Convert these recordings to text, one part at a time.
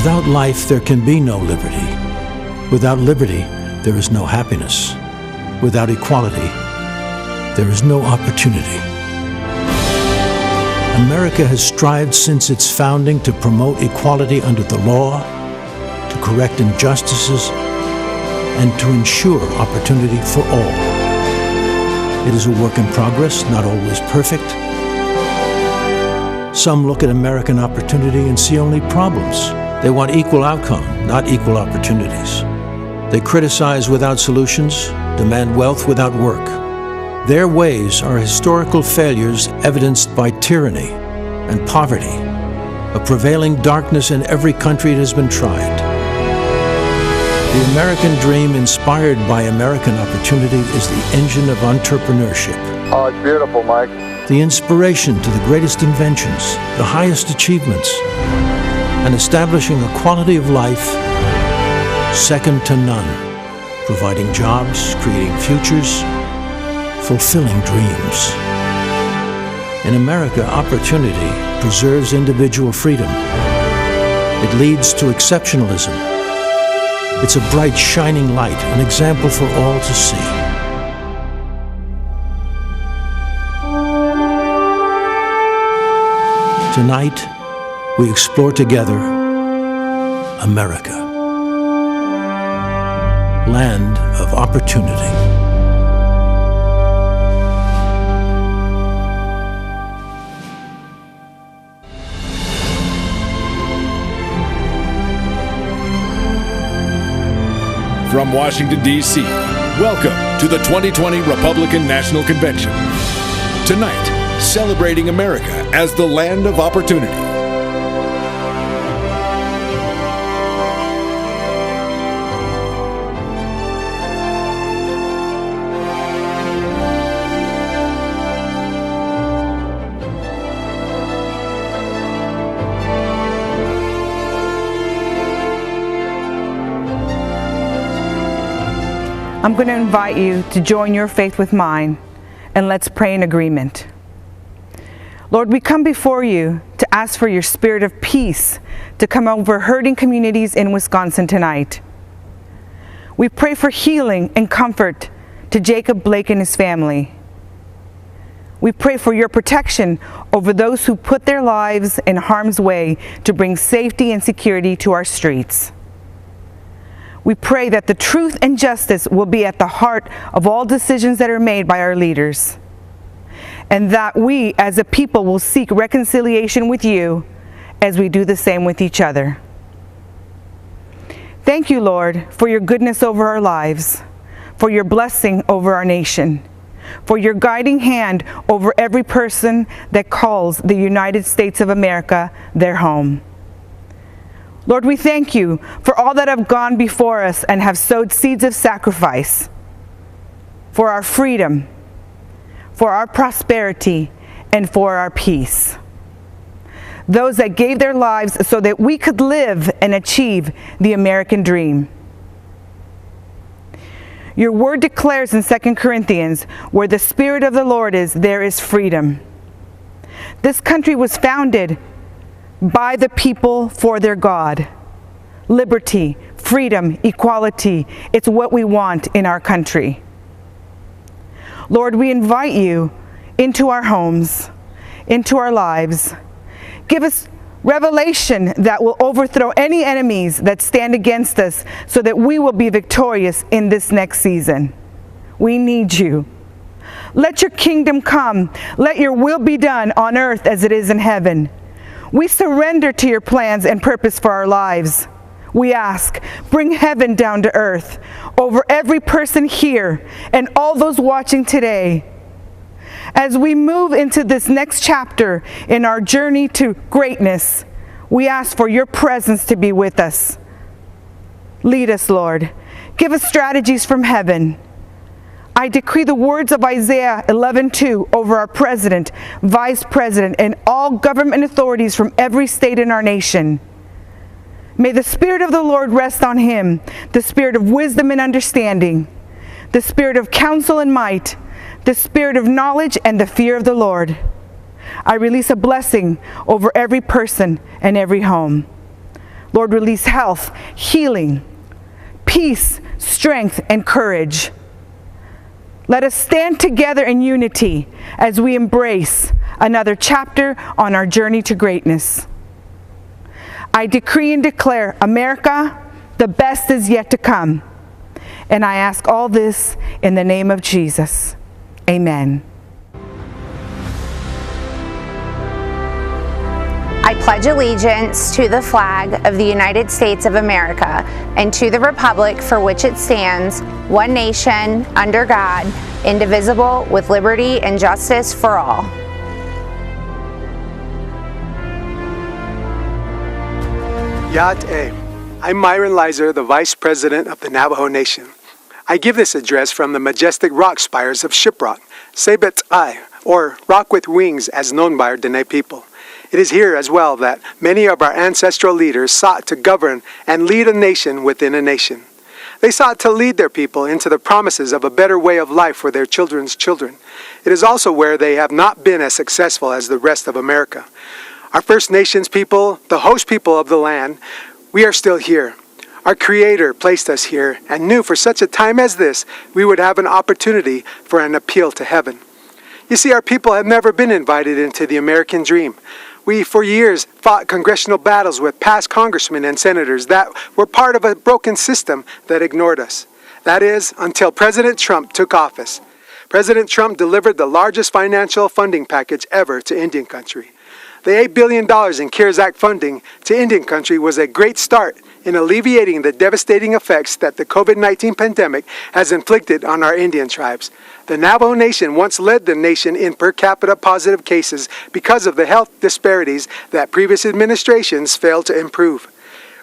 Without life, there can be no liberty. Without liberty, there is no happiness. Without equality, there is no opportunity. America has strived since its founding to promote equality under the law, to correct injustices, and to ensure opportunity for all. It is a work in progress, not always perfect. Some look at American opportunity and see only problems. They want equal outcome, not equal opportunities. They criticize without solutions, demand wealth without work. Their ways are historical failures evidenced by tyranny and poverty, a prevailing darkness in every country it has been tried. The American dream, inspired by American opportunity, is the engine of entrepreneurship. Oh, it's beautiful, Mike. The inspiration to the greatest inventions, the highest achievements, and establishing a quality of life second to none, providing jobs, creating futures, fulfilling dreams. In America, opportunity preserves individual freedom. It leads to exceptionalism. It's a bright, shining light, an example for all to see. Tonight, we explore together America, land of opportunity. From Washington, D.C., welcome to the 2020 Republican National Convention. Tonight, celebrating America as the land of opportunity. I'm going to invite you to join your faith with mine, and let's pray in agreement. Lord, we come before you to ask for your spirit of peace to come over hurting communities in Wisconsin tonight. We pray for healing and comfort to Jacob Blake and his family. We pray for your protection over those who put their lives in harm's way to bring safety and security to our streets. We pray that the truth and justice will be at the heart of all decisions that are made by our leaders, and that we as a people will seek reconciliation with you as we do the same with each other. Thank you, Lord, for your goodness over our lives, for your blessing over our nation, for your guiding hand over every person that calls the United States of America their home. Lord, we thank you for all that have gone before us and have sowed seeds of sacrifice for our freedom, for our prosperity, and for our peace. Those that gave their lives so that we could live and achieve the American dream. Your word declares in 2 Corinthians, where the Spirit of the Lord is, there is freedom. This country was founded by the people for their God. Liberty, freedom, equality, it's what we want in our country. Lord, we invite you into our homes, into our lives. Give us revelation that will overthrow any enemies that stand against us so that we will be victorious in this next season. We need you. Let your kingdom come. Let your will be done on earth as it is in heaven. We surrender to your plans and purpose for our lives. We ask, bring heaven down to earth over every person here and all those watching today. As we move into this next chapter in our journey to greatness, we ask for your presence to be with us. Lead us, Lord. Give us strategies from heaven. I decree the words of Isaiah 11:2 over our president, vice president, and all government authorities from every state in our nation. May the Spirit of the Lord rest on him, the spirit of wisdom and understanding, the spirit of counsel and might, the spirit of knowledge and the fear of the Lord. I release a blessing over every person and every home. Lord, release health, healing, peace, strength, and courage. Let us stand together in unity as we embrace another chapter on our journey to greatness. I decree and declare, America, the best is yet to come. And I ask all this in the name of Jesus. Amen. I pledge allegiance to the flag of the United States of America and to the republic for which it stands, one nation, under God, indivisible, with liberty and justice for all. Yat-e. I'm Myron Lizer, the Vice President of the Navajo Nation. I give this address from the majestic rock spires of Shiprock, Sebet-ai, or Rock with Wings as known by our Dene people. It is here as well that many of our ancestral leaders sought to govern and lead a nation within a nation. They sought to lead their people into the promises of a better way of life for their children's children. It is also where they have not been as successful as the rest of America. Our First Nations people, the host people of the land, we are still here. Our Creator placed us here and knew for such a time as this, we would have an opportunity for an appeal to heaven. You see, our people have never been invited into the American dream. We, for years, fought congressional battles with past congressmen and senators that were part of a broken system that ignored us. That is, until President Trump took office. President Trump delivered the largest financial funding package ever to Indian country. The $8 billion in CARES Act funding to Indian country was a great start in alleviating the devastating effects that the COVID-19 pandemic has inflicted on our Indian tribes. The Navajo Nation once led the nation in per capita positive cases because of the health disparities that previous administrations failed to improve.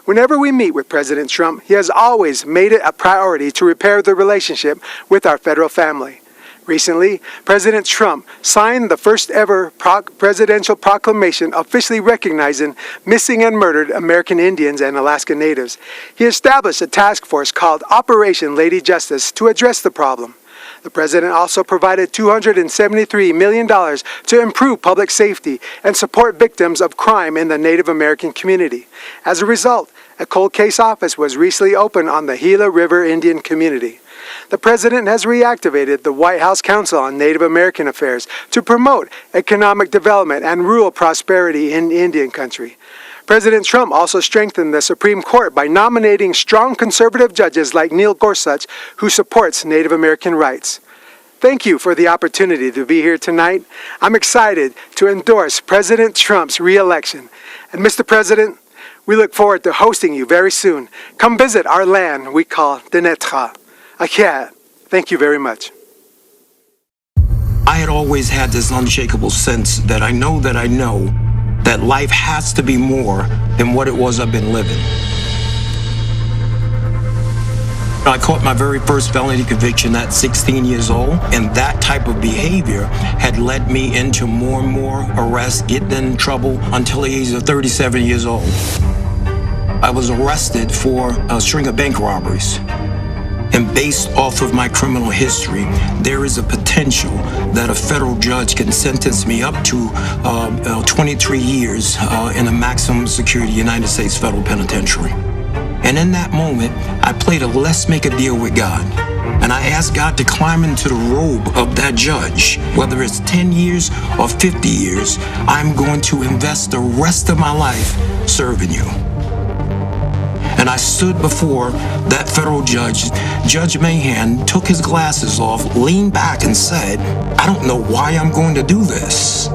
Whenever we meet with President Trump, he has always made it a priority to repair the relationship with our federal family. Recently, President Trump signed the first ever presidential proclamation officially recognizing missing and murdered American Indians and Alaska Natives. He established a task force called Operation Lady Justice to address the problem. The president also provided $273 million to improve public safety and support victims of crime in the Native American community. As a result, a cold case office was recently opened on the Gila River Indian community. The president has reactivated the White House Council on Native American Affairs to promote economic development and rural prosperity in Indian country. President Trump also strengthened the Supreme Court by nominating strong conservative judges like Neil Gorsuch, who supports Native American rights. Thank you for the opportunity to be here tonight. I'm excited to endorse President Trump's re-election. And Mr. President, we look forward to hosting you very soon. Come visit our land we call Denetra. Akia, thank you very much. I had always had this unshakable sense that I know that life has to be more than what it was I've been living. I caught my very first felony conviction at 16 years old, and that type of behavior had led me into more and more arrests, getting in trouble until the age of 37 years old. I was arrested for a string of bank robberies. And based off of my criminal history, there is a potential that a federal judge can sentence me up to 23 years in a maximum security United States federal penitentiary. And in that moment, I played a let's make a deal with God. And I asked God to climb into the robe of that judge. Whether it's 10 years or 50 years, I'm going to invest the rest of my life serving you. And I stood before that federal judge. Judge Mahan took his glasses off, leaned back and said, I don't know why I'm going to do this.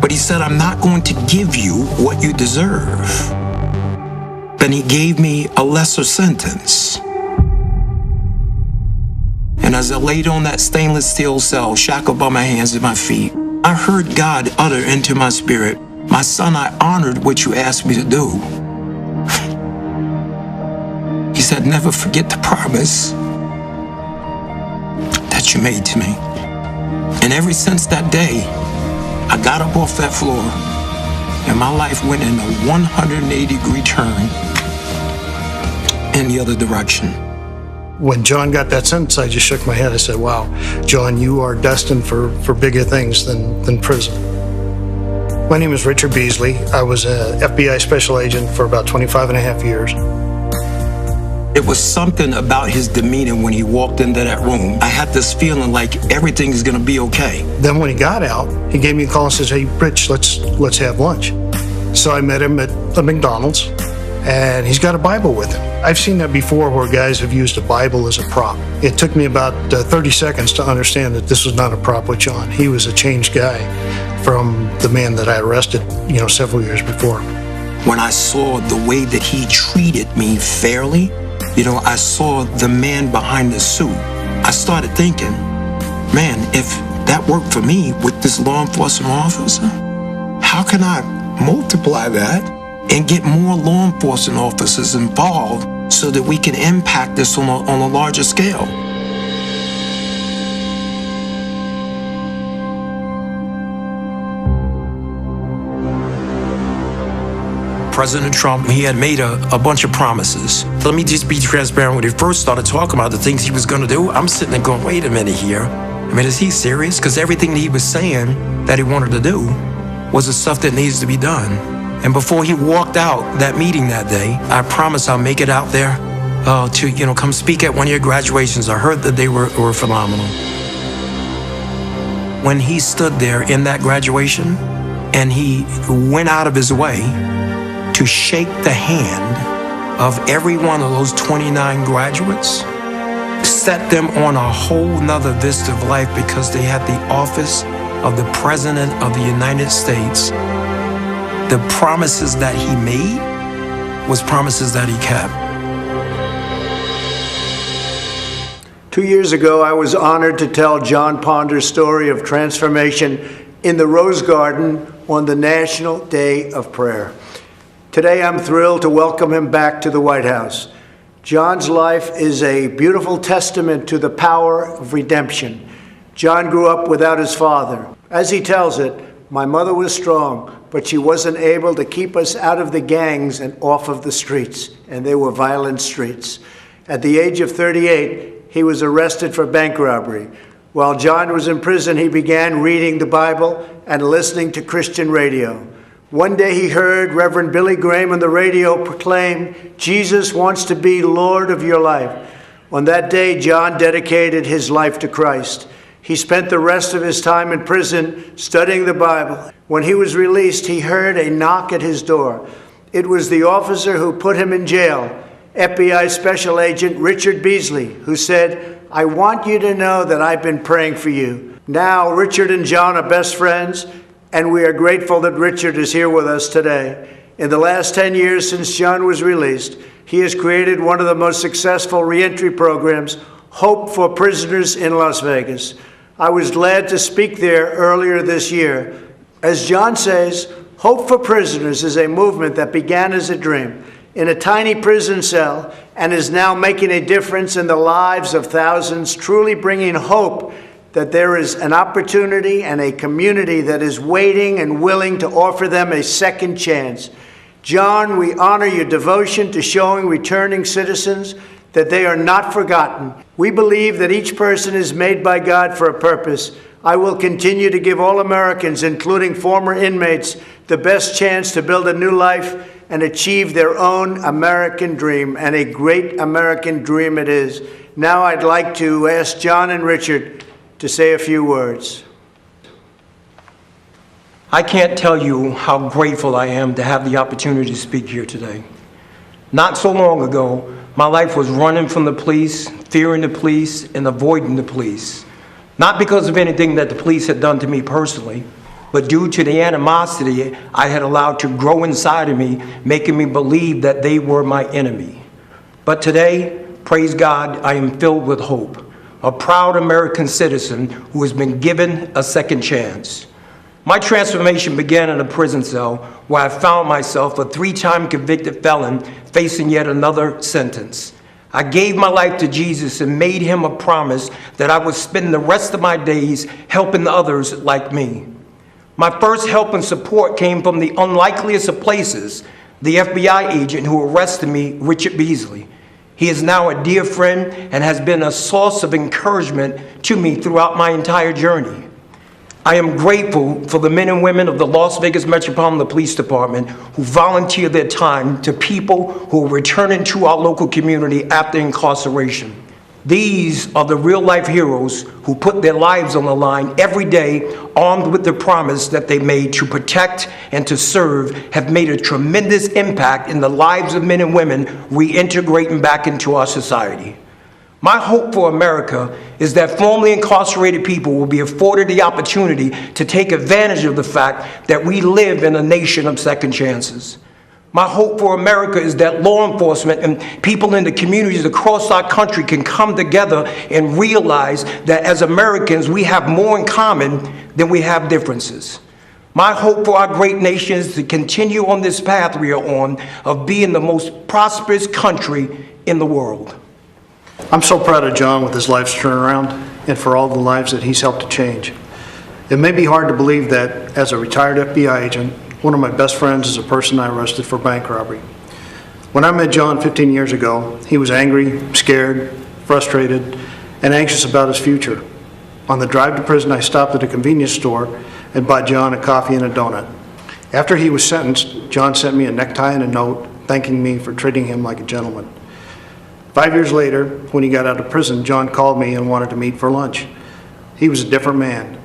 But he said, I'm not going to give you what you deserve. Then he gave me a lesser sentence. And as I laid on that stainless steel cell, shackled by my hands and my feet, I heard God utter into my spirit, my son, I honored what you asked me to do. He said, never forget the promise that you made to me. And ever since that day, I got up off that floor and my life went in a 180-degree turn in the other direction. When John got that sentence, I just shook my head. I said, wow, John, you are destined for bigger things than prison. My name is Richard Beasley. I was a FBI special agent for about 25 and a half years. It was something about his demeanor when he walked into that room. I had this feeling like everything is going to be okay. Then when he got out, he gave me a call and says, "Hey, Rich, let's have lunch." So I met him at a McDonald's, and he's got a Bible with him. I've seen that before where guys have used a Bible as a prop. It took me about 30 seconds to understand that this was not a prop with John. He was a changed guy from the man that I arrested, several years before. When I saw the way that he treated me fairly, I saw the man behind the suit. I started thinking, man, if that worked for me with this law enforcement officer, how can I multiply that and get more law enforcement officers involved so that we can impact this on a larger scale? President Trump, he had made a bunch of promises. Let me just be transparent. When he first started talking about the things he was going to do, I'm sitting there going, wait a minute here. I mean, is he serious? Because everything that he was saying that he wanted to do was the stuff that needs to be done. And before he walked out that meeting that day, I promised I'll make it out there to come speak at one of your graduations. I heard that they were phenomenal. When he stood there in that graduation and he went out of his way to shake the hand of every one of those 29 graduates, set them on a whole nother vista of life because they had the office of the President of the United States. The promises that he made was promises that he kept. 2 years ago, I was honored to tell John Ponder's story of transformation in the Rose Garden on the National Day of Prayer. Today, I'm thrilled to welcome him back to the White House. John's life is a beautiful testament to the power of redemption. John grew up without his father. As he tells it, my mother was strong, but she wasn't able to keep us out of the gangs and off of the streets, and they were violent streets. At the age of 38, he was arrested for bank robbery. While John was in prison, he began reading the Bible and listening to Christian radio. One day he heard Reverend Billy Graham on the radio proclaim, "Jesus wants to be Lord of your life." On that day, John dedicated his life to Christ. He spent the rest of his time in prison studying the Bible. When he was released, he heard a knock at his door. It was the officer who put him in jail, FBI Special Agent Richard Beasley, who said, "I want you to know that I've been praying for you." Now, Richard and John are best friends, and we are grateful that Richard is here with us today. In the last 10 years since John was released, he has created one of the most successful reentry programs, Hope for Prisoners in Las Vegas. I was glad to speak there earlier this year. As John says, Hope for Prisoners is a movement that began as a dream in a tiny prison cell and is now making a difference in the lives of thousands, truly bringing hope that there is an opportunity and a community that is waiting and willing to offer them a second chance. John, we honor your devotion to showing returning citizens that they are not forgotten. We believe that each person is made by God for a purpose. I will continue to give all Americans, including former inmates, the best chance to build a new life and achieve their own American dream, and a great American dream it is. Now I'd like to ask John and Richard to say a few words. I can't tell you how grateful I am to have the opportunity to speak here today. Not so long ago, my life was running from the police, fearing the police, and avoiding the police. Not because of anything that the police had done to me personally, but due to the animosity I had allowed to grow inside of me, making me believe that they were my enemy. But today, praise God, I am filled with hope. A proud American citizen who has been given a second chance. My transformation began in a prison cell where I found myself a 3-time convicted felon facing yet another sentence. I gave my life to Jesus and made him a promise that I would spend the rest of my days helping others like me. My first help and support came from the unlikeliest of places, the FBI agent who arrested me, Richard Beasley. He is now a dear friend and has been a source of encouragement to me throughout my entire journey. I am grateful for the men and women of the Las Vegas Metropolitan Police Department who volunteer their time to people who are returning to our local community after incarceration. These are the real-life heroes who put their lives on the line every day, armed with the promise that they made to protect and to serve, have made a tremendous impact in the lives of men and women reintegrating back into our society. My hope for America is that formerly incarcerated people will be afforded the opportunity to take advantage of the fact that we live in a nation of second chances. My hope for America is that law enforcement and people in the communities across our country can come together and realize that as Americans, we have more in common than we have differences. My hope for our great nation is to continue on this path we are on of being the most prosperous country in the world. I'm so proud of John with his life's turnaround and for all the lives that he's helped to change. It may be hard to believe that as a retired FBI agent, one of my best friends is a person I arrested for bank robbery. When I met John 15 years ago, he was angry, scared, frustrated, and anxious about his future. On the drive to prison, I stopped at a convenience store and bought John a coffee and a donut. After he was sentenced, John sent me a necktie and a note thanking me for treating him like a gentleman. 5 years later, when he got out of prison, John called me and wanted to meet for lunch. He was a different man.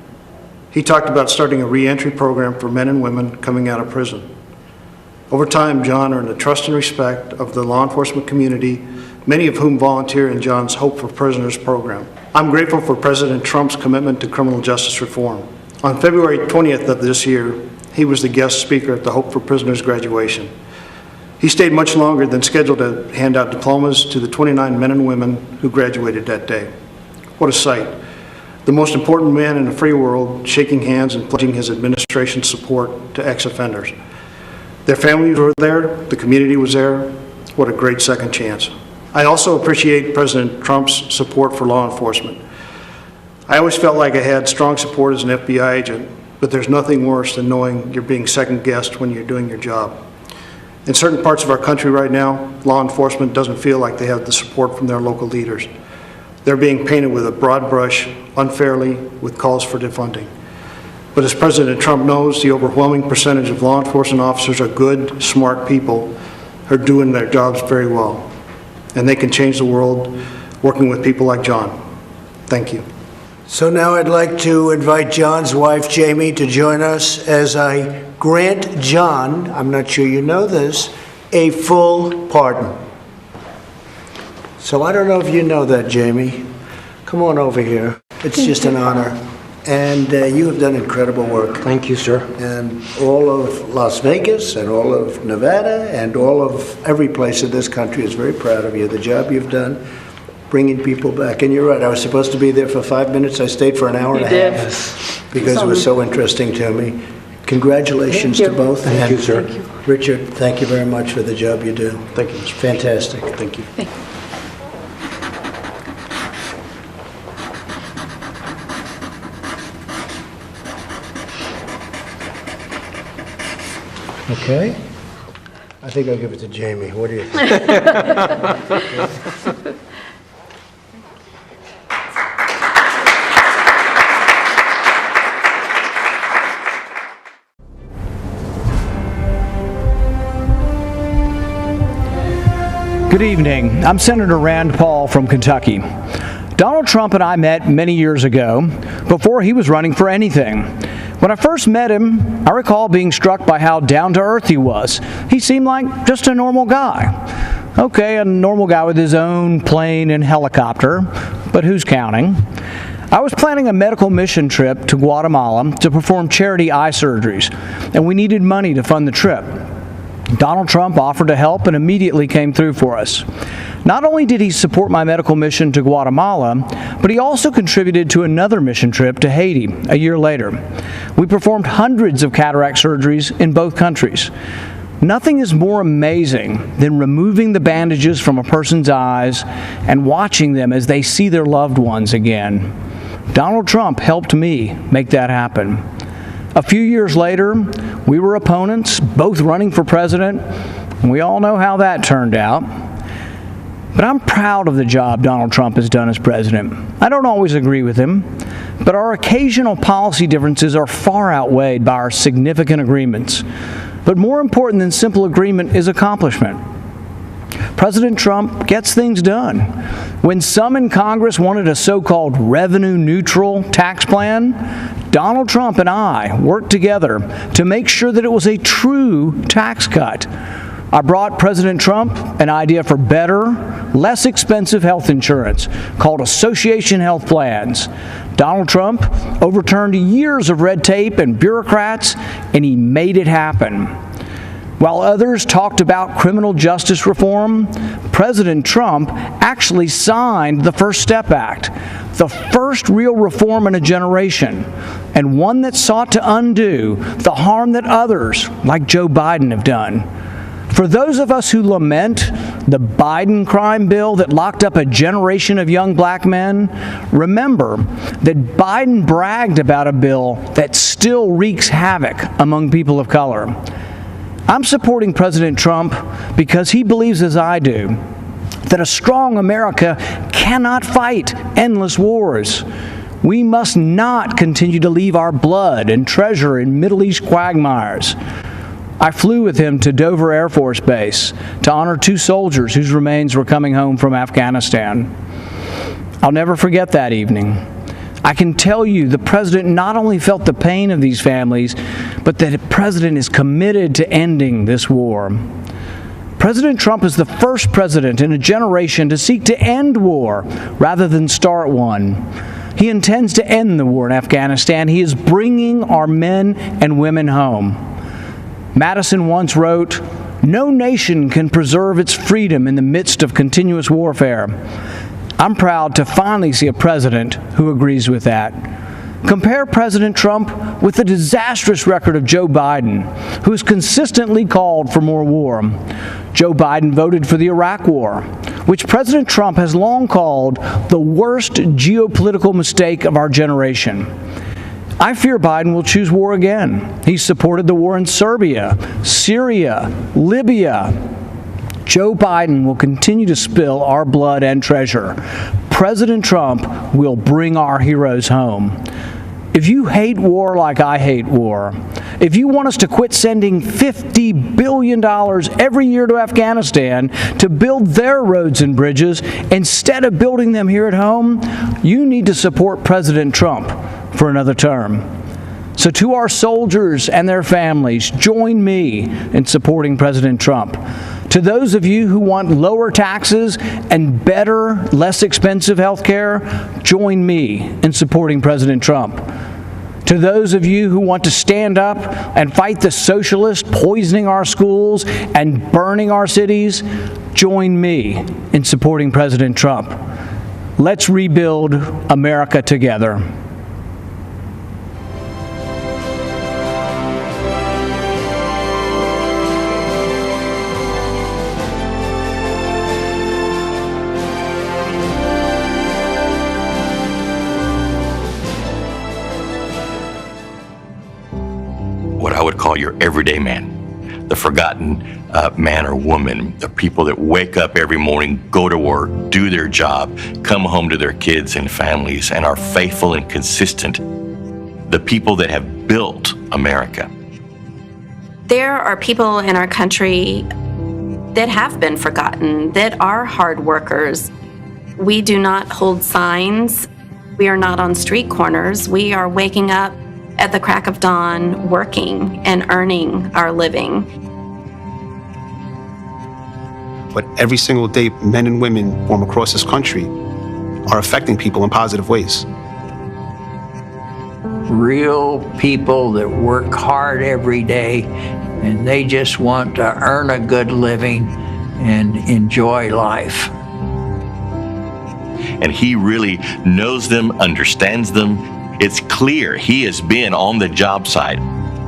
He talked about starting a reentry program for men and women coming out of prison. Over time, John earned the trust and respect of the law enforcement community, many of whom volunteer in John's Hope for Prisoners program. I'm grateful for President Trump's commitment to criminal justice reform. On February 20th of this year, he was the guest speaker at the Hope for Prisoners graduation. He stayed much longer than scheduled to hand out diplomas to the 29 men and women who graduated that day. What a sight. The most important man in a free world shaking hands and pledging his administration's support to ex-offenders. Their families were there, the community was there. What a great second chance. I also appreciate President Trump's support for law enforcement. I always felt like I had strong support as an FBI agent, but there's nothing worse than knowing you're being second-guessed when you're doing your job. In certain parts of our country right now, law enforcement doesn't feel like they have the support from their local leaders. They're being painted with a broad brush, unfairly, with calls for defunding. But as President Trump knows, the overwhelming percentage of law enforcement officers are good, smart people who are doing their jobs very well. And they can change the world working with people like John. Thank you. So now I'd like to invite John's wife, Jamie, to join us as I grant John, I'm not sure you know this, a full pardon. So I don't know if you know that, Jamie. Come on over here. It's just an honor. And you have done incredible work. Thank you, sir. And all of Las Vegas and all of Nevada and all of every place in this country is very proud of you. The job you've done, bringing people back. And you're right, I was supposed to be there for 5 minutes. I stayed for an hour and a half because it was so interesting to me. Congratulations to both. Thank you, sir. Thank you. Richard, thank you very much for the job you do. Thank you. It's fantastic. Thank you. Thank you. Okay. I think I'll give it to Jamie. What do you think? Good evening. I'm Senator Rand Paul from Kentucky. Donald Trump and I met many years ago, before he was running for anything. When I first met him, I recall being struck by how down-to-earth he was. He seemed like just a normal guy. Okay, a normal guy with his own plane and helicopter, but who's counting? I was planning a medical mission trip to Guatemala to perform charity eye surgeries, and we needed money to fund the trip. Donald Trump offered to help and immediately came through for us. Not only did he support my medical mission to Guatemala, but he also contributed to another mission trip to Haiti a year later. We performed hundreds of cataract surgeries in both countries. Nothing is more amazing than removing the bandages from a person's eyes and watching them as they see their loved ones again. Donald Trump helped me make that happen. A few years later, we were opponents, both running for president, and we all know how that turned out. But I'm proud of the job Donald Trump has done as president. I don't always agree with him, but our occasional policy differences are far outweighed by our significant agreements. But more important than simple agreement is accomplishment. President Trump gets things done. When some in Congress wanted a so-called revenue-neutral tax plan, Donald Trump and I worked together to make sure that it was a true tax cut. I brought President Trump an idea for better, less expensive health insurance called association health plans. Donald Trump overturned years of red tape and bureaucrats, and he made it happen. While others talked about criminal justice reform, President Trump actually signed the First Step Act, the first real reform in a generation, and one that sought to undo the harm that others, like Joe Biden, have done. For those of us who lament the Biden crime bill that locked up a generation of young black men, remember that Biden bragged about a bill that still wreaks havoc among people of color. I'm supporting President Trump because he believes, as I do, that a strong America cannot fight endless wars. We must not continue to leave our blood and treasure in Middle East quagmires. I flew with him to Dover Air Force Base to honor 2 soldiers whose remains were coming home from Afghanistan. I'll never forget that evening. I can tell you the president not only felt the pain of these families, but that the president is committed to ending this war. President Trump is the first president in a generation to seek to end war rather than start one. He intends to end the war in Afghanistan. He is bringing our men and women home. Madison once wrote, "No nation can preserve its freedom in the midst of continuous warfare." I'm proud to finally see a president who agrees with that. Compare President Trump with the disastrous record of Joe Biden, who has consistently called for more war. Joe Biden voted for the Iraq War, which President Trump has long called the worst geopolitical mistake of our generation. I fear Biden will choose war again. He supported the war in Serbia, Syria, Libya. Joe Biden will continue to spill our blood and treasure. President Trump will bring our heroes home. If you hate war like I hate war, if you want us to quit sending $50 billion every year to Afghanistan to build their roads and bridges instead of building them here at home, you need to support President Trump for another term. So to our soldiers and their families, join me in supporting President Trump. To those of you who want lower taxes and better, less expensive health care, join me in supporting President Trump. To those of you who want to stand up and fight the socialists poisoning our schools and burning our cities, join me in supporting President Trump. Let's rebuild America together. What I would call your everyday man, the forgotten man or woman, the people that wake up every morning, go to work, do their job, come home to their kids and families, and are faithful and consistent, the people that have built America. There are people in our country that have been forgotten, that are hard workers. We do not hold signs. We are not on street corners. We are waking up at the crack of dawn, working and earning our living. But every single day, men and women from across this country are affecting people in positive ways. Real people that work hard every day, and they just want to earn a good living and enjoy life. And he really knows them, understands them. It's clear he has been on the job site,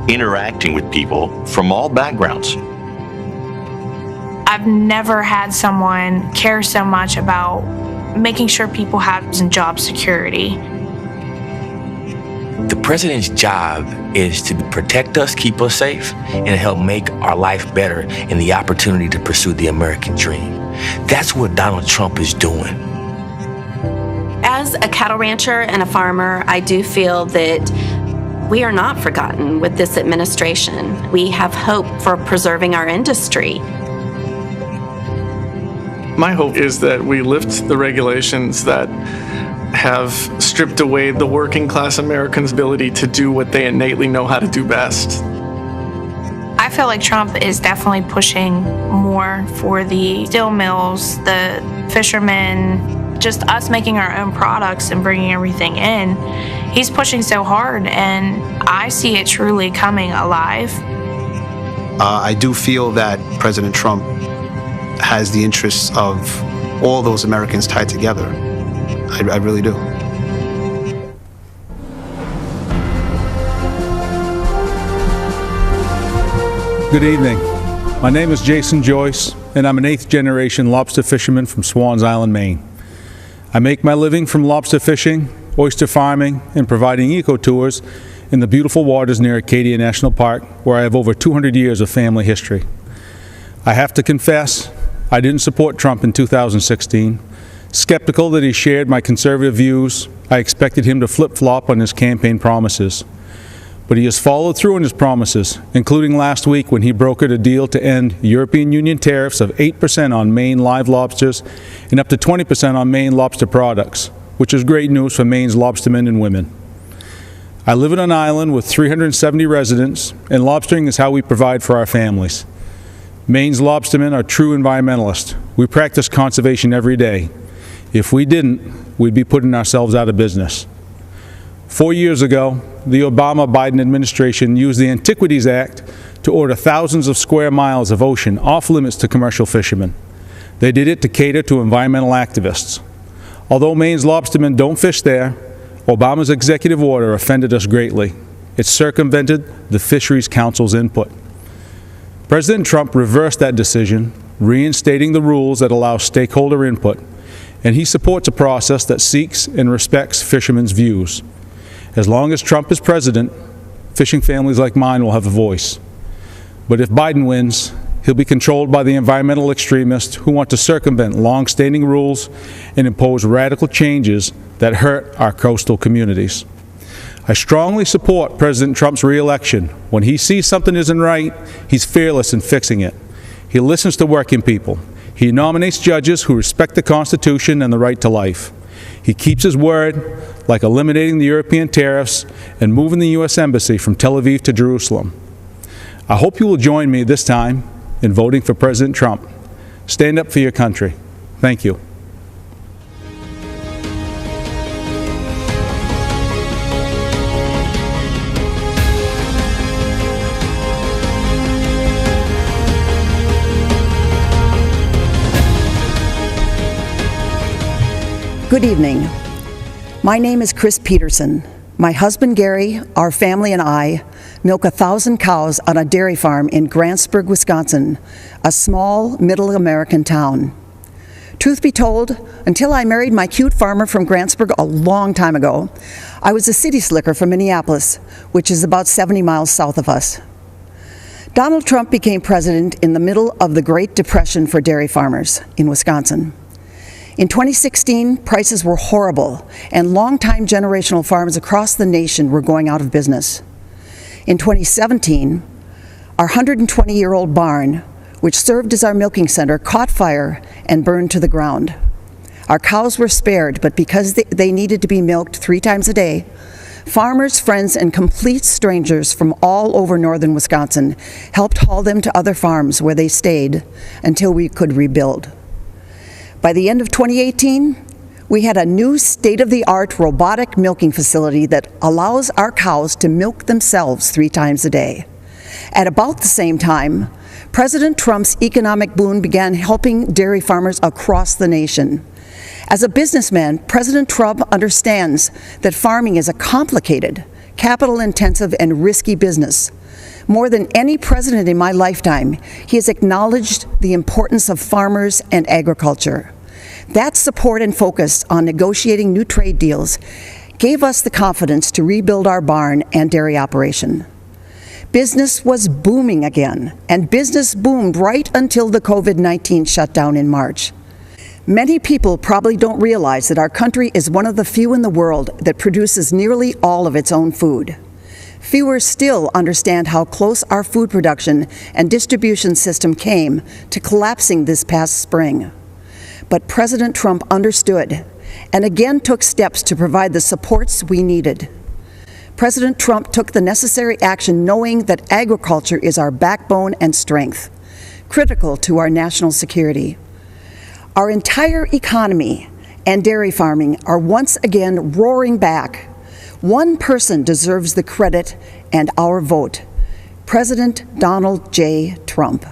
interacting with people from all backgrounds. I've never had someone care so much about making sure people have job security. The president's job is to protect us, keep us safe, and help make our life better and the opportunity to pursue the American dream. That's what Donald Trump is doing. As a cattle rancher and a farmer, I do feel that we are not forgotten with this administration. We have hope for preserving our industry. My hope is that we lift the regulations that have stripped away the working class Americans' ability to do what they innately know how to do best. I feel like Trump is definitely pushing more for the steel mills, the fishermen, just us making our own products and bringing everything in. He's pushing so hard, and I see it truly coming alive. I do feel that President Trump has the interests of all those Americans tied together. I really do. Good evening. My name is Jason Joyce, and I'm an 8th-generation lobster fisherman from Swans Island, Maine. I make my living from lobster fishing, oyster farming, and providing eco-tours in the beautiful waters near Acadia National Park, where I have over 200 years of family history. I have to confess, I didn't support Trump in 2016. Skeptical that he shared my conservative views, I expected him to flip-flop on his campaign promises. But he has followed through on his promises, including last week when he brokered a deal to end European Union tariffs of 8% on Maine live lobsters and up to 20% on Maine lobster products, which is great news for Maine's lobstermen and women. I live on an island with 370 residents, and lobstering is how we provide for our families. Maine's lobstermen are true environmentalists. We practice conservation every day. If we didn't, we'd be putting ourselves out of business. 4 years ago, the Obama-Biden administration used the Antiquities Act to order thousands of square miles of ocean off limits to commercial fishermen. They did it to cater to environmental activists. Although Maine's lobstermen don't fish there, Obama's executive order offended us greatly. It circumvented the Fisheries Council's input. President Trump reversed that decision, reinstating the rules that allow stakeholder input, and he supports a process that seeks and respects fishermen's views. As long as Trump is president, fishing families like mine will have a voice. But if Biden wins, he'll be controlled by the environmental extremists who want to circumvent long-standing rules and impose radical changes that hurt our coastal communities. I strongly support President Trump's re-election. When he sees something isn't right, he's fearless in fixing it. He listens to working people. He nominates judges who respect the Constitution and the right to life. He keeps his word, like eliminating the European tariffs and moving the U.S. Embassy from Tel Aviv to Jerusalem. I hope you will join me this time in voting for President Trump. Stand up for your country. Thank you. Good evening. My name is Chris Peterson. My husband Gary, our family, and I milk 1,000 cows on a dairy farm in Grantsburg, Wisconsin, a small middle American town. Truth be told, until I married my cute farmer from Grantsburg a long time ago, I was a city slicker from Minneapolis, which is about 70 miles south of us. Donald Trump became president in the middle of the Great Depression for dairy farmers in Wisconsin. In 2016, prices were horrible, and longtime generational farms across the nation were going out of business. In 2017, our 120-year-old barn, which served as our milking center, caught fire and burned to the ground. Our cows were spared, but because they needed to be milked 3 times a day, farmers, friends, and complete strangers from all over northern Wisconsin helped haul them to other farms where they stayed until we could rebuild. By the end of 2018, we had a new state-of-the-art robotic milking facility that allows our cows to milk themselves 3 times a day. At about the same time, President Trump's economic boom began helping dairy farmers across the nation. As a businessman, President Trump understands that farming is a complicated, capital-intensive, and risky business. More than any president in my lifetime, he has acknowledged the importance of farmers and agriculture. That support and focus on negotiating new trade deals gave us the confidence to rebuild our barn and dairy operation. business was booming again, and business boomed right until the COVID-19 shutdown in March. Many people probably don't realize that our country is one of the few in the world that produces nearly all of its own food. Fewer still understand how close our food production and distribution system came to collapsing this past spring. But President Trump understood and again took steps to provide the supports we needed. President Trump took the necessary action knowing that agriculture is our backbone and strength, critical to our national security. Our entire economy and dairy farming are once again roaring back. One person deserves the credit and our vote: President Donald J. Trump.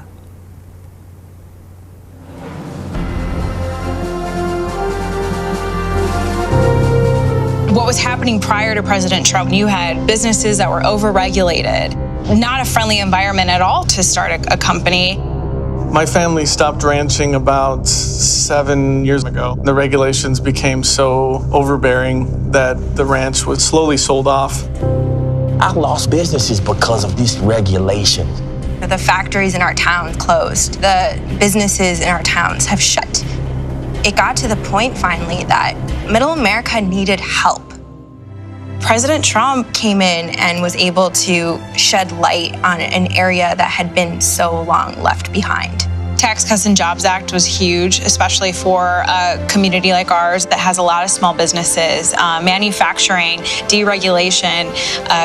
What was happening prior to President Trump, you had businesses that were overregulated, not a friendly environment at all to start a company. My family stopped ranching about 7 years ago. The regulations became so overbearing that the ranch was slowly sold off. I lost businesses because of this regulation. The factories in our town closed. The businesses in our towns have shut. It got to the point finally that Middle America needed help. President Trump came in and was able to shed light on an area that had been so long left behind. Tax Cuts and Jobs Act was huge, especially for a community like ours that has a lot of small businesses, manufacturing, deregulation,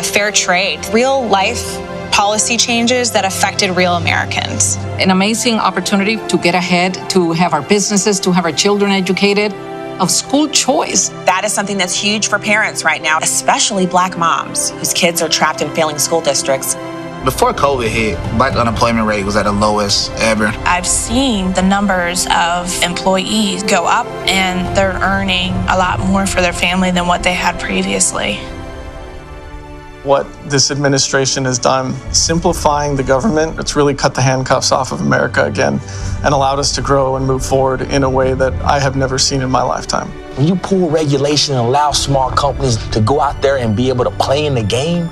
fair trade, real life policy changes that affected real Americans. An amazing opportunity to get ahead, to have our businesses, to have our children educated, of school choice. That is something that's huge for parents right now, especially Black moms whose kids are trapped in failing school districts. Before COVID hit, Black unemployment rate was at the lowest ever. I've seen the numbers of employees go up, and they're earning a lot more for their family than what they had previously. What this administration has done, simplifying the government, it's really cut the handcuffs off of America again and allowed us to grow and move forward in a way that I have never seen in my lifetime. When you pull regulation and allow small companies to go out there and be able to play in the game,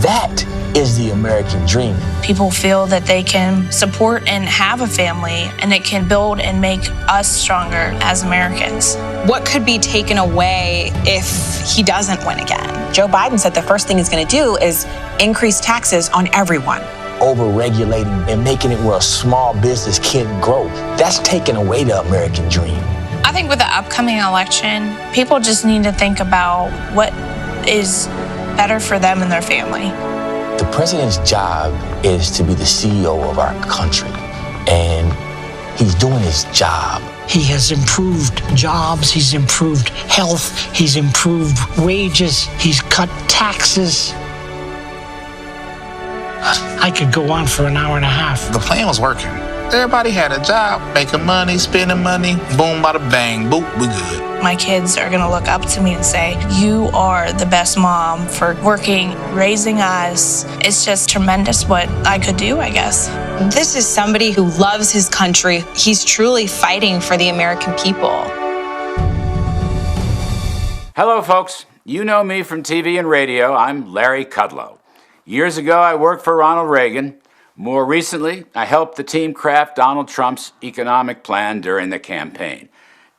that is the American dream. People feel that they can support and have a family, and it can build and make us stronger as Americans. What could be taken away if he doesn't win again? Joe Biden said the first thing he's going to do is increase taxes on everyone. Over-regulating and making it where a small business can't grow, that's taking away the American dream. I think with the upcoming election, people just need to think about what is better for them and their family. The president's job is to be the CEO of our country, and he's doing his job. He has improved jobs, he's improved health, he's improved wages, he's cut taxes. I could go on for an hour and a half. The plan was working. Everybody had a job, making money, spending money, boom, bada bang, boop, we good. My kids are gonna look up to me and say, you are the best mom for working, raising us. It's just tremendous what I could do, I guess. This is somebody who loves his country. He's truly fighting for the American people. Hello, folks. You know me from TV and radio. I'm Larry Kudlow. Years ago, I worked for Ronald Reagan. More recently, I helped the team craft Donald Trump's economic plan during the campaign.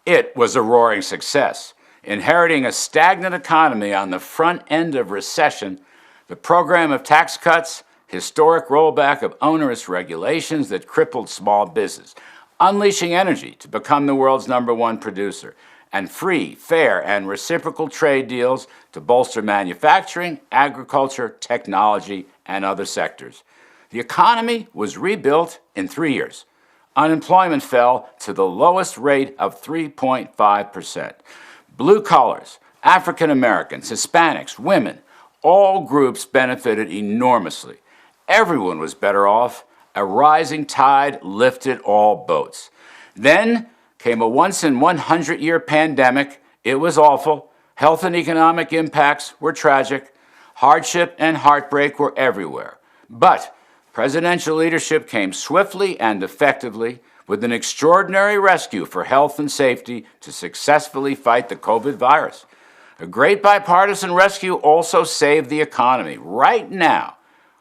It was a roaring success. Inheriting a stagnant economy on the front end of recession, the program of tax cuts, historic rollback of onerous regulations that crippled small business, unleashing energy to become the world's #1 producer, and free, fair, and reciprocal trade deals to bolster manufacturing, agriculture, technology, and other sectors. The economy was rebuilt in 3 years. Unemployment fell to the lowest rate of 3.5%. Blue collars, African Americans, Hispanics, women, all groups benefited enormously. Everyone was better off. A rising tide lifted all boats. Then came a once-in-100-year pandemic. It was awful. Health and economic impacts were tragic. Hardship and heartbreak were everywhere. But presidential leadership came swiftly and effectively with an extraordinary rescue for health and safety to successfully fight the COVID virus. A great bipartisan rescue also saved the economy. Right now,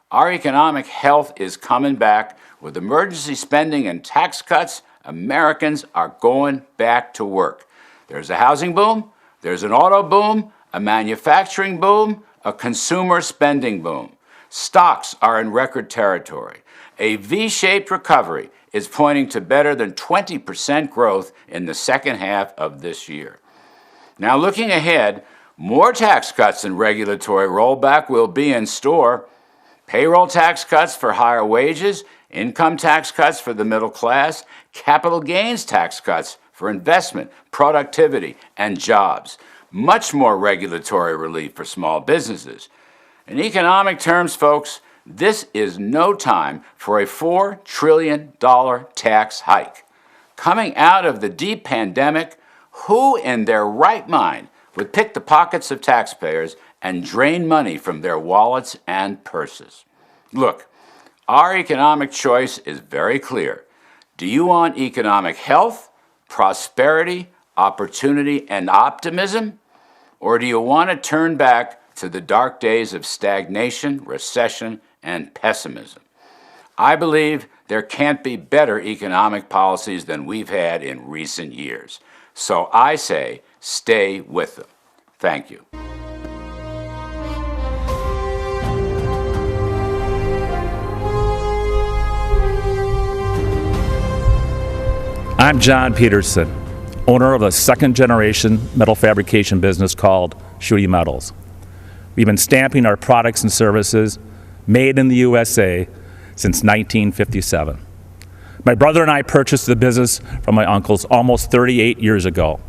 Our economic health is coming back. With emergency spending and tax cuts, Americans are going back to work. There's a housing boom, there's an auto boom, a manufacturing boom, a consumer spending boom. Stocks are in record territory. A V-shaped recovery is pointing to better than 20% growth in the second half of this year. Now, looking ahead, more tax cuts and regulatory rollback will be in store. Payroll tax cuts for higher wages, income tax cuts for the middle class, capital gains tax cuts for investment, productivity, and jobs. Much more regulatory relief for small businesses. In economic terms, folks, this is no time for a $4 trillion tax hike. Coming out of the deep pandemic, who in their right mind would pick the pockets of taxpayers and drain money from their wallets and purses? Look, our economic choice is very clear. Do you want economic health, prosperity, opportunity, and optimism? Or do you want to turn back to the dark days of stagnation, recession, and pessimism? I believe there can't be better economic policies than we've had in recent years. So I say, stay with them. Thank you. I'm John Peterson, owner of a second-generation metal fabrication business called Shooty Metals. We've been stamping our products and services made in the USA since 1957. My brother and I purchased the business from my uncles almost 38 years ago.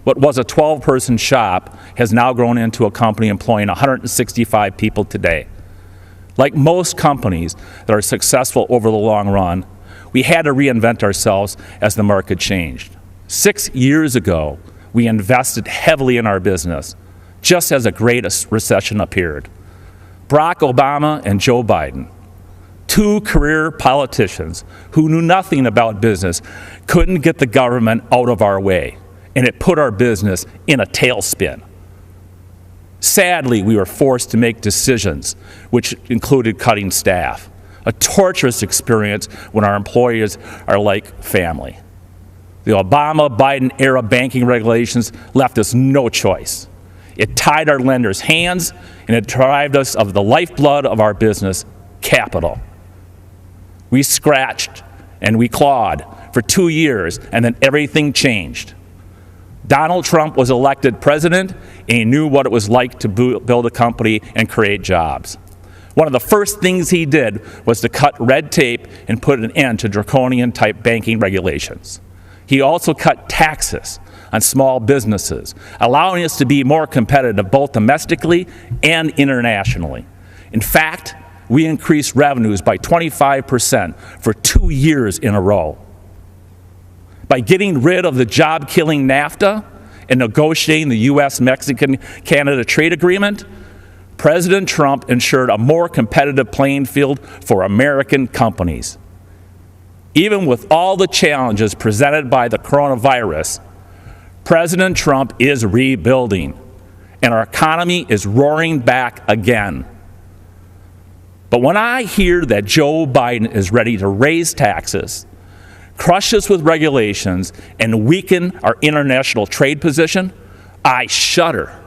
What was a 12-person shop has now grown into a company employing 165 people today. Like most companies that are successful over the long run, we had to reinvent ourselves as the market changed. 6 years ago, we invested heavily in our business, just as a great recession appeared. Barack Obama and Joe Biden, two career politicians who knew nothing about business, couldn't get the government out of our way, and it put our business in a tailspin. Sadly, we were forced to make decisions, which included cutting staff. A torturous experience when our employers are like family. The Obama-Biden era banking regulations left us no choice. It tied our lenders' hands, and it deprived us of the lifeblood of our business, capital. We scratched and we clawed for 2 years, and then everything changed. Donald Trump was elected president, and he knew what it was like to build a company and create jobs. One of the first things he did was to cut red tape and put an end to draconian-type banking regulations. He also cut taxes on small businesses, allowing us to be more competitive both domestically and internationally. In fact, we increased revenues by 25% for 2 years in a row. By getting rid of the job-killing NAFTA and negotiating the U.S.-Mexican-Canada trade agreement, President Trump ensured a more competitive playing field for American companies. Even with all the challenges presented by the coronavirus, President Trump is rebuilding, and our economy is roaring back again. But when I hear that Joe Biden is ready to raise taxes, crush us with regulations, and weaken our international trade position, I shudder.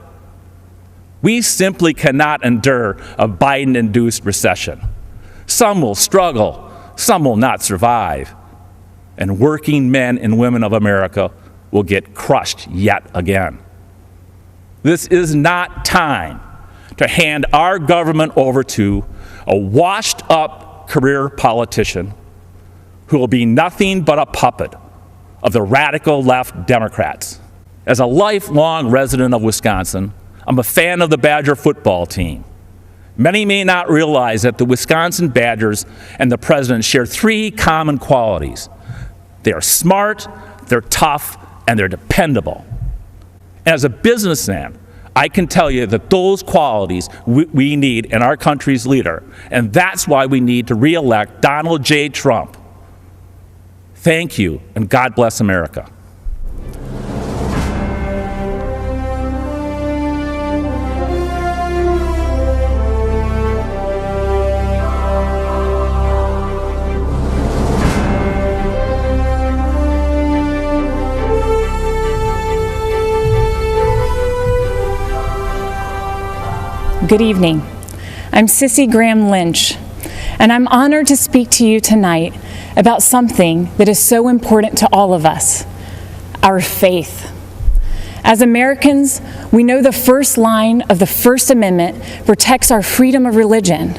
We simply cannot endure a Biden-induced recession. Some will struggle, some will not survive, and working men and women of America will get crushed yet again. This is not time to hand our government over to a washed-up career politician who will be nothing but a puppet of the radical left Democrats. As a lifelong resident of Wisconsin, I'm a fan of the Badger football team. Many may not realize that the Wisconsin Badgers and the president share 3 common qualities. They are smart, they're tough, and they're dependable. As a businessman, I can tell you that those qualities we need in our country's leader, and that's why we need to re-elect Donald J. Trump. Thank you, and God bless America. Good evening. I'm Sissy Graham Lynch, and I'm honored to speak to you tonight about something that is so important to all of us, our faith. As Americans, we know the first line of the First Amendment protects our freedom of religion.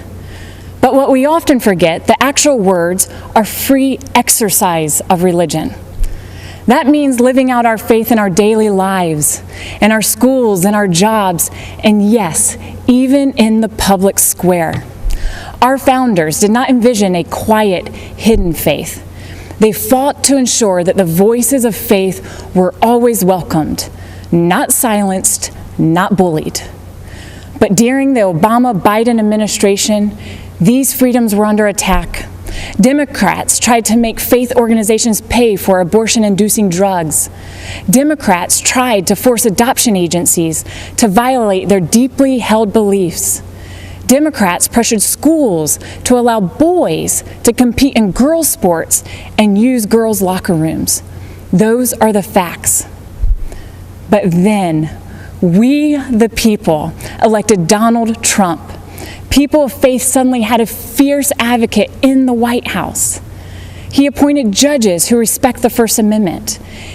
But what we often forget, the actual words are free exercise of religion. That means living out our faith in our daily lives, in our schools, in our jobs, and yes, even in the public square. Our founders did not envision a quiet, hidden faith. They fought to ensure that the voices of faith were always welcomed, not silenced, not bullied. But during the Obama-Biden administration, these freedoms were under attack. Democrats tried to make faith organizations pay for abortion-inducing drugs. Democrats tried to force adoption agencies to violate their deeply held beliefs. Democrats pressured schools to allow boys to compete in girls' sports and use girls' locker rooms. Those are the facts. But then, we, the people, elected Donald Trump. People of faith suddenly had a fierce advocate in the White House. He appointed judges who respect the First Amendment.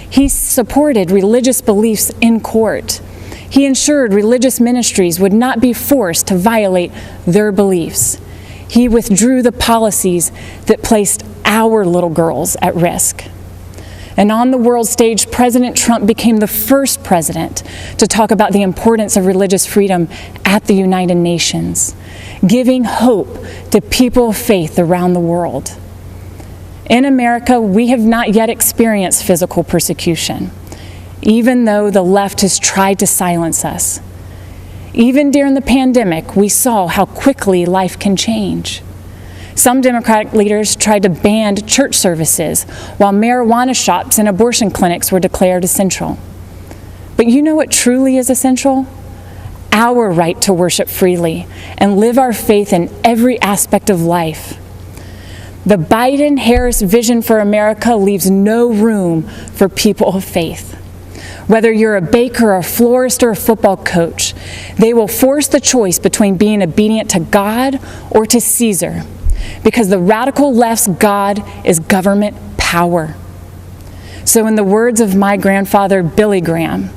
He supported religious beliefs in court. He ensured religious ministries would not be forced to violate their beliefs. He withdrew the policies that placed our little girls at risk. And on the world stage, President Trump became the first president to talk about the importance of religious freedom at the United Nations, giving hope to people of faith around the world. In America, we have not yet experienced physical persecution, even though the left has tried to silence us. Even during the pandemic, we saw how quickly life can change. Some Democratic leaders tried to ban church services, while marijuana shops and abortion clinics were declared essential. But you know what truly is essential? Our right to worship freely and live our faith in every aspect of life. The Biden-Harris vision for America leaves no room for people of faith. Whether you're a baker, a florist, or a football coach, they will force the choice between being obedient to God or to Caesar, because the radical left's God is government power. So in the words of my grandfather, Billy Graham,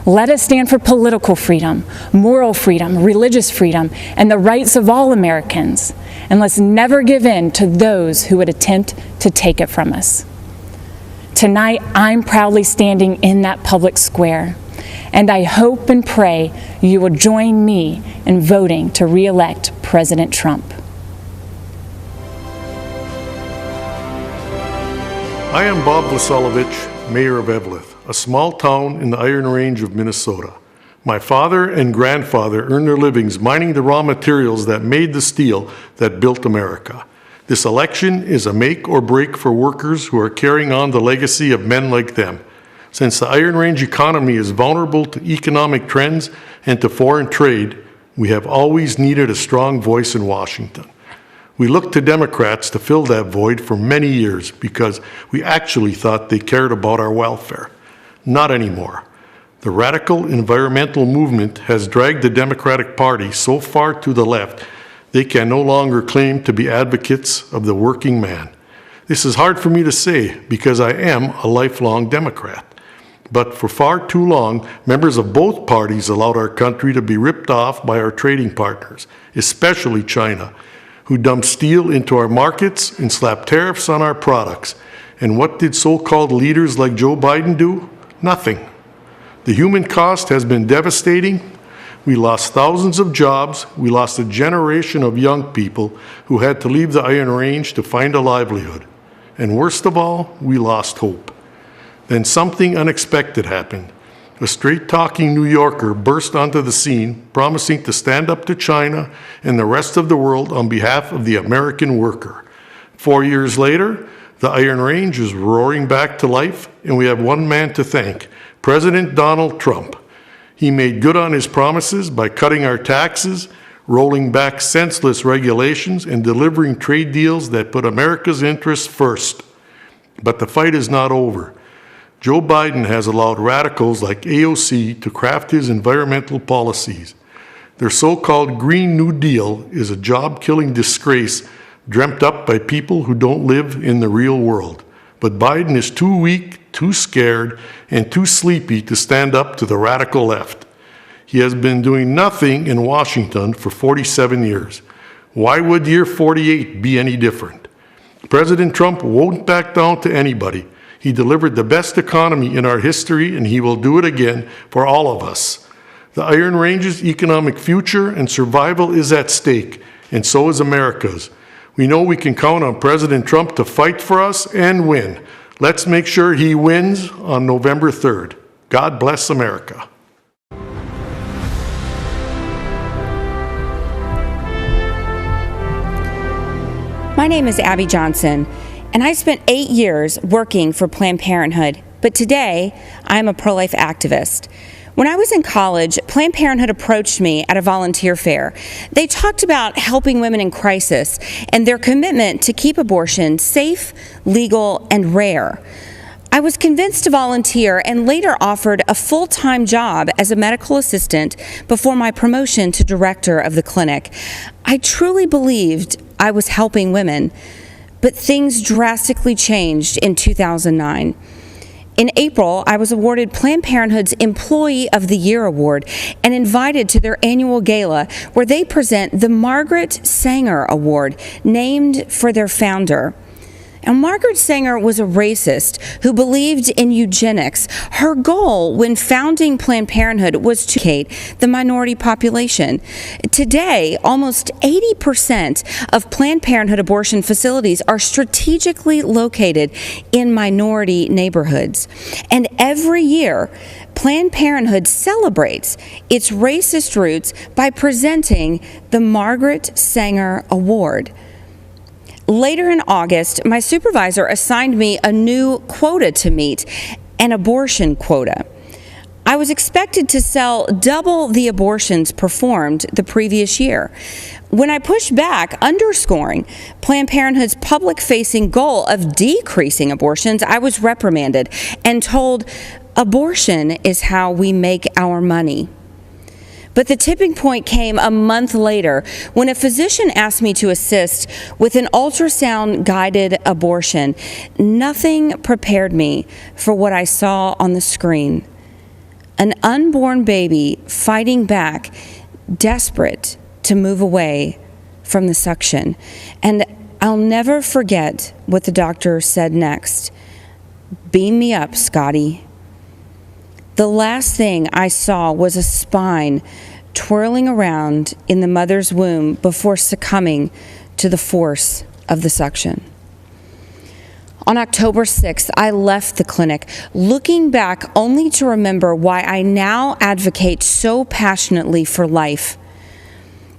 let us stand for political freedom, moral freedom, religious freedom, and the rights of all Americans, and let's never give in to those who would attempt to take it from us. Tonight, I'm proudly standing in that public square, and I hope and pray you will join me in voting to re-elect President Trump. I am Bob Vlasolovich, Mayor of Eveleth, a small town in the Iron Range of Minnesota. My father and grandfather earned their livings mining the raw materials that made the steel that built America. This election is a make or break for workers who are carrying on the legacy of men like them. Since the Iron Range economy is vulnerable to economic trends and to foreign trade, we have always needed a strong voice in Washington. We looked to Democrats to fill that void for many years because we actually thought they cared about our welfare. Not anymore. The radical environmental movement has dragged the Democratic Party so far to the left they can no longer claim to be advocates of the working man. This is hard for me to say because I am a lifelong Democrat. But for far too long, members of both parties allowed our country to be ripped off by our trading partners, especially China, who dumped steel into our markets and slapped tariffs on our products. And what did so-called leaders like Joe Biden do? Nothing. The human cost has been devastating. We lost thousands of jobs. We lost a generation of young people who had to leave the Iron Range to find a livelihood. And worst of all, we lost hope. Then something unexpected happened. A straight-talking New Yorker burst onto the scene, promising to stand up to China and the rest of the world on behalf of the American worker. 4 years later, the Iron Range is roaring back to life, and we have one man to thank, President Donald Trump. He made good on his promises by cutting our taxes, rolling back senseless regulations, and delivering trade deals that put America's interests first. But the fight is not over. Joe Biden has allowed radicals like AOC to craft his environmental policies. Their so-called Green New Deal is a job-killing disgrace dreamt up by people who don't live in the real world. But Biden is too weak, too scared, and too sleepy to stand up to the radical left. He has been doing nothing in Washington for 47 years. Why would year 48 be any different? President Trump won't back down to anybody. He delivered the best economy in our history, and he will do it again for all of us. The Iron Range's economic future and survival is at stake, and so is America's. We know we can count on President Trump to fight for us and win. Let's make sure he wins on November 3rd. God bless America. My name is Abby Johnson, and I spent 8 years working for Planned Parenthood, but today I'm a pro-life activist. When I was in college, Planned Parenthood approached me at a volunteer fair. They talked about helping women in crisis and their commitment to keep abortion safe, legal, and rare. I was convinced to volunteer and later offered a full-time job as a medical assistant before my promotion to director of the clinic. I truly believed I was helping women, but things drastically changed in 2009. In April, I was awarded Planned Parenthood's Employee of the Year Award and invited to their annual gala where they present the Margaret Sanger Award, named for their founder. And Margaret Sanger was a racist who believed in eugenics. Her goal when founding Planned Parenthood was to educate the minority population. Today, almost 80% of Planned Parenthood abortion facilities are strategically located in minority neighborhoods. And every year, Planned Parenthood celebrates its racist roots by presenting the Margaret Sanger Award. Later in August, my supervisor assigned me a new quota to meet, an abortion quota. I was expected to sell double the abortions performed the previous year. When I pushed back, underscoring Planned Parenthood's public-facing goal of decreasing abortions, I was reprimanded and told, "Abortion is how we make our money." But the tipping point came a month later when a physician asked me to assist with an ultrasound-guided abortion. Nothing prepared me for what I saw on the screen. An unborn baby fighting back, desperate to move away from the suction. And I'll never forget what the doctor said next. "Beam me up, Scotty." The last thing I saw was a spine twirling around in the mother's womb before succumbing to the force of the suction. On October 6th, I left the clinic, looking back only to remember why I now advocate so passionately for life.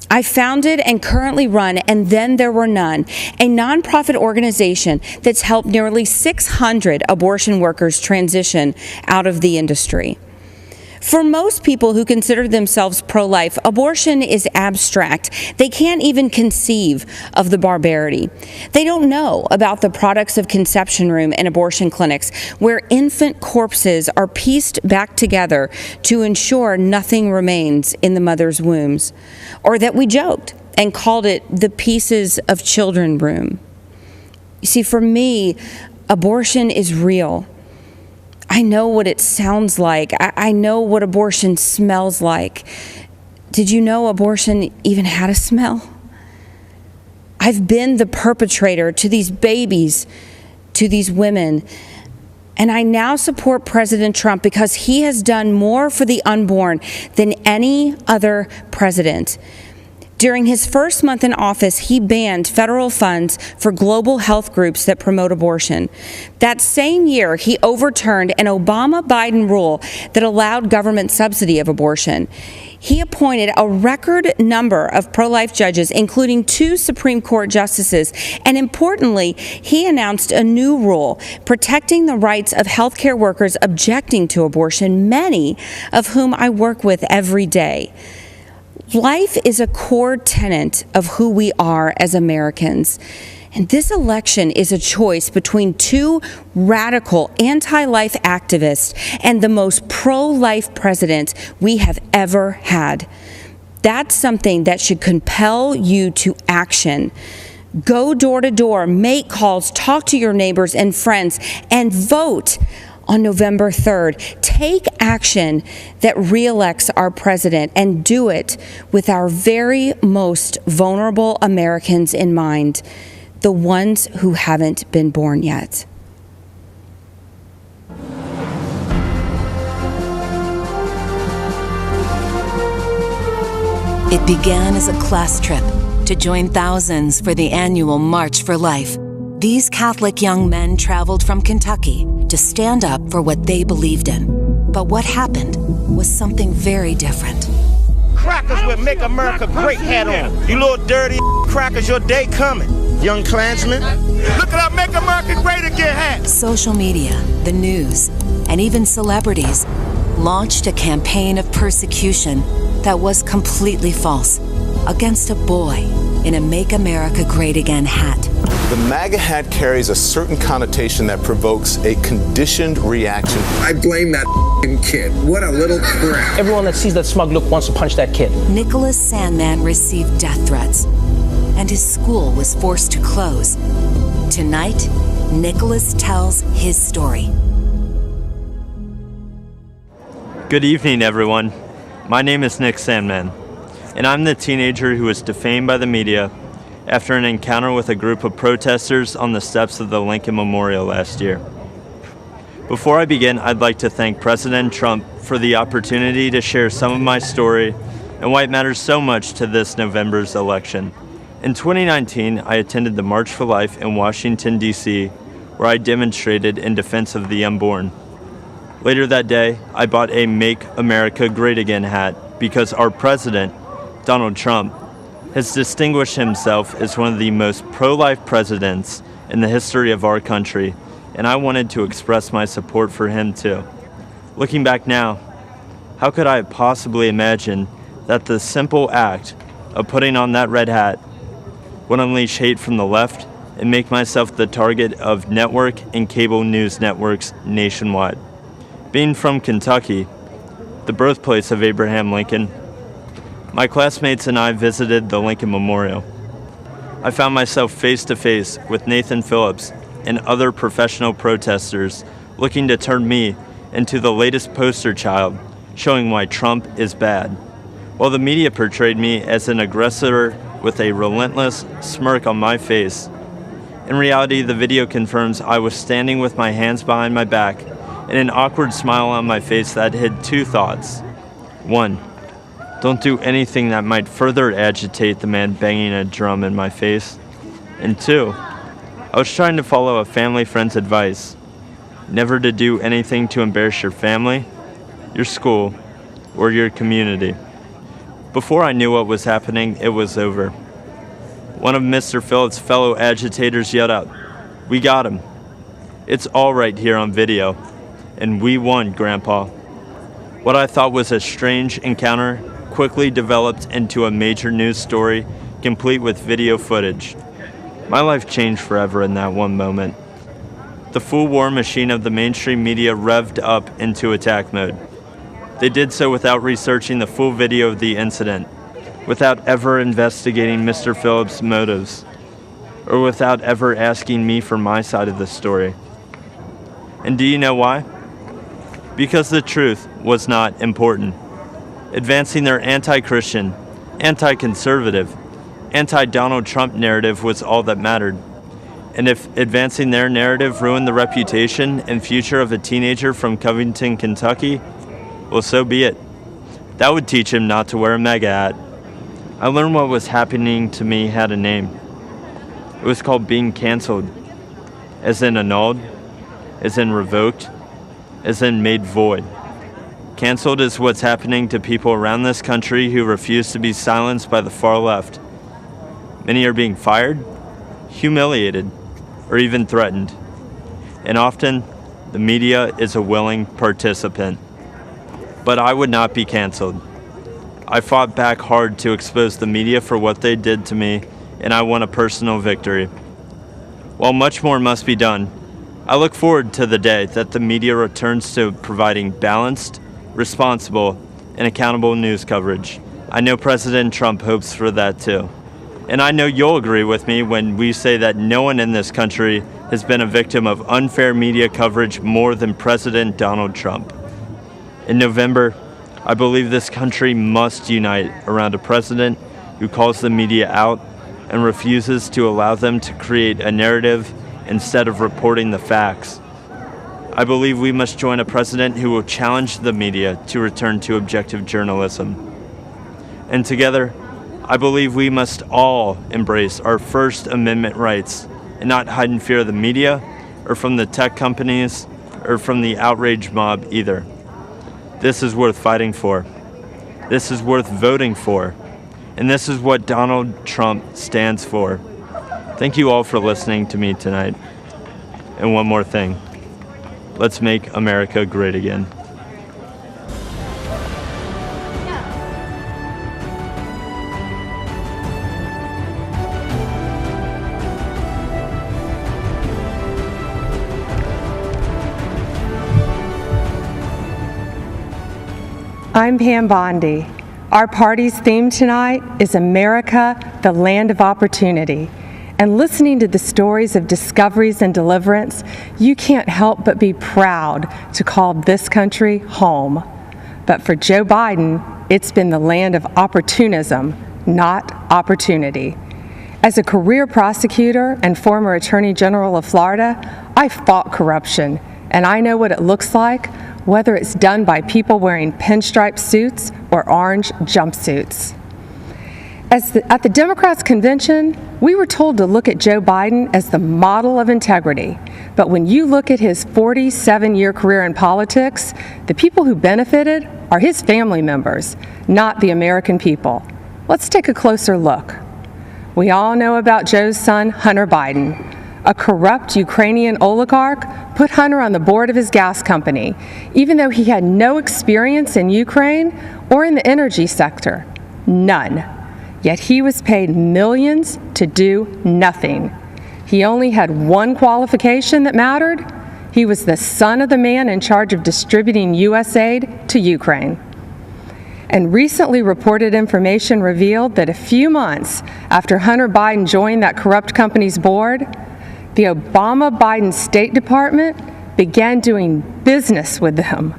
I founded and currently run And Then There Were None, a nonprofit organization that's helped nearly 600 abortion workers transition out of the industry. For most people who consider themselves pro-life, abortion is abstract. They can't even conceive of the barbarity. They don't know about the products of conception room and abortion clinics, where infant corpses are pieced back together to ensure nothing remains in the mother's wombs, or that we joked and called it the pieces of children room. You see, for me, abortion is real. I know what it sounds like. I know what abortion smells like. Did you know abortion even had a smell? I've been the perpetrator to these babies, to these women, and I now support President Trump because he has done more for the unborn than any other president. During his first month in office, he banned federal funds for global health groups that promote abortion. That same year, he overturned an Obama-Biden rule that allowed government subsidy of abortion. He appointed a record number of pro-life judges, including 2 Supreme Court justices, and importantly, he announced a new rule protecting the rights of healthcare workers objecting to abortion, many of whom I work with every day. Life is a core tenet of who we are as Americans. And this election is a choice between 2 radical anti-life activists and the most pro-life president we have ever had. That's something that should compel you to action. Go door to door, make calls, talk to your neighbors and friends, and vote on November 3rd. Take action that reelects our president, and do it with our very most vulnerable Americans in mind, the ones who haven't been born yet. It began as a class trip to join thousands for the annual March for Life. These Catholic young men traveled from Kentucky to stand up for what they believed in. But what happened was something very different. Crackers with Make America Great hat on. You little dirty crackers, your day coming. Young Klansmen. Look at that Make America Great Again hat. Social media, the news, and even celebrities launched a campaign of persecution that was completely false against a boy in a Make America Great Again hat. The MAGA hat carries a certain connotation that provokes a conditioned reaction. I blame that kid. What a little crap. Everyone that sees that smug look wants to punch that kid. Nicholas Sandman received death threats, and his school was forced to close. Tonight, Nicholas tells his story. Good evening, everyone. My name is Nick Sandman, and I'm the teenager who was defamed by the media after an encounter with a group of protesters on the steps of the Lincoln Memorial last year. Before I begin, I'd like to thank President Trump for the opportunity to share some of my story and why it matters so much to this November's election. In 2019, I attended the March for Life in Washington, D.C., where I demonstrated in defense of the unborn. Later that day, I bought a Make America Great Again hat because our president, Donald Trump, has distinguished himself as one of the most pro-life presidents in the history of our country, and I wanted to express my support for him too. Looking back now, how could I have possibly imagined that the simple act of putting on that red hat would unleash hate from the left and make myself the target of network and cable news networks nationwide? Being from Kentucky, the birthplace of Abraham Lincoln, my classmates and I visited the Lincoln Memorial. I found myself face to face with Nathan Phillips and other professional protesters looking to turn me into the latest poster child showing why Trump is bad, while the media portrayed me as an aggressor with a relentless smirk on my face. In reality, the video confirms I was standing with my hands behind my back and an awkward smile on my face that hid two thoughts. One, don't do anything that might further agitate the man banging a drum in my face. And two, I was trying to follow a family friend's advice, never to do anything to embarrass your family, your school, or your community. Before I knew what was happening, it was over. One of Mr. Phillips' fellow agitators yelled out, "We got him. It's all right here on video. And we won, Grandpa." What I thought was a strange encounter quickly developed into a major news story, complete with video footage. My life changed forever in that one moment. The full war machine of the mainstream media revved up into attack mode. They did so without researching the full video of the incident, without ever investigating Mr. Phillips' motives, or without ever asking me for my side of the story. And do you know why? Because the truth was not important. Advancing their anti-Christian, anti-conservative, anti-Donald Trump narrative was all that mattered. And if advancing their narrative ruined the reputation and future of a teenager from Covington, Kentucky, well, so be it. That would teach him not to wear a MAGA hat. I learned what was happening to me had a name. It was called being canceled, as in annulled, as in revoked, as in made void. Canceled is what's happening to people around this country who refuse to be silenced by the far left. Many are being fired, humiliated, or even threatened. And often, the media is a willing participant. But I would not be canceled. I fought back hard to expose the media for what they did to me, and I won a personal victory. While much more must be done, I look forward to the day that the media returns to providing balanced, responsible, and accountable news coverage. I know President Trump hopes for that too. And I know you'll agree with me when we say that no one in this country has been a victim of unfair media coverage more than President Donald Trump. In November, I believe this country must unite around a president who calls the media out and refuses to allow them to create a narrative instead of reporting the facts. I believe we must join a president who will challenge the media to return to objective journalism. And together, I believe we must all embrace our First Amendment rights and not hide in fear of the media or from the tech companies or from the outrage mob either. This is worth fighting for. This is worth voting for. And this is what Donald Trump stands for. Thank you all for listening to me tonight. And one more thing. Let's make America great again. I'm Pam Bondi. Our party's theme tonight is America, the Land of Opportunity. And listening to the stories of discoveries and deliverance, you can't help but be proud to call this country home. But for Joe Biden, it's been the land of opportunism, not opportunity. As a career prosecutor and former Attorney General of Florida, I fought corruption, and I know what it looks like, whether it's done by people wearing pinstripe suits or orange jumpsuits. At the Democrats' convention, we were told to look at Joe Biden as the model of integrity. But when you look at his 47-year career in politics, the people who benefited are his family members, not the American people. Let's take a closer look. We all know about Joe's son, Hunter Biden. A corrupt Ukrainian oligarch put Hunter on the board of his gas company, even though he had no experience in Ukraine or in the energy sector. None. Yet he was paid millions to do nothing. He only had one qualification that mattered. He was the son of the man in charge of distributing U.S. aid to Ukraine. And recently reported information revealed that a few months after Hunter Biden joined that corrupt company's board, the Obama-Biden State Department began doing business with them,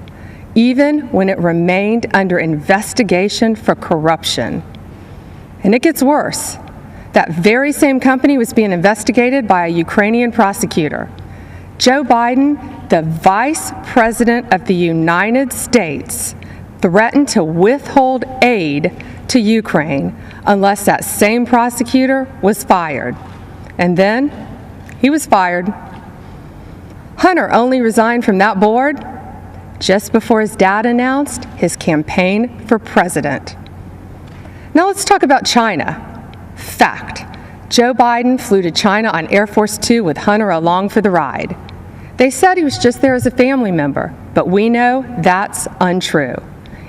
even when it remained under investigation for corruption. And it gets worse. That very same company was being investigated by a Ukrainian prosecutor. Joe Biden, the Vice President of the United States, threatened to withhold aid to Ukraine unless that same prosecutor was fired. And then he was fired. Hunter only resigned from that board just before his dad announced his campaign for president. Now let's talk about China. Fact. Joe Biden flew to China on Air Force Two with Hunter along for the ride. They said he was just there as a family member, but we know that's untrue.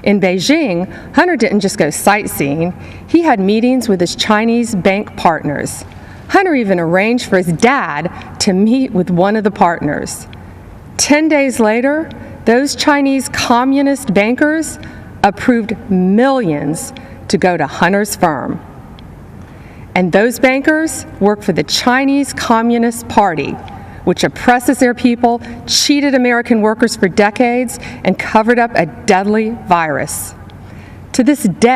In Beijing, Hunter didn't just go sightseeing. He had meetings with his Chinese bank partners. Hunter even arranged for his dad to meet with one of the partners. 10 days later, those Chinese communist bankers approved millions to go to Hunter's firm. And those bankers work for the Chinese Communist Party, which oppresses their people, cheated American workers for decades, and covered up a deadly virus. To this day,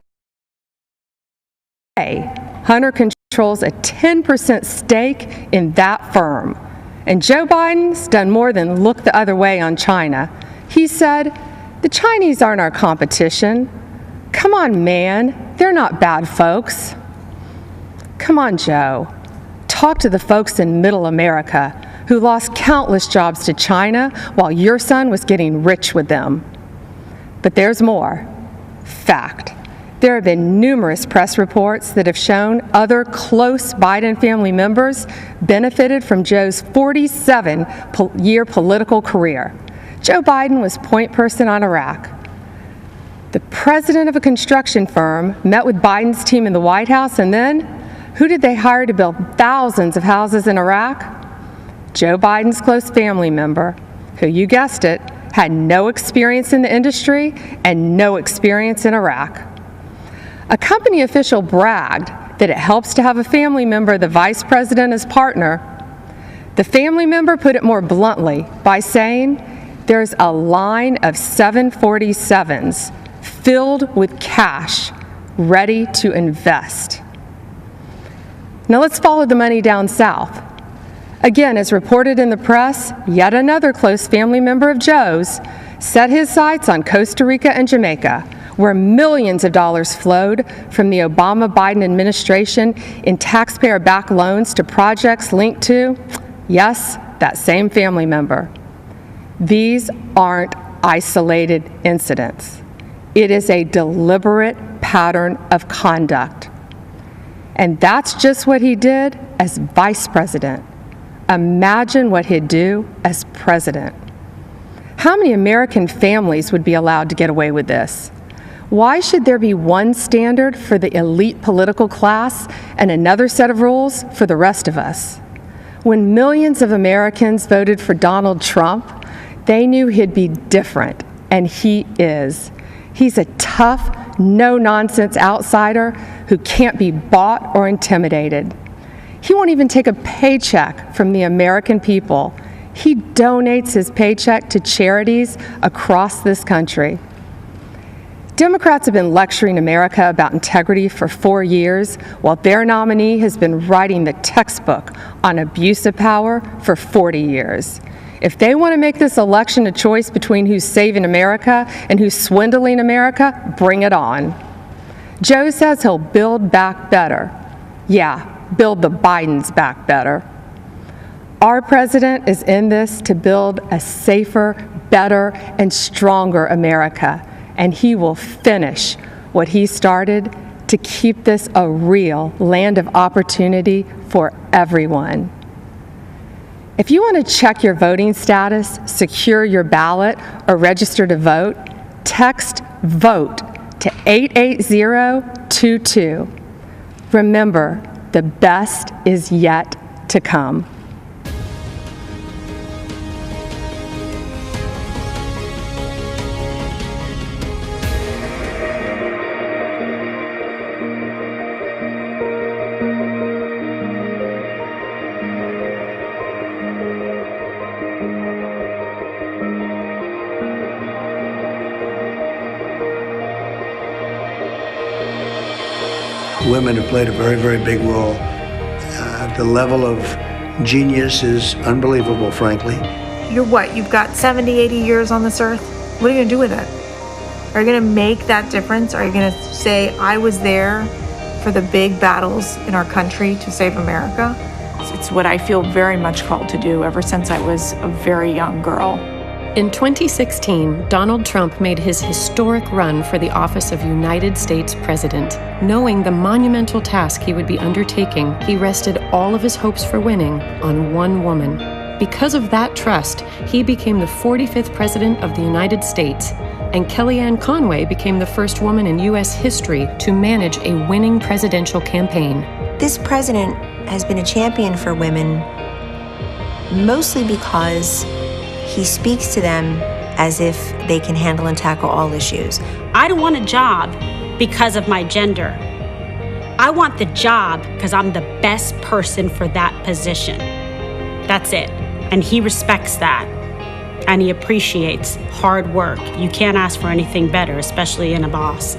Hunter controls a 10% stake in that firm. And Joe Biden's done more than look the other way on China. He said, "The Chinese aren't our competition. Come on, man, they're not bad folks." Come on, Joe. Talk to the folks in Middle America who lost countless jobs to China while your son was getting rich with them. But there's more. Fact. There have been numerous press reports that have shown other close Biden family members benefited from Joe's 47-year political career. Joe Biden was point person on Iraq. The president of a construction firm met with Biden's team in the White House, and then who did they hire to build thousands of houses in Iraq? Joe Biden's close family member, who, you guessed it, had no experience in the industry and no experience in Iraq. A company official bragged that it helps to have a family member, the vice president, as partner. The family member put it more bluntly by saying, "There's a line of 747s filled with cash ready to invest." Now let's follow the money down south. Again, as reported in the press, yet another close family member of Joe's set his sights on Costa Rica and Jamaica, where millions of dollars flowed from the Obama-Biden administration in taxpayer-backed loans to projects linked to, yes, that same family member. These aren't isolated incidents. It is a deliberate pattern of conduct. And that's just what he did as vice president. Imagine what he'd do as president. How many American families would be allowed to get away with this? Why should there be one standard for the elite political class and another set of rules for the rest of us? When millions of Americans voted for Donald Trump, they knew he'd be different, and he is. He's a tough, no-nonsense outsider who can't be bought or intimidated. He won't even take a paycheck from the American people. He donates his paycheck to charities across this country. Democrats have been lecturing America about integrity for 4 years, while their nominee has been writing the textbook on abuse of power for 40 years. If they want to make this election a choice between who's saving America and who's swindling America, bring it on. Joe says he'll build back better. Yeah, build the Bidens back better. Our president is in this to build a safer, better, and stronger America, and he will finish what he started to keep this a real land of opportunity for everyone. If you want to check your voting status, secure your ballot, or register to vote, text VOTE to 88022. Remember, the best is yet to come. Women have played a very, very big role. The level of genius is unbelievable, frankly. You're what? You've got 70, 80 years on this earth? What are you going to do with it? Are you going to make that difference? Are you going to say, I was there for the big battles in our country to save America? It's what I feel very much called to do ever since I was a very young girl. In 2016, Donald Trump made his historic run for the office of United States President. Knowing the monumental task he would be undertaking, he rested all of his hopes for winning on one woman. Because of that trust, he became the 45th President of the United States, and Kellyanne Conway became the first woman in U.S. history to manage a winning presidential campaign. This president has been a champion for women mostly because he speaks to them as if they can handle and tackle all issues. I don't want a job because of my gender. I want the job because I'm the best person for that position. That's it. And he respects that. And he appreciates hard work. You can't ask for anything better, especially in a boss.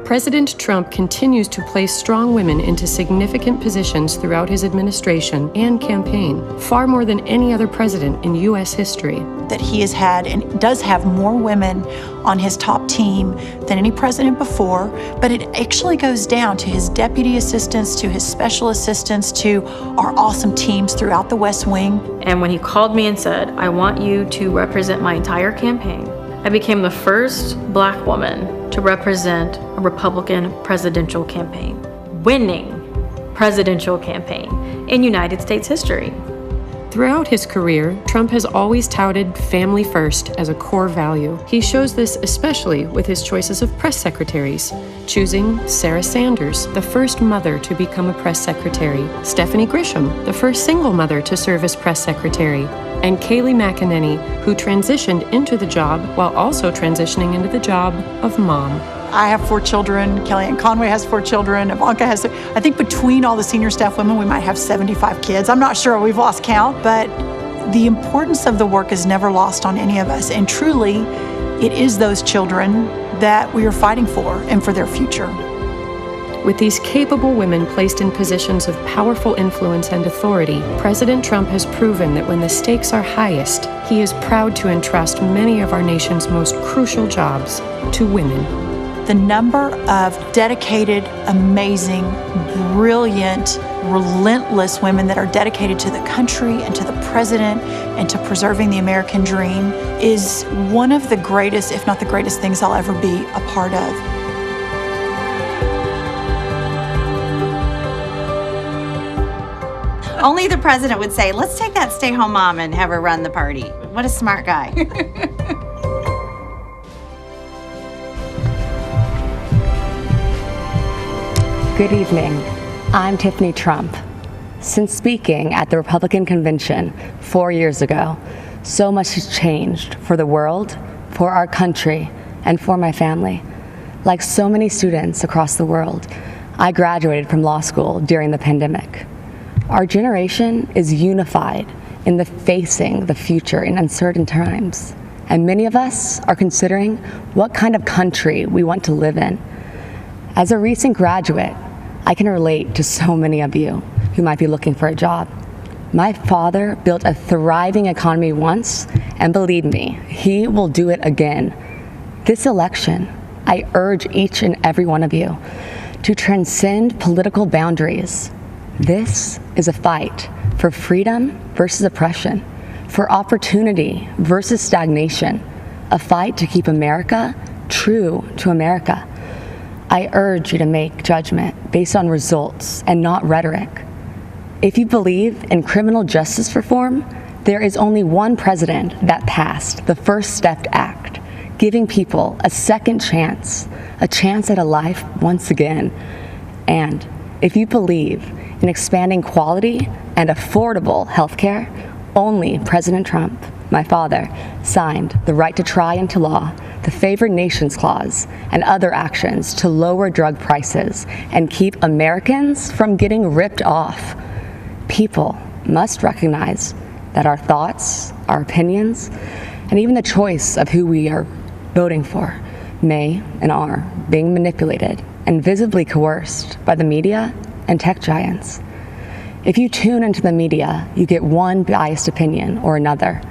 President Trump continues to place strong women into significant positions throughout his administration and campaign, far more than any other president in U.S. history. That he has had and does have more women on his top team than any president before, but it actually goes down to his deputy assistants, to his special assistants, to our awesome teams throughout the West Wing. And when he called me and said, I want you to represent my entire campaign, I became the first Black woman to represent a Republican presidential campaign, winning presidential campaign in United States history. Throughout his career, Trump has always touted family first as a core value. He shows this especially with his choices of press secretaries, choosing Sarah Sanders, the first mother to become a press secretary, Stephanie Grisham, the first single mother to serve as press secretary, and Kayleigh McEnany, who transitioned into the job while also transitioning into the job of mom. I have 4 children. Kellyanne Conway has 4 children. Ivanka has, I think between all the senior staff women, we might have 75 kids. I'm not sure, we've lost count, but the importance of the work is never lost on any of us. And truly, it is those children that we are fighting for and for their future. With these capable women placed in positions of powerful influence and authority, President Trump has proven that when the stakes are highest, he is proud to entrust many of our nation's most crucial jobs to women. The number of dedicated, amazing, brilliant, relentless women that are dedicated to the country and to the president and to preserving the American dream is one of the greatest, if not the greatest things I'll ever be a part of. Only the president would say, let's take that stay-home mom and have her run the party. What a smart guy. Good evening. I'm Tiffany Trump. Since speaking at the Republican convention 4 years ago, so much has changed for the world, for our country, and for my family. Like so many students across the world, I graduated from law school during the pandemic. Our generation is unified in facing the future in uncertain times, and many of us are considering what kind of country we want to live in. As a recent graduate, I can relate to so many of you who might be looking for a job. My father built a thriving economy once, and believe me, he will do it again. This election, I urge each and every one of you to transcend political boundaries. This is a fight for freedom versus oppression, for opportunity versus stagnation, a fight to keep America true to America. I urge you to make judgment based on results and not rhetoric. If you believe in criminal justice reform, there is only one president that passed the First Step Act, giving people a second chance, a chance at a life once again. And if you believe in expanding quality and affordable health care, only President Trump, my father, signed the right to try into law, the Favored Nations Clause, and other actions to lower drug prices and keep Americans from getting ripped off. People must recognize that our thoughts, our opinions, and even the choice of who we are voting for may and are being manipulated and visibly coerced by the media and tech giants. If you tune into the media, you get one biased opinion or another.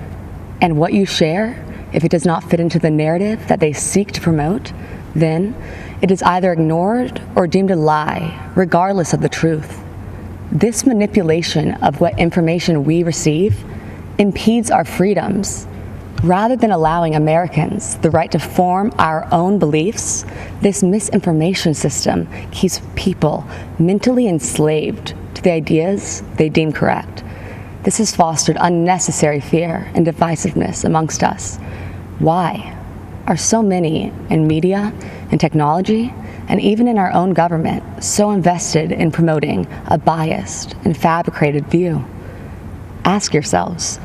And what you share, if it does not fit into the narrative that they seek to promote, then it is either ignored or deemed a lie, regardless of the truth. This manipulation of what information we receive impedes our freedoms. Rather than allowing Americans the right to form our own beliefs, this misinformation system keeps people mentally enslaved to the ideas they deem correct. This has fostered unnecessary fear and divisiveness amongst us. Why are so many in media and technology, and even in our own government, so invested in promoting a biased and fabricated view? Ask yourselves,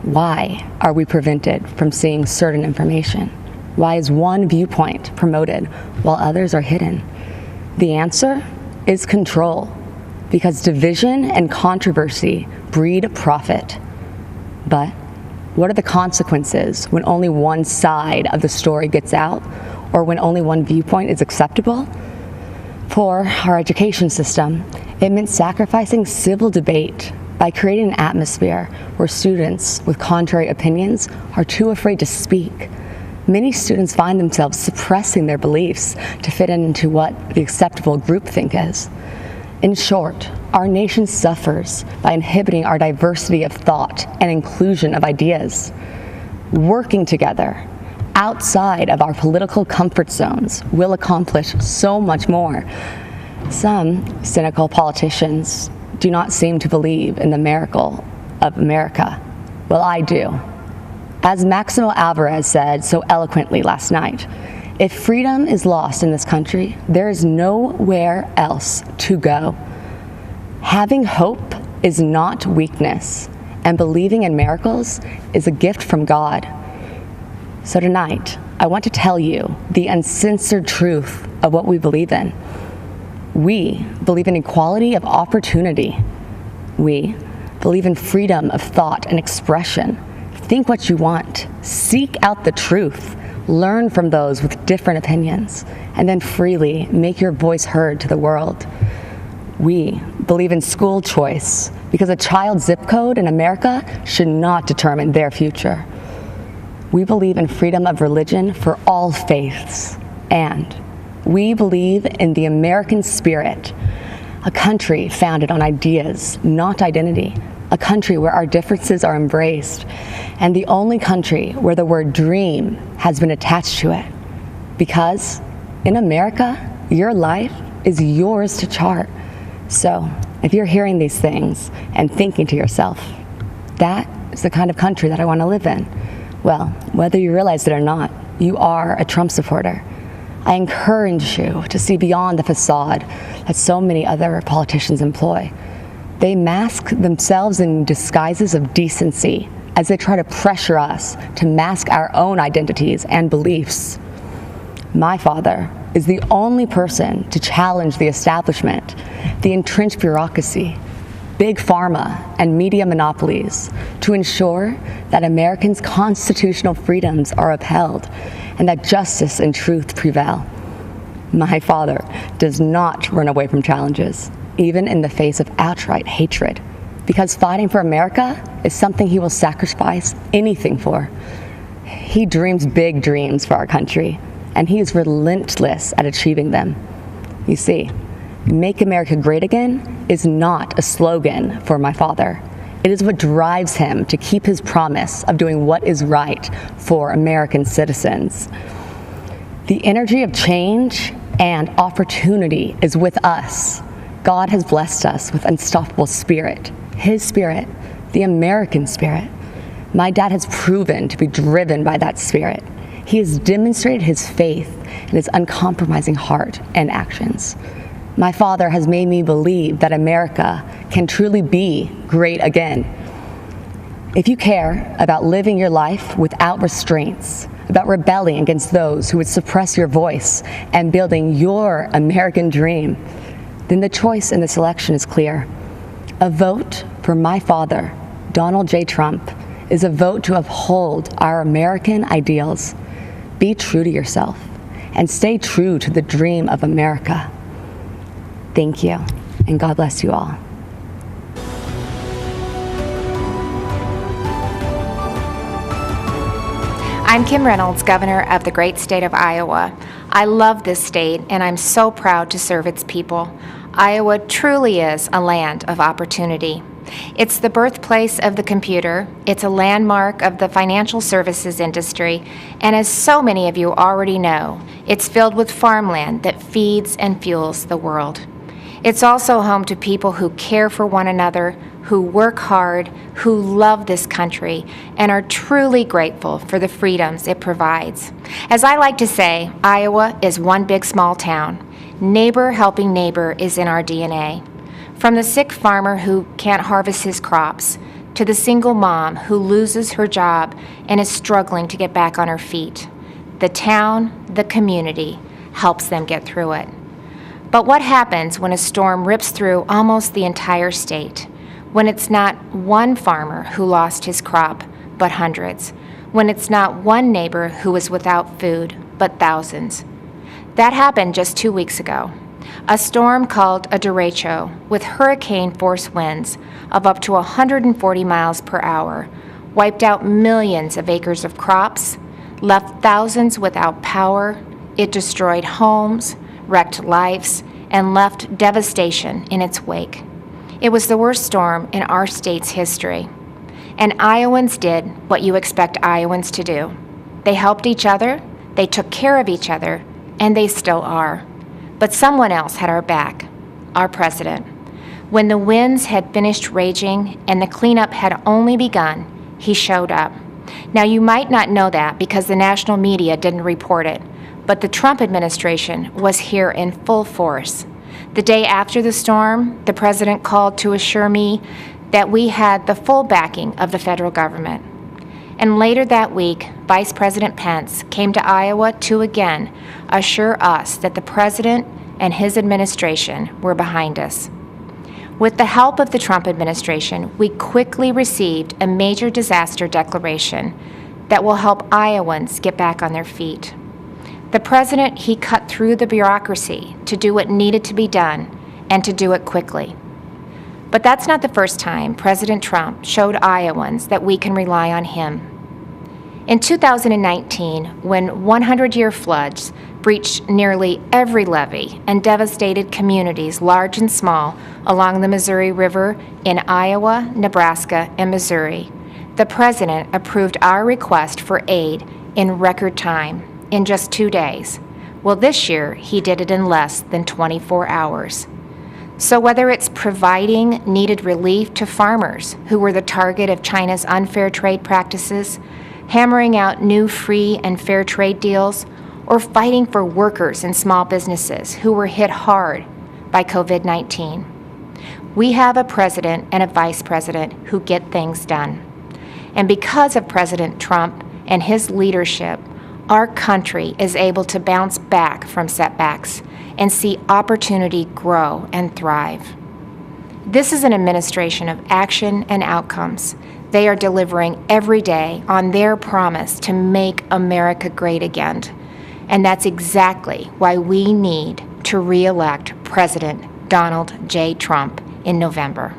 why are we prevented from seeing certain information? Why is one viewpoint promoted while others are hidden? The answer is control, because division and controversy breed profit. But what are the consequences when only one side of the story gets out, or when only one viewpoint is acceptable? For our education system, it meant sacrificing civil debate by creating an atmosphere where students with contrary opinions are too afraid to speak. Many students find themselves suppressing their beliefs to fit into what the acceptable groupthink is. In short, our nation suffers by inhibiting our diversity of thought and inclusion of ideas. Working together, outside of our political comfort zones, will accomplish so much more. Some cynical politicians do not seem to believe in the miracle of America. Well, I do. As Maximo Alvarez said so eloquently last night, if freedom is lost in this country, there is nowhere else to go. Having hope is not weakness, and believing in miracles is a gift from God. So tonight, I want to tell you the uncensored truth of what we believe in. We believe in equality of opportunity. We believe in freedom of thought and expression. Think what you want. Seek out the truth. Learn from those with different opinions, and then freely make your voice heard to the world. We believe in school choice because a child's zip code in America should not determine their future. We believe in freedom of religion for all faiths, and we believe in the American spirit, a country founded on ideas, not identity, a country where our differences are embraced, and the only country where the word dream has been attached to it. Because in America, your life is yours to chart. So if you're hearing these things and thinking to yourself, that is the kind of country that I want to live in, well, whether you realize it or not, you are a Trump supporter. I encourage you to see beyond the facade that so many other politicians employ. They mask themselves in disguises of decency as they try to pressure us to mask our own identities and beliefs. My father is the only person to challenge the establishment, the entrenched bureaucracy, big pharma, and media monopolies to ensure that Americans' constitutional freedoms are upheld and that justice and truth prevail. My father does not run away from challenges, even in the face of outright hatred, because fighting for America is something he will sacrifice anything for. He dreams big dreams for our country, and he is relentless at achieving them. You see, Make America Great Again is not a slogan for my father. It is what drives him to keep his promise of doing what is right for American citizens. The energy of change and opportunity is with us. God has blessed us with unstoppable spirit, his spirit, the American spirit. My dad has proven to be driven by that spirit. He has demonstrated his faith and his uncompromising heart and actions. My father has made me believe that America can truly be great again. If you care about living your life without restraints, about rebelling against those who would suppress your voice and building your American dream, then the choice in this election is clear. A vote for my father, Donald J. Trump, is a vote to uphold our American ideals. Be true to yourself and stay true to the dream of America. Thank you, and God bless you all. I'm Kim Reynolds, Governor of the great state of Iowa. I love this state, and I'm so proud to serve its people. Iowa truly is a land of opportunity. It's the birthplace of the computer, it's a landmark of the financial services industry, and as so many of you already know, it's filled with farmland that feeds and fuels the world. It's also home to people who care for one another, who work hard, who love this country, and are truly grateful for the freedoms it provides. As I like to say, Iowa is one big small town. Neighbor helping neighbor is in our DNA. From the sick farmer who can't harvest his crops, to the single mom who loses her job and is struggling to get back on her feet, the town, the community, helps them get through it. But what happens when a storm rips through almost the entire state? When it's not one farmer who lost his crop, but hundreds. When it's not one neighbor who is without food, but thousands. That happened just 2 weeks ago. A storm called a derecho with hurricane-force winds of up to 140 miles per hour wiped out millions of acres of crops, left thousands without power. It destroyed homes, wrecked lives, and left devastation in its wake. It was the worst storm in our state's history. And Iowans did what you expect Iowans to do. They helped each other, they took care of each other, and they still are. But someone else had our back, our president. When the winds had finished raging and the cleanup had only begun, he showed up. Now, you might not know that because the national media didn't report it, but the Trump administration was here in full force. The day after the storm, the president called to assure me that we had the full backing of the federal government. And later that week, Vice President Pence came to Iowa to again assure us that the president and his administration were behind us. With the help of the Trump administration, we quickly received a major disaster declaration that will help Iowans get back on their feet. The president, he cut through the bureaucracy to do what needed to be done and to do it quickly. But that's not the first time President Trump showed Iowans that we can rely on him. In 2019, when 100-year floods breached nearly every levee and devastated communities large and small along the Missouri River in Iowa, Nebraska, and Missouri, the president approved our request for aid in record time, in just 2 days. Well, this year, he did it in less than 24 hours. So whether it's providing needed relief to farmers who were the target of China's unfair trade practices, hammering out new free and fair trade deals, or fighting for workers and small businesses who were hit hard by COVID-19, we have a president and a vice president who get things done. And because of President Trump and his leadership, our country is able to bounce back from setbacks and see opportunity grow and thrive. This is an administration of action and outcomes. They are delivering every day on their promise to make America great again. And that's exactly why we need to re-elect President Donald J. Trump in November.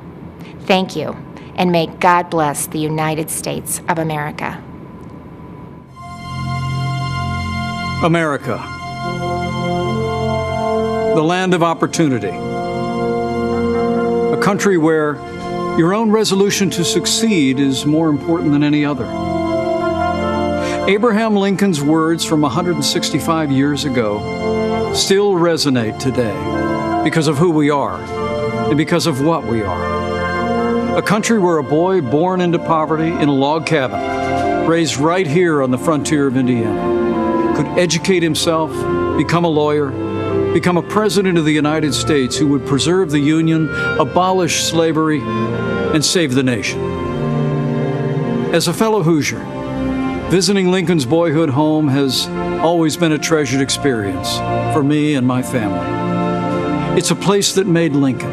Thank you, and may God bless the United States of America. America, the land of opportunity, a country where your own resolution to succeed is more important than any other. Abraham Lincoln's words from 165 years ago still resonate today because of who we are and because of what we are. A country where a boy born into poverty in a log cabin, raised right here on the frontier of Indiana, could educate himself, become a lawyer, become a president of the United States who would preserve the Union, abolish slavery, and save the nation. As a fellow Hoosier, visiting Lincoln's boyhood home has always been a treasured experience for me and my family. It's a place that made Lincoln.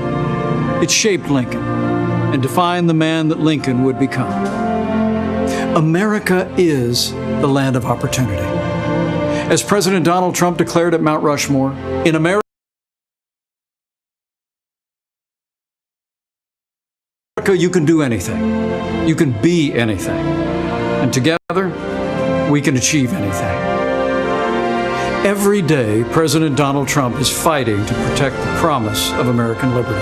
It shaped Lincoln and defined the man that Lincoln would become. America is the land of opportunity. As President Donald Trump declared at Mount Rushmore, in America, you can do anything. You can be anything. And together, we can achieve anything. Every day, President Donald Trump is fighting to protect the promise of American liberty.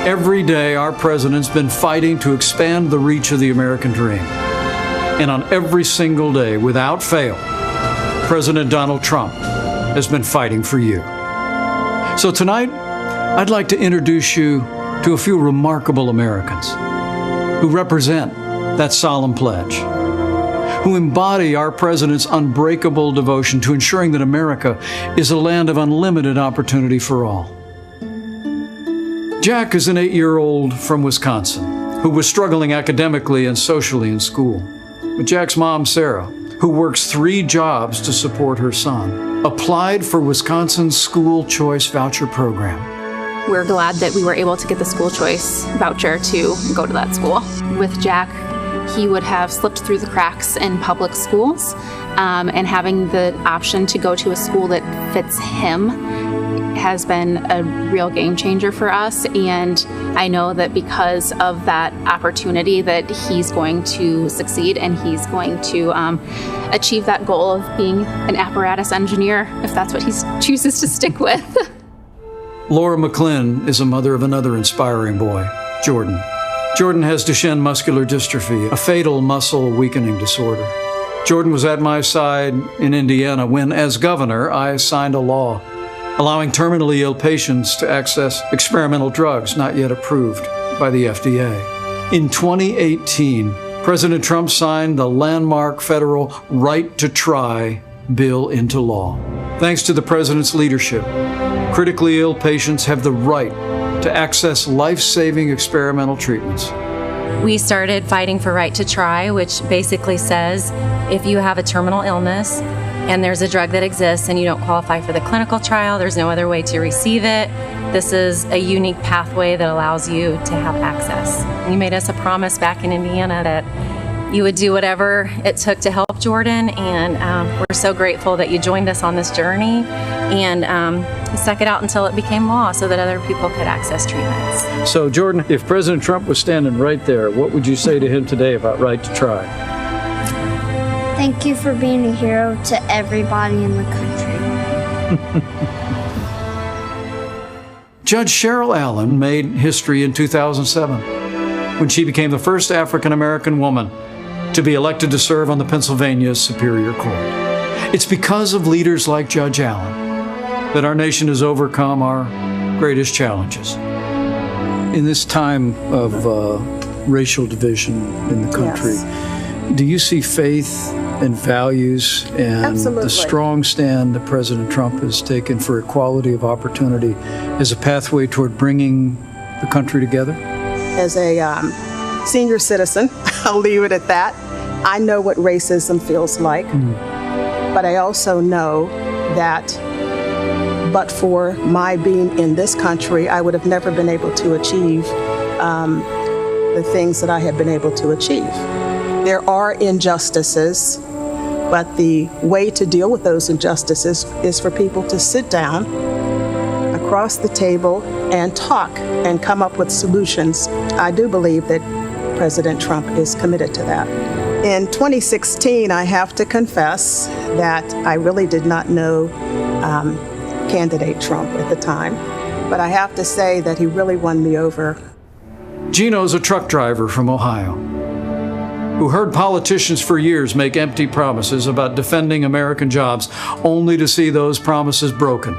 Every day, our president's been fighting to expand the reach of the American dream. And on every single day, without fail, President Donald Trump has been fighting for you. So tonight, I'd like to introduce you to a few remarkable Americans who represent that solemn pledge, who embody our president's unbreakable devotion to ensuring that America is a land of unlimited opportunity for all. Jack is an 8-year-old from Wisconsin who was struggling academically and socially in school. But Jack's mom, Sarah, who works 3 jobs to support her son, applied for Wisconsin's school choice voucher program. We're glad that we were able to get the school choice voucher to go to that school. With Jack, he would have slipped through the cracks in public schools, and having the option to go to a school that fits him has been a real game changer for us. And I know that because of that opportunity that he's going to succeed and he's going to achieve that goal of being an apparatus engineer, if that's what he chooses to stick with. Laura McClin is a mother of another inspiring boy, Jordan. Jordan has Duchenne muscular dystrophy, a fatal muscle weakening disorder. Jordan was at my side in Indiana when, as governor, I signed a law allowing terminally ill patients to access experimental drugs not yet approved by the FDA. In 2018, President Trump signed the landmark federal Right to Try bill into law. Thanks to the president's leadership, critically ill patients have the right to access life-saving experimental treatments. We started fighting for right to try, which basically says if you have a terminal illness and there's a drug that exists and you don't qualify for the clinical trial, there's no other way to receive it. This is a unique pathway that allows you to have access. You made us a promise back in Indiana that you would do whatever it took to help Jordan, and we're so grateful that you joined us on this journey and stuck it out until it became law so that other people could access treatments. So, Jordan, if President Trump was standing right there, what would you say to him today about right to try? Thank you for being a hero to everybody in the country. Judge Cheryl Allen made history in 2007 when she became the first African-American woman to be elected to serve on the Pennsylvania Superior Court. It's because of leaders like Judge Allen that our nation has overcome our greatest challenges. In this time of racial division in the country, do you see faith and values and the strong stand that President Trump has taken for equality of opportunity as a pathway toward bringing the country together? As a senior citizen, I'll leave it at that. I know what racism feels like, but I also know that but for my being in this country, I would have never been able to achieve the things that I have been able to achieve. There are injustices, but the way to deal with those injustices is for people to sit down across the table and talk and come up with solutions. I do believe that President Trump is committed to that. In 2016, I have to confess that I really did not know candidate Trump at the time, but I have to say that he really won me over. Gino's a truck driver from Ohio who heard politicians for years make empty promises about defending American jobs, only to see those promises broken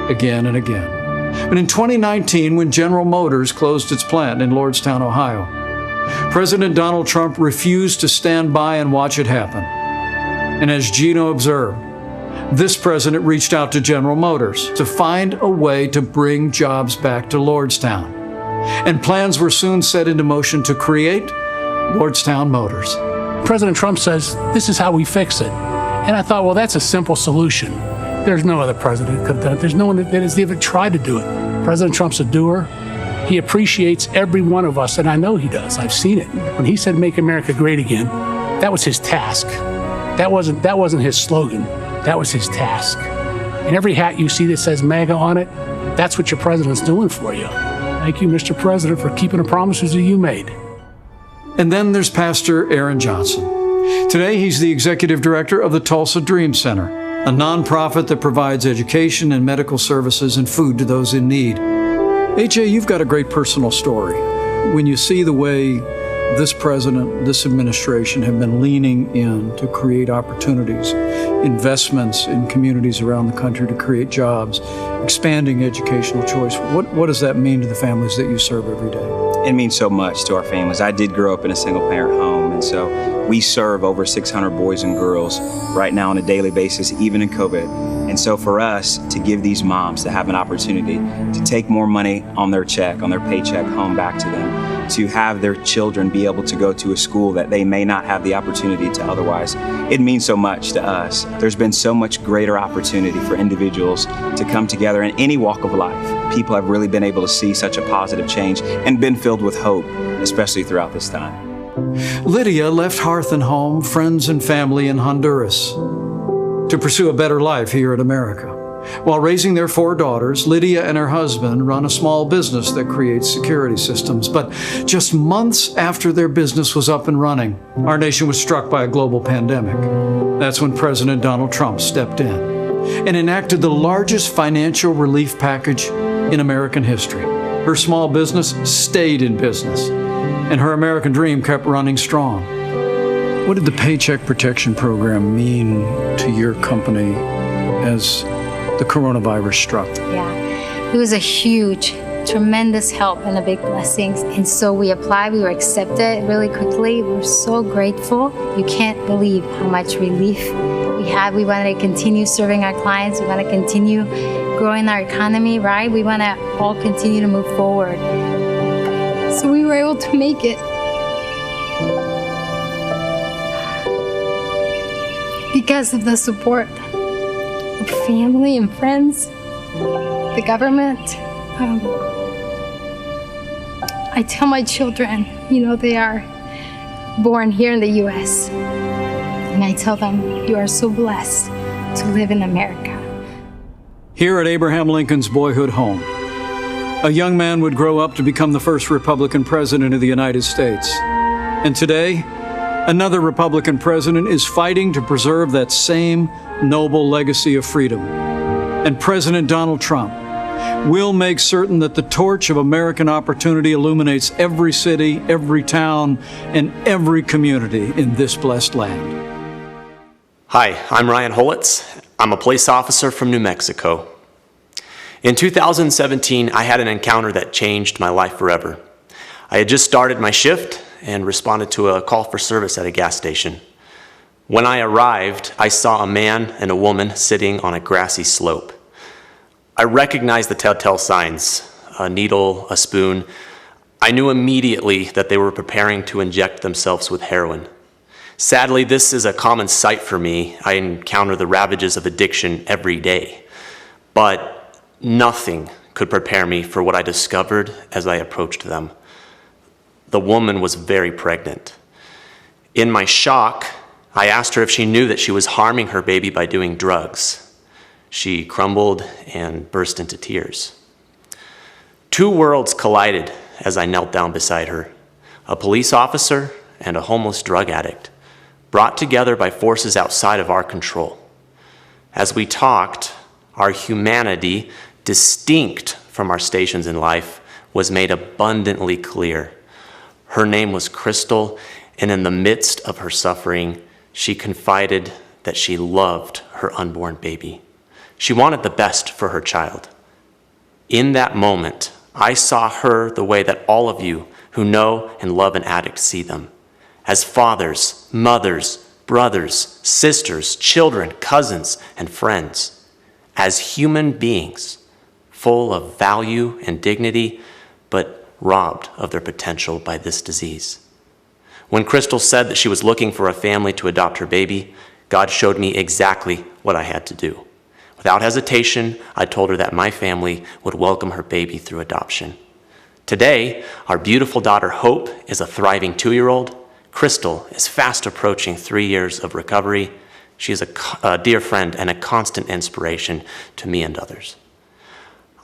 again and again. But in 2019, when General Motors closed its plant in Lordstown, Ohio, President Donald Trump refused to stand by and watch it happen. And as Gino observed, this president reached out to General Motors to find a way to bring jobs back to Lordstown. And plans were soon set into motion to create Lordstown Motors. President Trump says, this is how we fix it. And I thought, well, that's a simple solution. There's no other president that could have done it. There's no one that has even tried to do it. President Trump's a doer. He appreciates every one of us, and I know he does. I've seen it. When he said, make America great again, that was his task. That wasn't his slogan. That was his task. And every hat you see that says MAGA on it, that's what your president's doing for you. Thank you, Mr. President, for keeping the promises that you made. And then there's Pastor Aaron Johnson. Today, he's the executive director of the Tulsa Dream Center, a nonprofit that provides education and medical services and food to those in need. AJ, you've got a great personal story. When you see the way this president, this administration have been leaning in to create opportunities, investments in communities around the country to create jobs, expanding educational choice, what does that mean to the families that you serve every day? It means so much to our families. I did grow up in a single-parent home, and so we serve over 600 boys and girls right now on a daily basis, even in COVID. And so for us to give these moms to have an opportunity to take more money on their check, on their paycheck home back to them, to have their children be able to go to a school that they may not have the opportunity to otherwise, it means so much to us. There's been so much greater opportunity for individuals to come together in any walk of life. People have really been able to see such a positive change and been filled with hope, especially throughout this time. Lydia left hearth and home, friends and family in Honduras to pursue a better life here in America. While raising their 4 daughters, Lydia and her husband run a small business that creates security systems. But just months after their business was up and running, our nation was struck by a global pandemic. That's when President Donald Trump stepped in and enacted the largest financial relief package in American history. Her small business stayed in business, and her American dream kept running strong. What did the Paycheck Protection Program mean to your company as the coronavirus struck? Yeah, it was a huge, tremendous help and a big blessing. And so we applied, we were accepted really quickly. We're so grateful. You can't believe how much relief we had. We wanted to continue serving our clients. We want to continue growing our economy, right? We want to all continue to move forward. So we were able to make it. because of the support of family and friends, the government. I tell my children, they are born here in the U.S., and I tell them, you are so blessed to live in America. Here at Abraham Lincoln's boyhood home, a young man would grow up to become the first Republican president of the United States. And today, another Republican president is fighting to preserve that same noble legacy of freedom. And President Donald Trump will make certain that the torch of American opportunity illuminates every city, every town, and every community in this blessed land. Hi, I'm Ryan Holitz. I'm a police officer from New Mexico. In 2017, I had an encounter that changed my life forever. I had just started my shift and responded to a call for service at a gas station. When I arrived, I saw a man and a woman sitting on a grassy slope. I recognized the telltale signs, a needle, a spoon. I knew immediately that they were preparing to inject themselves with heroin. Sadly, this is a common sight for me. I encounter the ravages of addiction every day. But nothing could prepare me for what I discovered as I approached them. The woman was very pregnant. In my shock, I asked her if she knew that she was harming her baby by doing drugs. She crumbled and burst into tears. Two worlds collided as I knelt down beside her. A police officer and a homeless drug addict, brought together by forces outside of our control. As we talked, our humanity, distinct from our stations in life, was made abundantly clear. Her name was Crystal, and in the midst of her suffering, she confided that she loved her unborn baby. She wanted the best for her child. In that moment, I saw her the way that all of you who know and love an addict see them. As fathers, mothers, brothers, sisters, children, cousins, and friends. As human beings, full of value and dignity, but robbed of their potential by this disease. When Crystal said that she was looking for a family to adopt her baby, God showed me exactly what I had to do. Without hesitation, I told her that my family would welcome her baby through adoption. Today, our beautiful daughter Hope is a thriving 2-year-old. Crystal is fast approaching 3 years of recovery. She is a dear friend and a constant inspiration to me and others.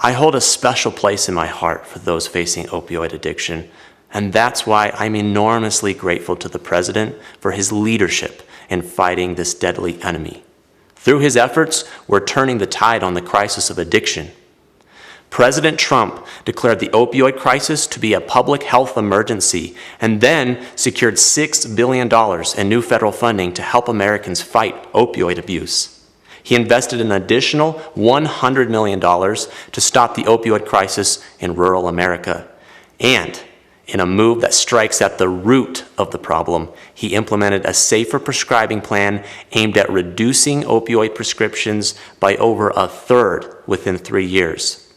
I hold a special place in my heart for those facing opioid addiction, and that's why I'm enormously grateful to the President for his leadership in fighting this deadly enemy. Through his efforts, we're turning the tide on the crisis of addiction. President Trump declared the opioid crisis to be a public health emergency and then secured $6 billion in new federal funding to help Americans fight opioid abuse. He invested an additional $100 million to stop the opioid crisis in rural America. And in a move that strikes at the root of the problem, he implemented a safer prescribing plan aimed at reducing opioid prescriptions by over 1/3 within 3 years.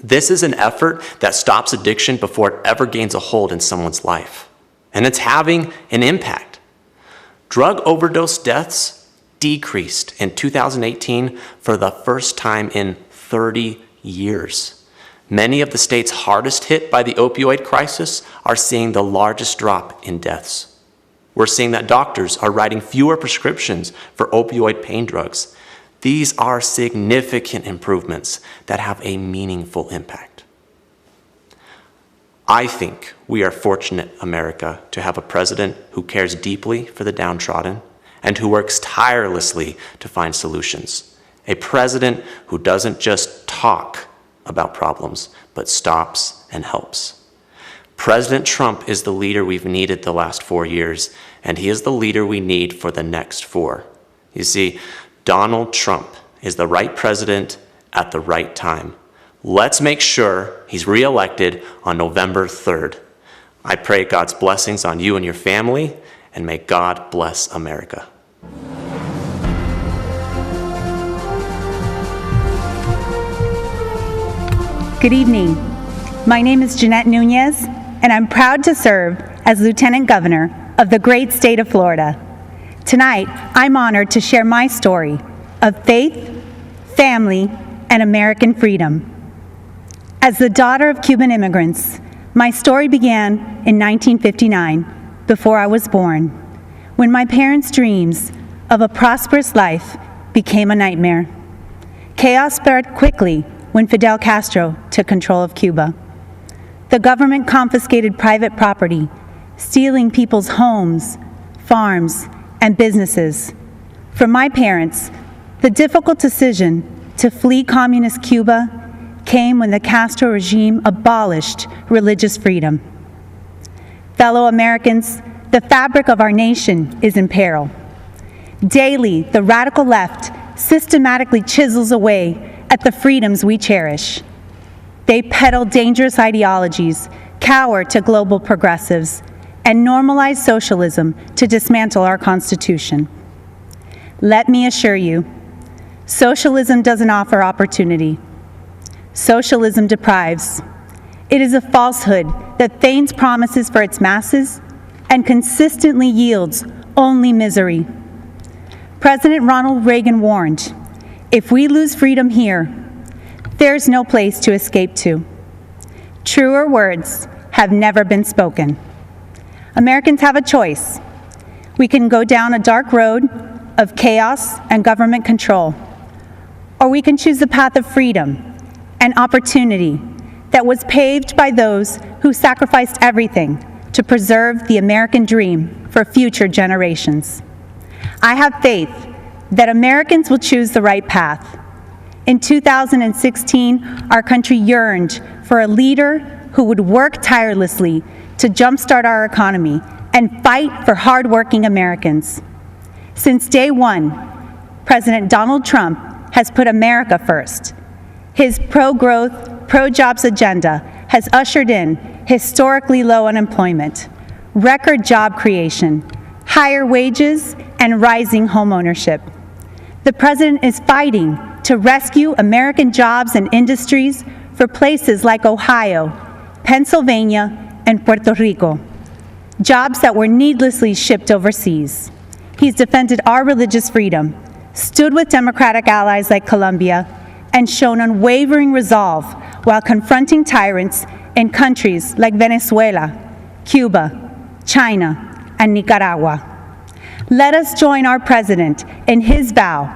This is an effort that stops addiction before it ever gains a hold in someone's life. And it's having an impact. Drug overdose deaths decreased in 2018 for the first time in 30 years. Many of the states hardest hit by the opioid crisis are seeing the largest drop in deaths. We're seeing that doctors are writing fewer prescriptions for opioid pain drugs. These are significant improvements that have a meaningful impact. I think we are fortunate, America, to have a president who cares deeply for the downtrodden and who works tirelessly to find solutions. A president who doesn't just talk about problems, but stops and helps. President Trump is the leader we've needed the last 4 years, and he is the leader we need for the next 4. You see, Donald Trump is the right president at the right time. Let's make sure he's reelected on November 3rd. I pray God's blessings on you and your family, and may God bless America. Good evening. My name is Jeanette Nunez, and I'm proud to serve as Lieutenant Governor of the great state of Florida. Tonight, I'm honored to share my story of faith, family, and American freedom. As the daughter of Cuban immigrants, my story began in 1959, before I was born, when my parents' dreams of a prosperous life became a nightmare. Chaos spread quickly when Fidel Castro took control of Cuba. The government confiscated private property, stealing people's homes, farms, and businesses. For my parents, the difficult decision to flee communist Cuba came when the Castro regime abolished religious freedom. Fellow Americans, the fabric of our nation is in peril. Daily, the radical left systematically chisels away at the freedoms we cherish. They peddle dangerous ideologies, cower to global progressives, and normalize socialism to dismantle our Constitution. Let me assure you, socialism doesn't offer opportunity. Socialism deprives. It is a falsehood that feigns promises for its masses and consistently yields only misery. President Ronald Reagan warned, if we lose freedom here, there's no place to escape to. Truer words have never been spoken. Americans have a choice. We can go down a dark road of chaos and government control, or we can choose the path of freedom and opportunity that was paved by those who sacrificed everything to preserve the American dream for future generations. I have faith that Americans will choose the right path. In 2016, our country yearned for a leader who would work tirelessly to jumpstart our economy and fight for hardworking Americans. Since day one, President Donald Trump has put America first. His pro-growth, pro-jobs agenda has ushered in historically low unemployment, record job creation, higher wages, and rising home ownership. The president is fighting to rescue American jobs and industries for places like Ohio, Pennsylvania, and Puerto Rico, jobs that were needlessly shipped overseas. He's defended our religious freedom, stood with democratic allies like Colombia, and shown unwavering resolve while confronting tyrants in countries like Venezuela, Cuba, China, and Nicaragua. Let us join our president in his vow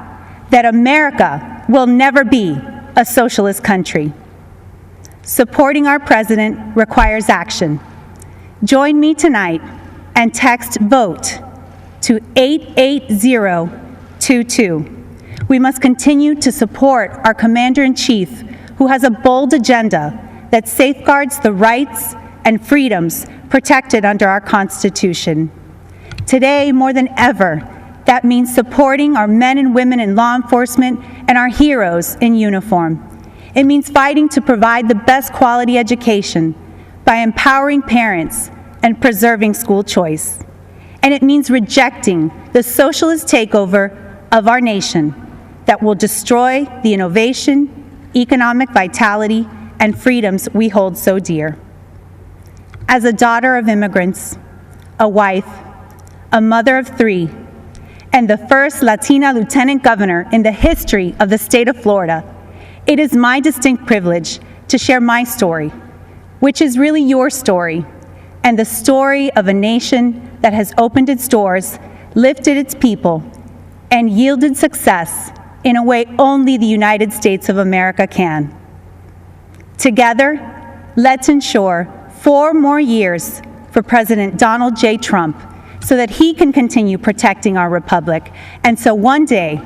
that America will never be a socialist country. Supporting our president requires action. Join me tonight and text VOTE to 88022. We must continue to support our Commander-in-Chief, who has a bold agenda that safeguards the rights and freedoms protected under our Constitution. Today, more than ever, that means supporting our men and women in law enforcement and our heroes in uniform. It means fighting to provide the best quality education by empowering parents and preserving school choice. And it means rejecting the socialist takeover of our nation that will destroy the innovation, economic vitality, and freedoms we hold so dear. As a daughter of immigrants, a wife, a mother of 3, and the first Latina lieutenant governor in the history of the state of Florida, it is my distinct privilege to share my story, which is really your story, and the story of a nation that has opened its doors, lifted its people, and yielded success in a way only the United States of America can. Together, let's ensure 4 more years for President Donald J. Trump so that he can continue protecting our republic, and so one day,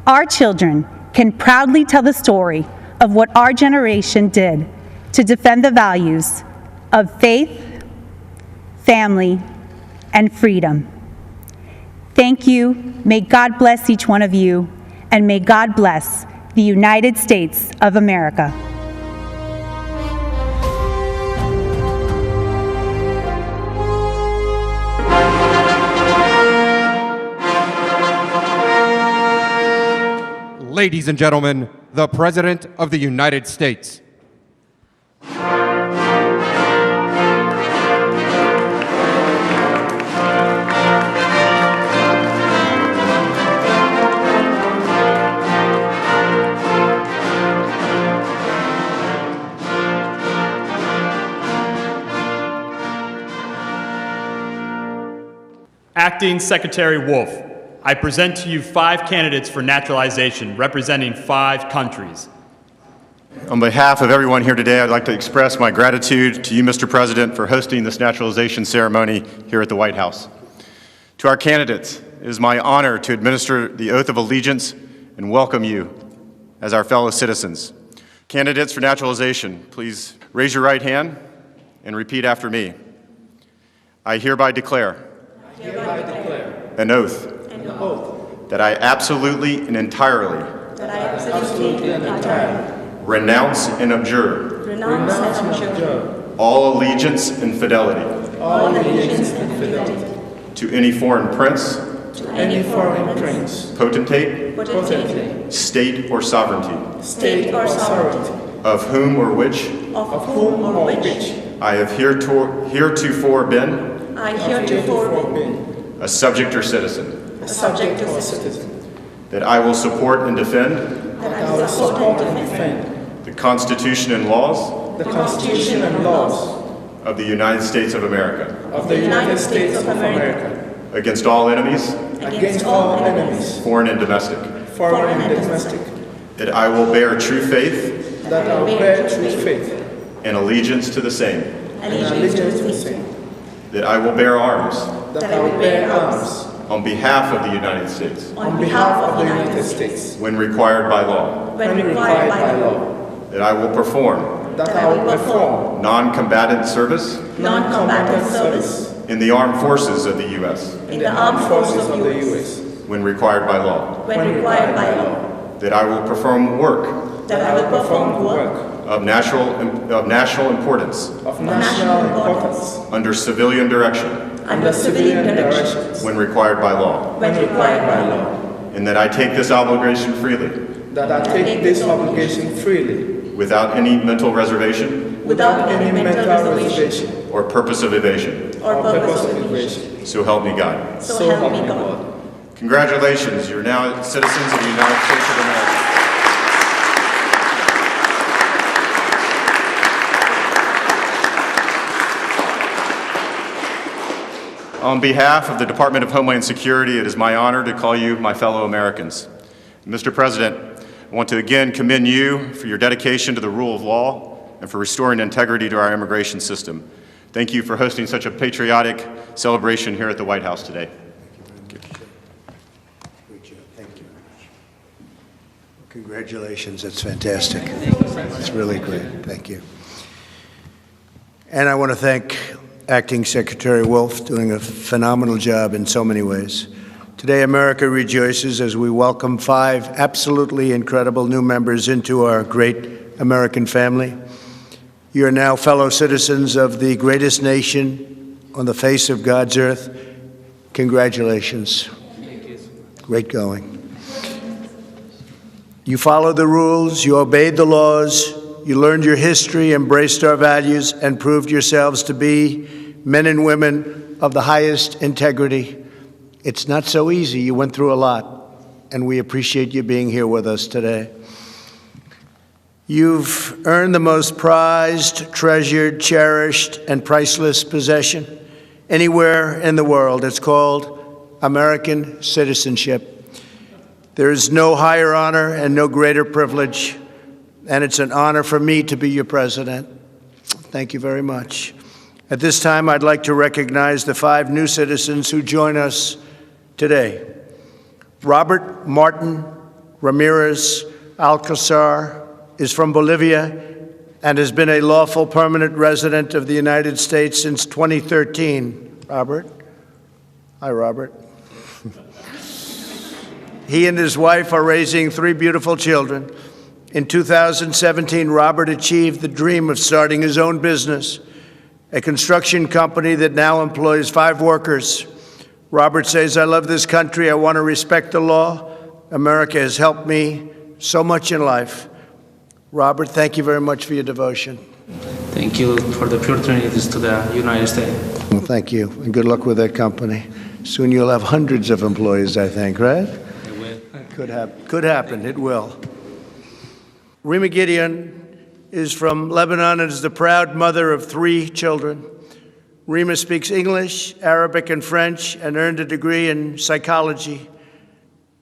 our children can proudly tell the story of what our generation did to defend the values of faith, family, and freedom. Thank you. May God bless each one of you, and may God bless the United States of America. Ladies and gentlemen, the President of the United States. Acting Secretary Wolf, I present to you 5 candidates for naturalization representing 5 countries. On behalf of everyone here today, I'd like to express my gratitude to you, Mr. President, for hosting this naturalization ceremony here at the White House. To our candidates, it is my honor to administer the oath of allegiance and welcome you as our fellow citizens. Candidates for naturalization, please raise your right hand and repeat after me. I hereby declare an oath that I absolutely and entirely renounce and abjure all allegiance and fidelity to any foreign prince, potentate, state or sovereignty, of whom or which I have heretofore been a subject or citizen, that I will support and defend the Constitution and laws of the United States of America, against all enemies, foreign and domestic, that I will bear true faith and allegiance to the same, that I will bear arms on behalf of the United States when required by law, that I will perform non-combatant service in the armed forces of the U.S. when required by law, that I will perform work of national importance under civilian direction when required by law, and that I take this obligation freely without any mental reservation or purpose of evasion. So help me God. Congratulations, you're now citizens of the United States of America. On behalf of the Department of Homeland Security, it is my honor to call you my fellow Americans. Mr. President, I want to again commend you for your dedication to the rule of law and for restoring integrity to our immigration system. Thank you for hosting such a patriotic celebration here at the White House today. Thank you. Congratulations, that's fantastic. It's really great, thank you. And I want to thank Acting Secretary Wolf, doing a phenomenal job in so many ways. Today, America rejoices as we welcome 5 absolutely incredible new members into our great American family. You are now fellow citizens of the greatest nation on the face of God's earth. Congratulations. Great going. You followed the rules, you obeyed the laws, you learned your history, embraced our values, and proved yourselves to be men and women of the highest integrity. It's not so easy. You went through a lot, and we appreciate you being here with us today. You've earned the most prized, treasured, cherished, and priceless possession anywhere in the world. It's called American citizenship. There is no higher honor and no greater privilege, and it's an honor for me to be your president. Thank you very much. At this time, I'd like to recognize the 5 new citizens who join us today. Robert Martin Ramirez Alcazar is from Bolivia and has been a lawful permanent resident of the United States since 2013. Robert? Hi, Robert. He and his wife are raising 3 beautiful children. In 2017, Robert achieved the dream of starting his own business, a construction company that now employs 5 workers. Robert says, I love this country. I want to respect the law. America has helped me so much in life. Robert, thank you very much for your devotion. Thank you for the opportunities to the United States. Well, thank you, and good luck with that company. Soon you'll have hundreds of employees, I think, right? It will. Could happen, it will. Rima Gideon is from Lebanon and is the proud mother of 3 children. Rima speaks English, Arabic, and French, and earned a degree in psychology.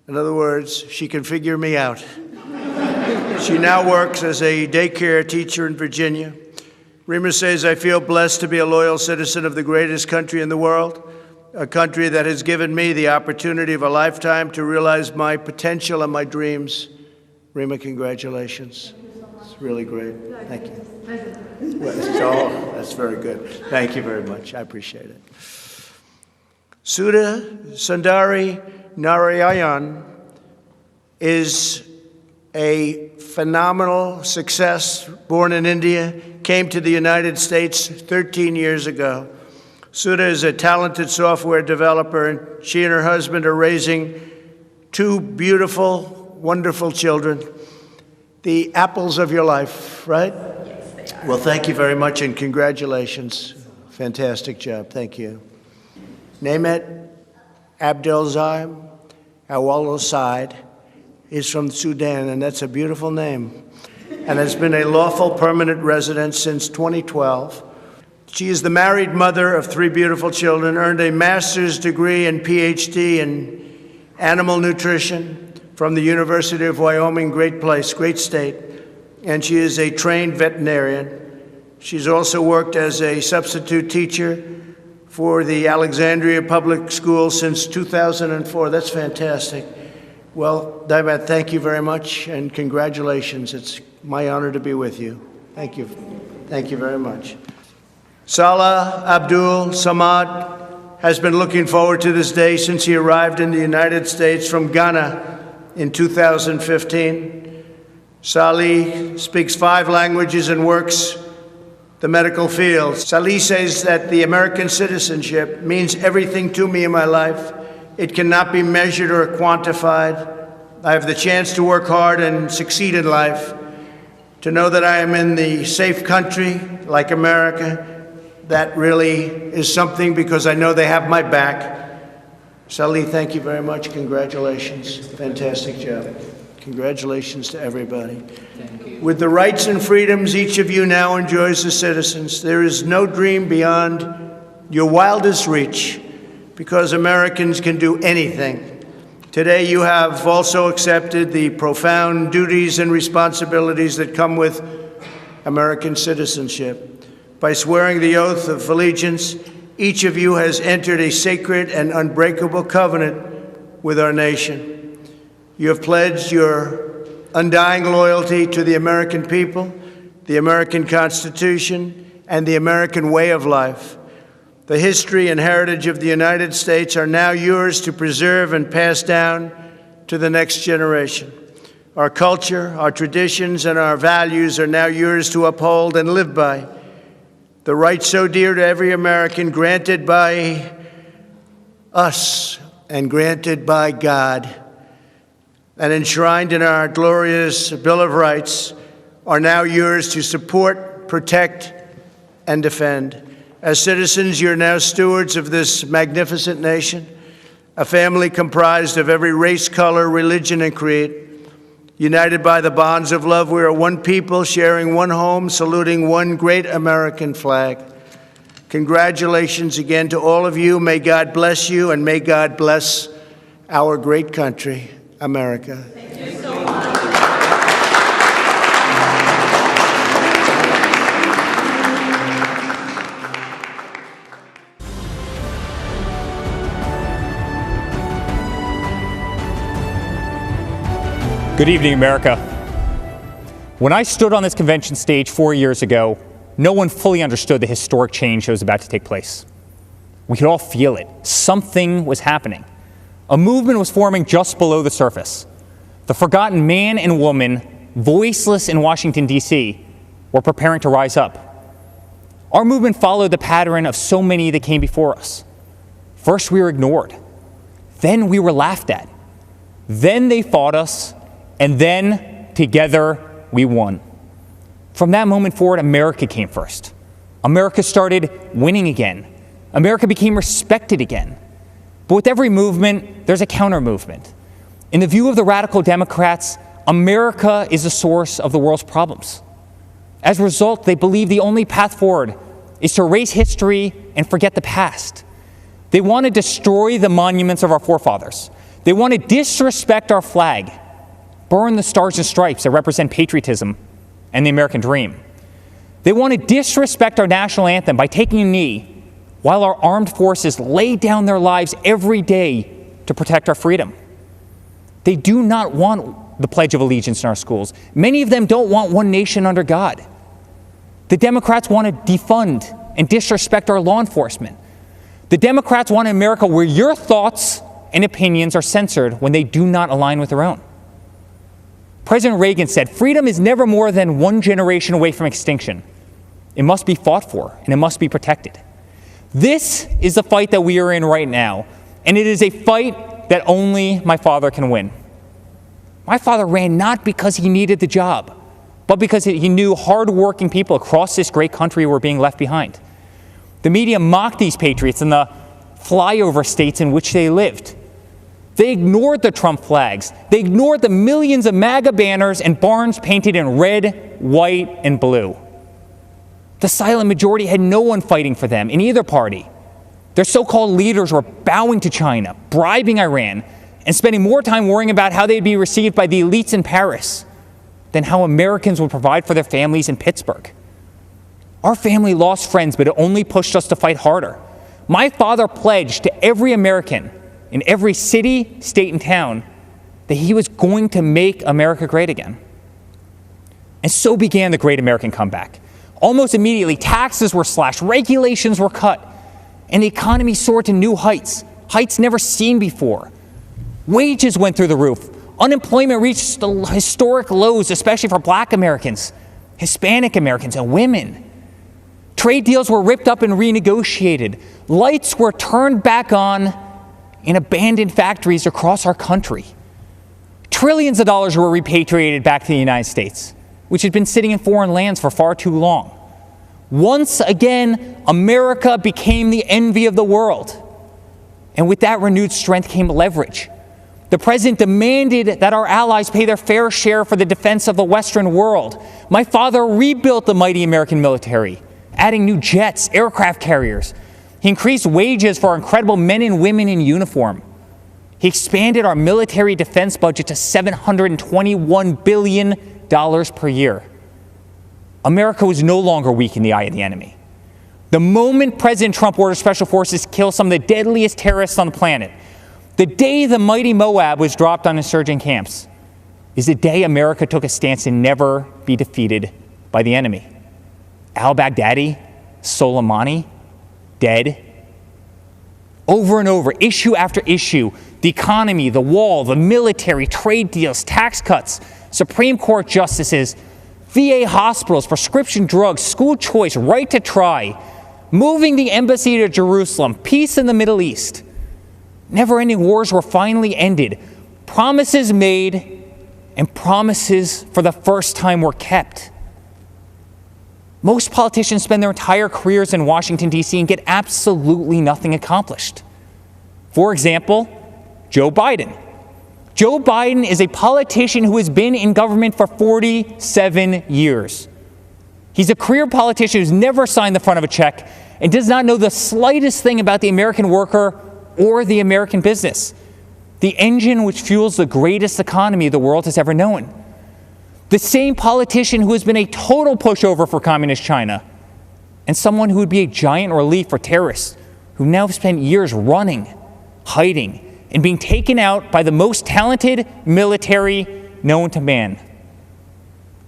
In other words, she can figure me out. She now works as a daycare teacher in Virginia. Rima says, I feel blessed to be a loyal citizen of the greatest country in the world, a country that has given me the opportunity of a lifetime to realize my potential and my dreams. Rima, congratulations. It's really great. Thank you. That's very good. Thank you very much. I appreciate it. Sudha Sundari Narayan is a phenomenal success, born in India, came to the United States 13 years ago. Sudha is a talented software developer, and she and her husband are raising two beautiful, wonderful children, the apples of your life, right? Yes, they are. Well, thank you very much, and congratulations. Fantastic job. Thank you. Nemet Abdelzim Awalo Said is from Sudan, and that's a beautiful name, and has been a lawful permanent resident since 2012. She is the married mother of three beautiful children, earned a master's degree and PhD in animal nutrition from the University of Wyoming, great place, great state, and she is a trained veterinarian. She's also worked as a substitute teacher for the Alexandria Public School since 2004. That's fantastic. Well, Dibat, thank you very much, and congratulations. It's my honor to be with you. Thank you. Thank you very much. Salah Abdul Samad has been looking forward to this day since he arrived in the United States from Ghana in 2015. Salih speaks 5 languages and works the medical field. Salih says that the American citizenship means everything to me in my life. It cannot be measured or quantified. I have the chance to work hard and succeed in life, to know that I am in the safe country like America. That really is something, because I know they have my back. Salih, thank you very much. Congratulations. Fantastic job. Congratulations to everybody. With the rights and freedoms each of you now enjoys as citizens, there is no dream beyond your wildest reach, because Americans can do anything. Today you have also accepted the profound duties and responsibilities that come with American citizenship. By swearing the oath of allegiance, each of you has entered a sacred and unbreakable covenant with our nation. You have pledged your undying loyalty to the American people, the American Constitution, and the American way of life. The history and heritage of the United States are now yours to preserve and pass down to the next generation. Our culture, our traditions, and our values are now yours to uphold and live by. The rights so dear to every American, granted by us and granted by God and enshrined in our glorious Bill of Rights, are now yours to support, protect, and defend. As citizens, you're now stewards of this magnificent nation, a family comprised of every race, color, religion, and creed. United by the bonds of love, we are one people, sharing one home, saluting one great American flag. Congratulations again to all of you. May God bless you, and may God bless our great country, America. Thank you so much. Good evening, America. When I stood on this convention stage 4 years ago, no one fully understood the historic change that was about to take place. We could all feel it. Something was happening. A movement was forming just below the surface. The forgotten man and woman, voiceless in Washington, D.C., were preparing to rise up. Our movement followed the pattern of so many that came before us. First, we were ignored. Then we were laughed at. Then they fought us. And then, together, we won. From that moment forward, America came first. America started winning again. America became respected again. But with every movement, there's a counter-movement. In the view of the radical Democrats, America is the source of the world's problems. As a result, they believe the only path forward is to erase history and forget the past. They want to destroy the monuments of our forefathers. They want to disrespect our flag, burn the stars and stripes that represent patriotism and the American dream. They want to disrespect our national anthem by taking a knee while our armed forces lay down their lives every day to protect our freedom. They do not want the Pledge of Allegiance in our schools. Many of them don't want one nation under God. The Democrats want to defund and disrespect our law enforcement. The Democrats want an America where your thoughts and opinions are censored when they do not align with their own. President Reagan said, "Freedom is never more than one generation away from extinction. It must be fought for, and it must be protected." This is the fight that we are in right now, and it is a fight that only my father can win. My father ran not because he needed the job, but because he knew hard-working people across this great country were being left behind. The media mocked these patriots in the flyover states in which they lived. They ignored the Trump flags. They ignored the millions of MAGA banners and barns painted in red, white, and blue. The silent majority had no one fighting for them in either party. Their so-called leaders were bowing to China, bribing Iran, and spending more time worrying about how they'd be received by the elites in Paris than how Americans would provide for their families in Pittsburgh. Our family lost friends, but it only pushed us to fight harder. My father pledged to every American in every city, state, and town that he was going to make America great again. And so began the Great American Comeback. Almost immediately, taxes were slashed, regulations were cut, and the economy soared to new heights, heights never seen before. Wages went through the roof. Unemployment reached historic lows, especially for Black Americans, Hispanic Americans, and women. Trade deals were ripped up and renegotiated. Lights were turned back on in abandoned factories across our country. Trillions of dollars were repatriated back to the United States, which had been sitting in foreign lands for far too long. Once again, America became the envy of the world. And with that renewed strength came leverage. The president demanded that our allies pay their fair share for the defense of the Western world. My father rebuilt the mighty American military, adding new jets, aircraft carriers. He increased wages for our incredible men and women in uniform. He expanded our military defense budget to $721 billion per year. America was no longer weak in the eye of the enemy. The moment President Trump ordered special forces to kill some of the deadliest terrorists on the planet, the day the mighty Moab was dropped on insurgent camps, is the day America took a stance to never be defeated by the enemy. Al-Baghdadi, Soleimani, dead. Over and over, issue after issue, the economy, the wall, the military, trade deals, tax cuts, Supreme Court justices, VA hospitals, prescription drugs, school choice, right to try, moving the embassy to Jerusalem, peace in the Middle East. Never-ending wars were finally ended. Promises made and promises for the first time were kept. Most politicians spend their entire careers in Washington, D.C. and get absolutely nothing accomplished. For example, Joe Biden. Joe Biden is a politician who has been in government for 47 years. He's a career politician who's never signed the front of a check and does not know the slightest thing about the American worker or the American business, the engine which fuels the greatest economy the world has ever known. The same politician who has been a total pushover for communist China, and someone who would be a giant relief for terrorists who now have spent years running, hiding, and being taken out by the most talented military known to man.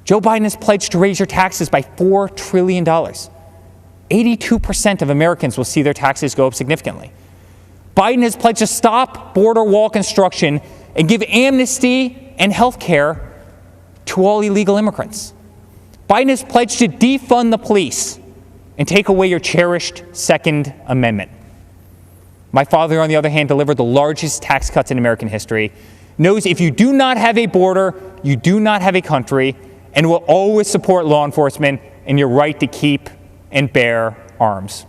Joe Biden has pledged to raise your taxes by $4 trillion. 82% of Americans will see their taxes go up significantly. Biden has pledged to stop border wall construction and give amnesty and health care to all illegal immigrants. Biden has pledged to defund the police and take away your cherished Second Amendment. My father, on the other hand, delivered the largest tax cuts in American history, knows if you do not have a border, you do not have a country, and will always support law enforcement and your right to keep and bear arms.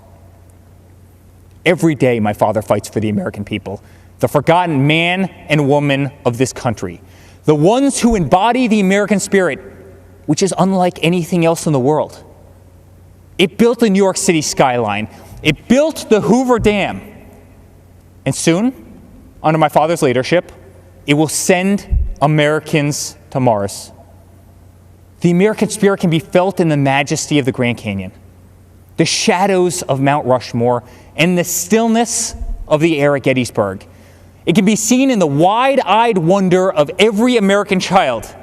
Every day, my father fights for the American people, the forgotten man and woman of this country, the ones who embody the American spirit, which is unlike anything else in the world. It built the New York City skyline. It built the Hoover Dam. And soon, under my father's leadership, it will send Americans to Mars. The American spirit can be felt in the majesty of the Grand Canyon, the shadows of Mount Rushmore, and the stillness of the air at Gettysburg. It can be seen in the wide-eyed wonder of every American child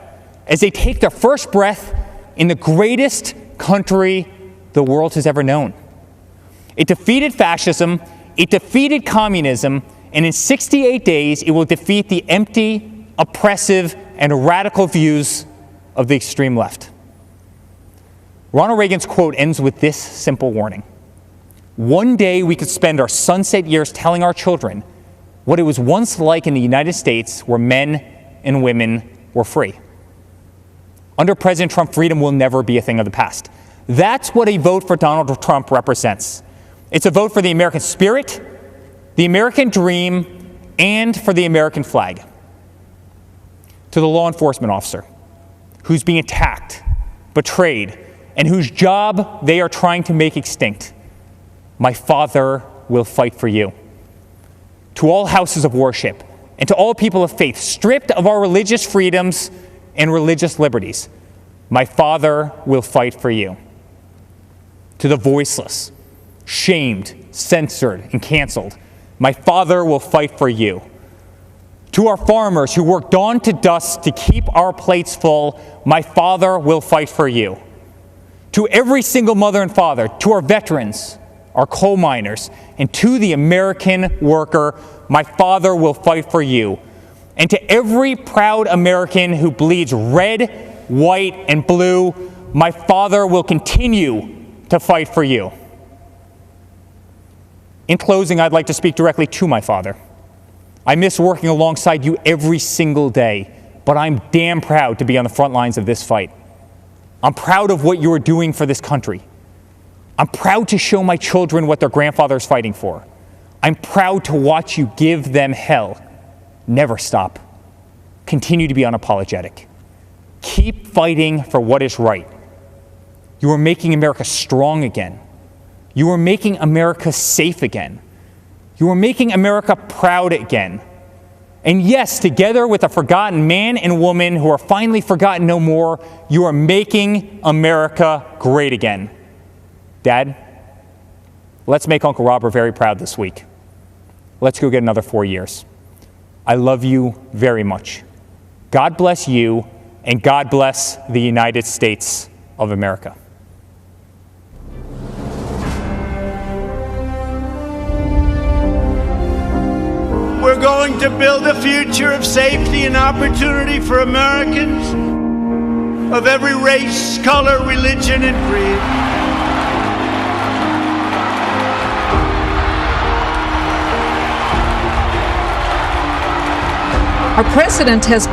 as they take their first breath in the greatest country the world has ever known. It defeated fascism, it defeated communism, and in 68 days it will defeat the empty, oppressive, and radical views of the extreme left. Ronald Reagan's quote ends with this simple warning. One day we could spend our sunset years telling our children what it was once like in the United States where men and women were free. Under President Trump, freedom will never be a thing of the past. That's what a vote for Donald Trump represents. It's a vote for the American spirit, the American dream, and for the American flag. To the law enforcement officer who's being attacked, betrayed, and whose job they are trying to make extinct, my father will fight for you. To all houses of worship and to all people of faith stripped of our religious freedoms and religious liberties, my father will fight for you. To the voiceless, shamed, censored, and canceled, my father will fight for you. To our farmers who work dawn to dusk to keep our plates full, my father will fight for you. To every single mother and father, to our veterans, our coal miners, and to the American worker, my father will fight for you. And to every proud American who bleeds red, white, and blue, my father will continue to fight for you. In closing, I'd like to speak directly to my father. I miss working alongside you every single day, but I'm damn proud to be on the front lines of this fight. I'm proud of what you are doing for this country. I'm proud to show my children what their grandfather is fighting for. I'm proud to watch you give them hell. Never stop. Continue to be unapologetic. Keep fighting for what is right. You are making America strong again. You are making America safe again. You are making America proud again. And yes, together with a forgotten man and woman who are finally forgotten no more, you are making America great again. Dad, let's make Uncle Robert very proud this week. Let's go get another 4 years. I love you very much. God bless you, and God bless the United States of America. We're going to build a future of safety and opportunity for Americans of every race, color, religion, and creed. Our president has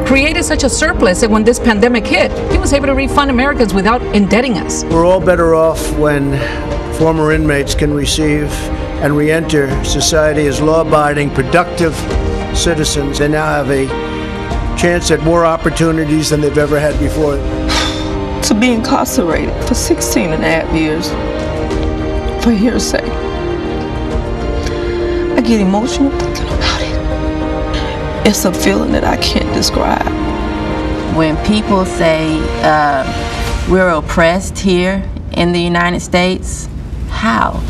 created such a surplus that when this pandemic hit, he was able to refund Americans without indebting us. We're all better off when former inmates can receive and re-enter society as law-abiding, productive citizens. They now have a chance at more opportunities than they've ever had before. To be incarcerated for 16 and a half years for hearsay, I get emotional thinking about it. It's a feeling that I can't describe. When people say we're oppressed here in the United States, how?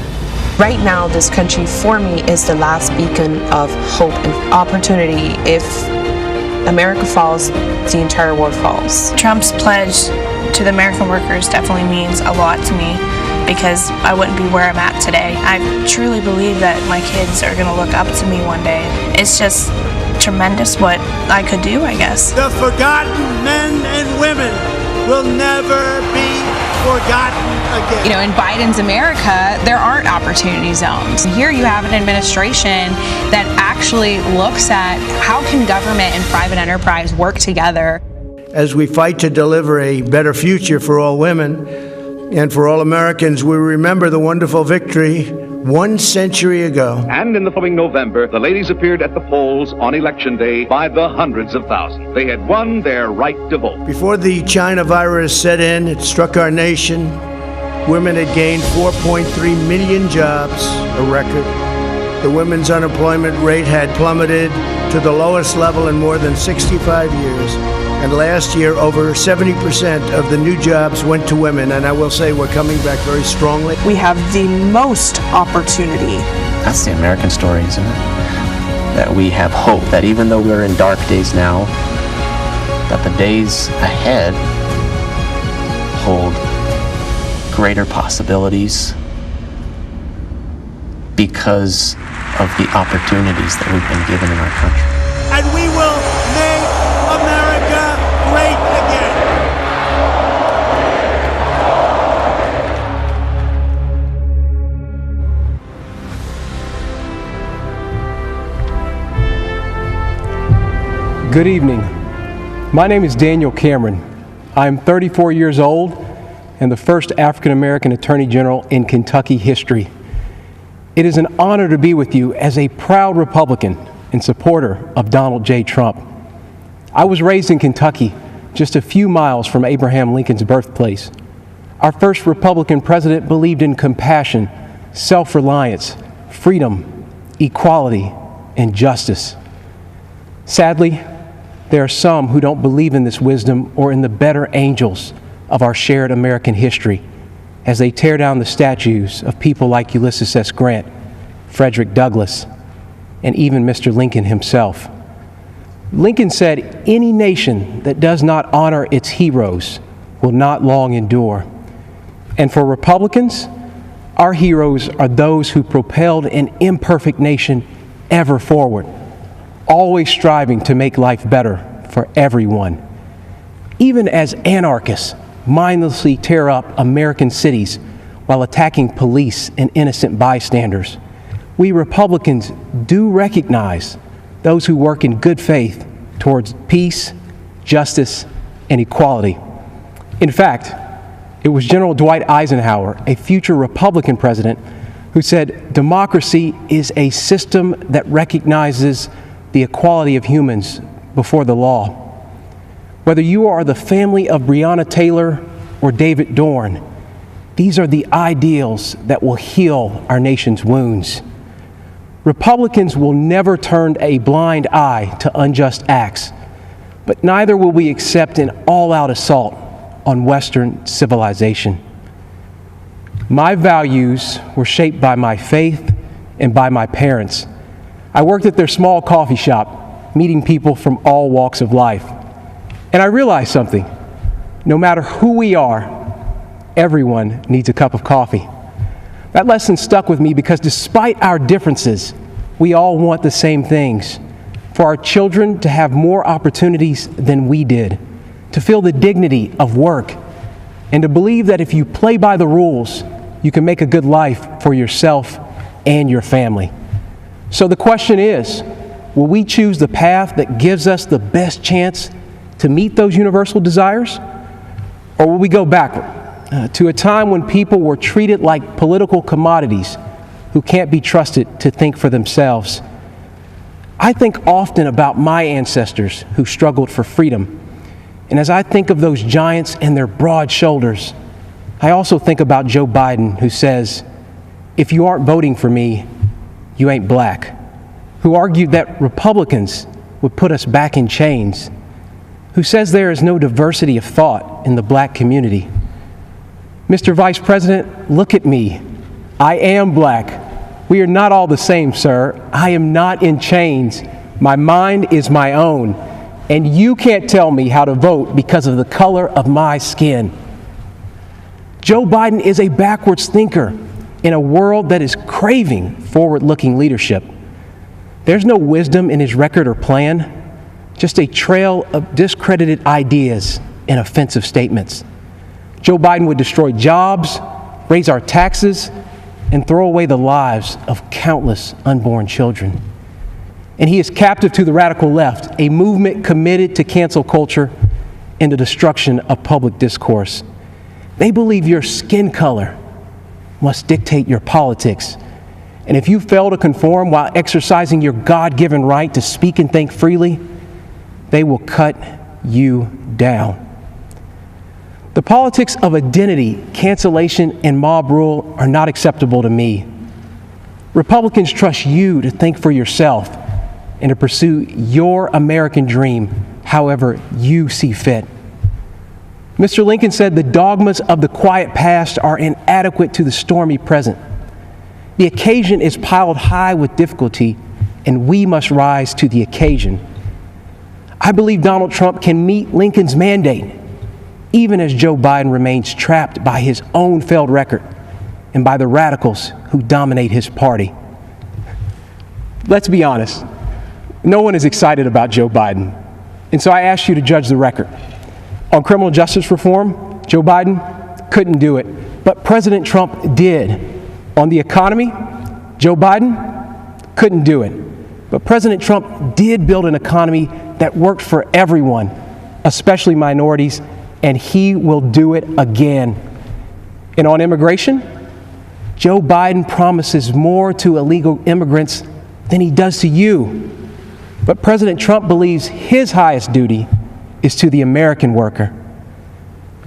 Right now, this country, for me, is the last beacon of hope and opportunity. If America falls, the entire world falls. Trump's pledge to the American workers definitely means a lot to me because I wouldn't be where I'm at today. I truly believe that my kids are going to look up to me one day. It's just tremendous what I could do, I guess. The forgotten men and women will never be forgotten again. You know, in Biden's America, there aren't opportunity zones. Here you have an administration that actually looks at how can government and private enterprise work together. As we fight to deliver a better future for all women and for all Americans, we remember the wonderful victory 1 century ago. And in the following November, the ladies appeared at the polls on Election Day by the hundreds of thousands. They had won their right to vote. Before the China virus set in, it struck our nation. women had gained 4.3 million jobs, a record. The women's unemployment rate had plummeted to the lowest level in more than 65 years. And last year, over 70% of the new jobs went to women. And I will say we're coming back very strongly. We have the most opportunity. That's the American story, isn't it? That we have hope, that even though we're in dark days now, that the days ahead hold greater possibilities because of the opportunities that we've been given in our country. And we will make America great again. Good evening. My name is Daniel Cameron. I am 34 years old and the first African American Attorney General in Kentucky history. It is an honor to be with you as a proud Republican and supporter of Donald J. Trump. I was raised in Kentucky, just a few miles from Abraham Lincoln's birthplace. Our first Republican president believed in compassion, self-reliance, freedom, equality, and justice. Sadly, there are some who don't believe in this wisdom or in the better angels of our shared American history as they tear down the statues of people like Ulysses S. Grant, Frederick Douglass, and even Mr. Lincoln himself. Lincoln said, "Any nation that does not honor its heroes will not long endure." And for Republicans, our heroes are those who propelled an imperfect nation ever forward, always striving to make life better for everyone. Even as anarchists mindlessly tear up American cities while attacking police and innocent bystanders, we Republicans do recognize those who work in good faith towards peace, justice, and equality. In fact, it was General Dwight Eisenhower, a future Republican president, who said, "Democracy is a system that recognizes the equality of humans before the law." Whether you are the family of Breonna Taylor or David Dorn, these are the ideals that will heal our nation's wounds. Republicans will never turn a blind eye to unjust acts, but neither will we accept an all-out assault on Western civilization. My values were shaped by my faith and by my parents. I worked at their small coffee shop, meeting people from all walks of life. And I realized something. No matter who we are, everyone needs a cup of coffee. That lesson stuck with me because despite our differences, we all want the same things. For our children to have more opportunities than we did, to feel the dignity of work, and to believe that if you play by the rules, you can make a good life for yourself and your family. So the question is, will we choose the path that gives us the best chance to meet those universal desires? Or will we go backward to a time when people were treated like political commodities who can't be trusted to think for themselves? I think often about my ancestors who struggled for freedom. And as I think of those giants and their broad shoulders, I also think about Joe Biden, who says, "If you aren't voting for me, you ain't black," who argued that Republicans would put us back in chains, who says there is no diversity of thought in the black community. Mr. Vice President, look at me. I am black. We are not all the same, sir. I am not in chains. My mind is my own. And you can't tell me how to vote because of the color of my skin. Joe Biden is a backwards thinker in a world that is craving forward-looking leadership. There's no wisdom in his record or plan, just a trail of discredited ideas and offensive statements. Joe Biden would destroy jobs, raise our taxes, and throw away the lives of countless unborn children. And he is captive to the radical left, a movement committed to cancel culture and the destruction of public discourse. They believe your skin color must dictate your politics. And if you fail to conform while exercising your God-given right to speak and think freely, they will cut you down. The politics of identity, cancellation, and mob rule are not acceptable to me. Republicans trust you to think for yourself and to pursue your American dream however you see fit. Mr. Lincoln said the dogmas of the quiet past are inadequate to the stormy present. The occasion is piled high with difficulty, and we must rise to the occasion. I believe Donald Trump can meet Lincoln's mandate, even as Joe Biden remains trapped by his own failed record and by the radicals who dominate his party. Let's be honest, no one is excited about Joe Biden, and so I ask you to judge the record. On criminal justice reform, Joe Biden couldn't do it, but President Trump did. On the economy, Joe Biden couldn't do it, but President Trump did build an economy that worked for everyone, especially minorities, and he will do it again. And on immigration, Joe Biden promises more to illegal immigrants than he does to you. But President Trump believes his highest duty is to the American worker.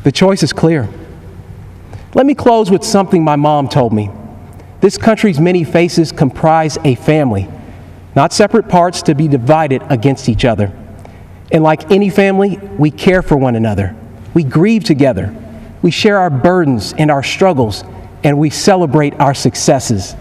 The choice is clear. Let me close with something my mom told me. This country's many faces comprise a family, not separate parts to be divided against each other. And like any family, we care for one another. We grieve together. We share our burdens and our struggles, and we celebrate our successes.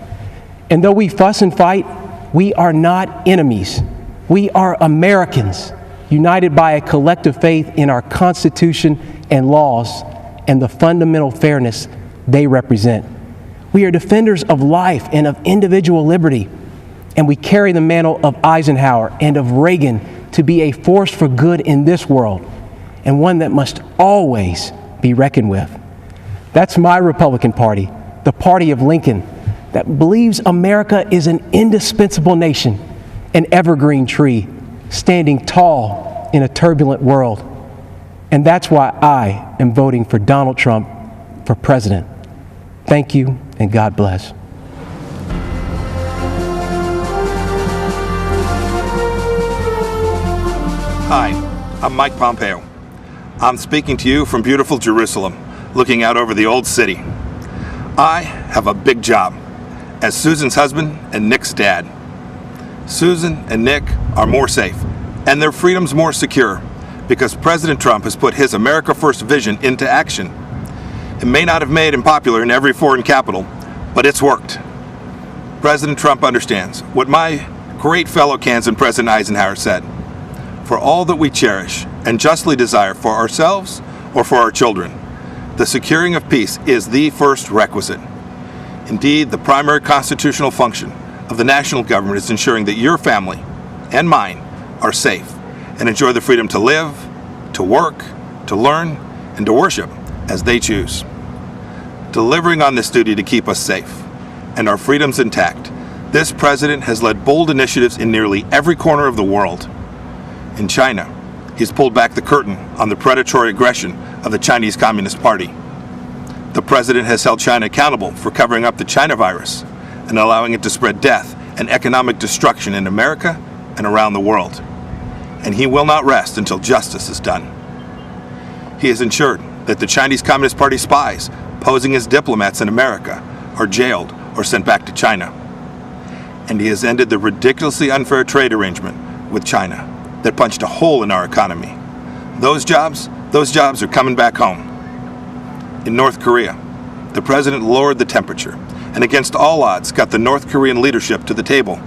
And though we fuss and fight, we are not enemies. We are Americans, united by a collective faith in our Constitution and laws and the fundamental fairness they represent. We are defenders of life and of individual liberty, and we carry the mantle of Eisenhower and of Reagan to be a force for good in this world, and one that must always be reckoned with. That's my Republican Party, the party of Lincoln, that believes America is an indispensable nation, an evergreen tree, standing tall in a turbulent world. And that's why I am voting for Donald Trump for president. Thank you, and God bless. Hi, I'm Mike Pompeo. I'm speaking to you from beautiful Jerusalem, looking out over the old city. I have a big job as Susan's husband and Nick's dad. Susan and Nick are more safe, and their freedom's more secure, because President Trump has put his America First vision into action. It may not have made him popular in every foreign capital, but it's worked. President Trump understands what my great fellow Kansan President Eisenhower said: for all that we cherish and justly desire for ourselves or for our children, the securing of peace is the first requisite. Indeed, the primary constitutional function of the national government is ensuring that your family and mine are safe and enjoy the freedom to live, to work, to learn, and to worship as they choose. Delivering on this duty to keep us safe and our freedoms intact, this president has led bold initiatives in nearly every corner of the world. In China, he's pulled back the curtain on the predatory aggression of the Chinese Communist Party. The president has held China accountable for covering up the China virus and allowing it to spread death and economic destruction in America and around the world. And he will not rest until justice is done. He has ensured that the Chinese Communist Party spies posing as diplomats in America are jailed or sent back to China. And he has ended the ridiculously unfair trade arrangement with China that punched a hole in our economy. Those jobs are coming back home. In North Korea, the president lowered the temperature and against all odds got the North Korean leadership to the table.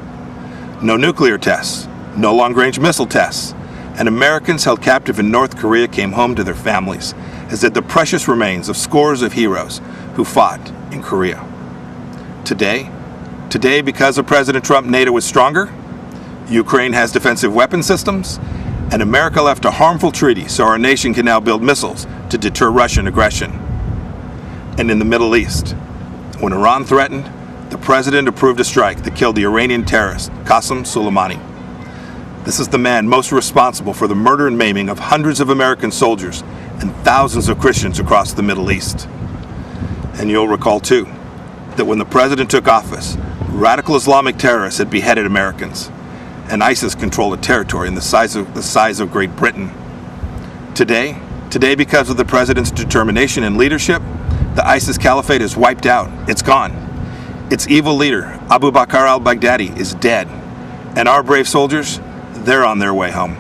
No nuclear tests, no long-range missile tests, and Americans held captive in North Korea came home to their families, as did the precious remains of scores of heroes who fought in Korea. Today, because of President Trump, NATO is stronger, Ukraine has defensive weapon systems, and America left a harmful treaty so our nation can now build missiles to deter Russian aggression. And in the Middle East, when Iran threatened, the president approved a strike that killed the Iranian terrorist Qasem Soleimani. This is the man most responsible for the murder and maiming of hundreds of American soldiers and thousands of Christians across the Middle East. And you'll recall, too, that when the president took office, radical Islamic terrorists had beheaded Americans, and ISIS controlled a territory in the size of Great Britain. Today, Today, because of the president's determination and leadership, the ISIS caliphate is wiped out. It's gone. Its evil leader, Abu Bakr al-Baghdadi, is dead. And our brave soldiers, they're on their way home.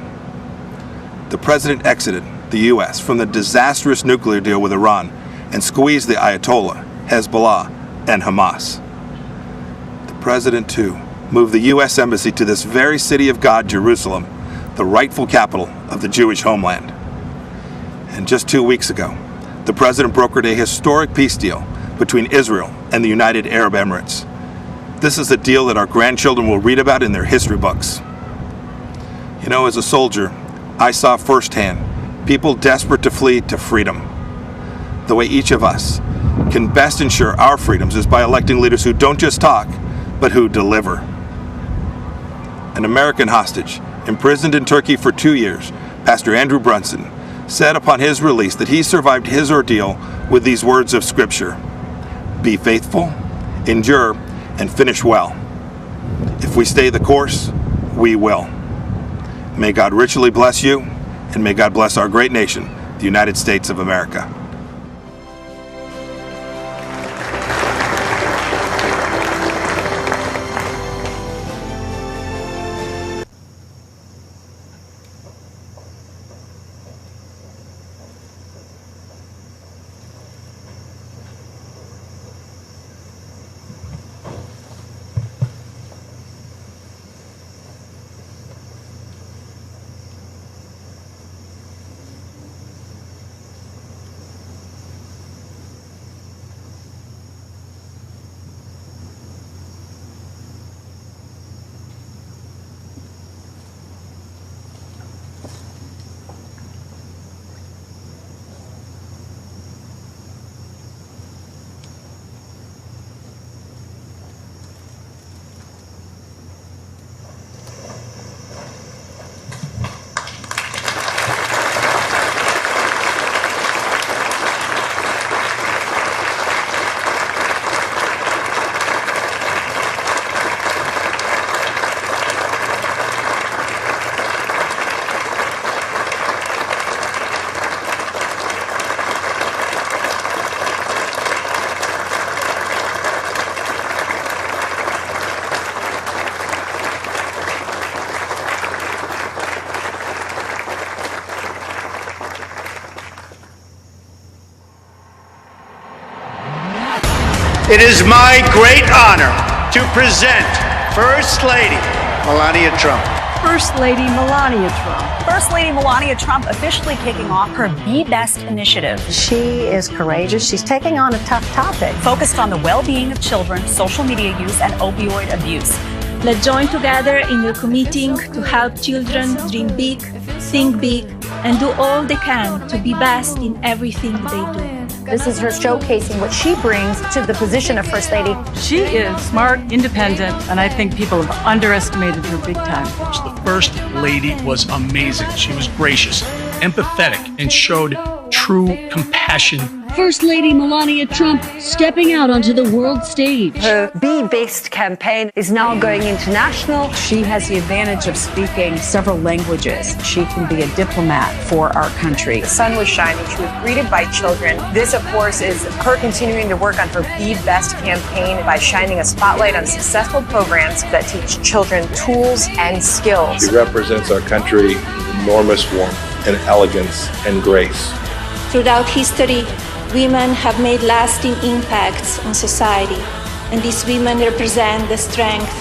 The president exited the U.S. from the disastrous nuclear deal with Iran and squeezed the Ayatollah, Hezbollah, and Hamas. The president, too, moved the U.S. Embassy to this very city of God, Jerusalem, the rightful capital of the Jewish homeland. And just 2 weeks ago, the president brokered a historic peace deal between Israel and the United Arab Emirates. This is a deal that our grandchildren will read about in their history books. You know, as a soldier, I saw firsthand people desperate to flee to freedom. The way each of us can best ensure our freedoms is by electing leaders who don't just talk, but who deliver. An American hostage, imprisoned in Turkey for 2 years, Pastor Andrew Brunson, said upon his release that he survived his ordeal with these words of Scripture: "Be faithful, endure, and finish well. If we stay the course, we will." May God richly bless you, and may God bless our great nation, the United States of America. It is my great honor to present First Lady Melania Trump. First Lady Melania Trump. First Lady Melania Trump officially kicking off her Be Best initiative. She is courageous. She's taking on a tough topic. Focused on the well-being of children, social media use, and opioid abuse. Let's join together in a committing to help children dream big, think big, and do all they can to be best in everything they do. This is her showcasing what she brings to the position of First Lady. She is smart, independent, and I think people have underestimated her big time. The First Lady was amazing. She was gracious, empathetic, and showed true compassion. First Lady Melania Trump stepping out onto the world stage. Her Be Best campaign is now going international. She has the advantage of speaking several languages. She can be a diplomat for our country. The sun was shining. She was greeted by children. This, of course, is her continuing to work on her Be Best campaign by shining a spotlight on successful programs that teach children tools and skills. She represents our country with enormous warmth and elegance and grace. Throughout history, women have made lasting impacts on society, and these women represent the strength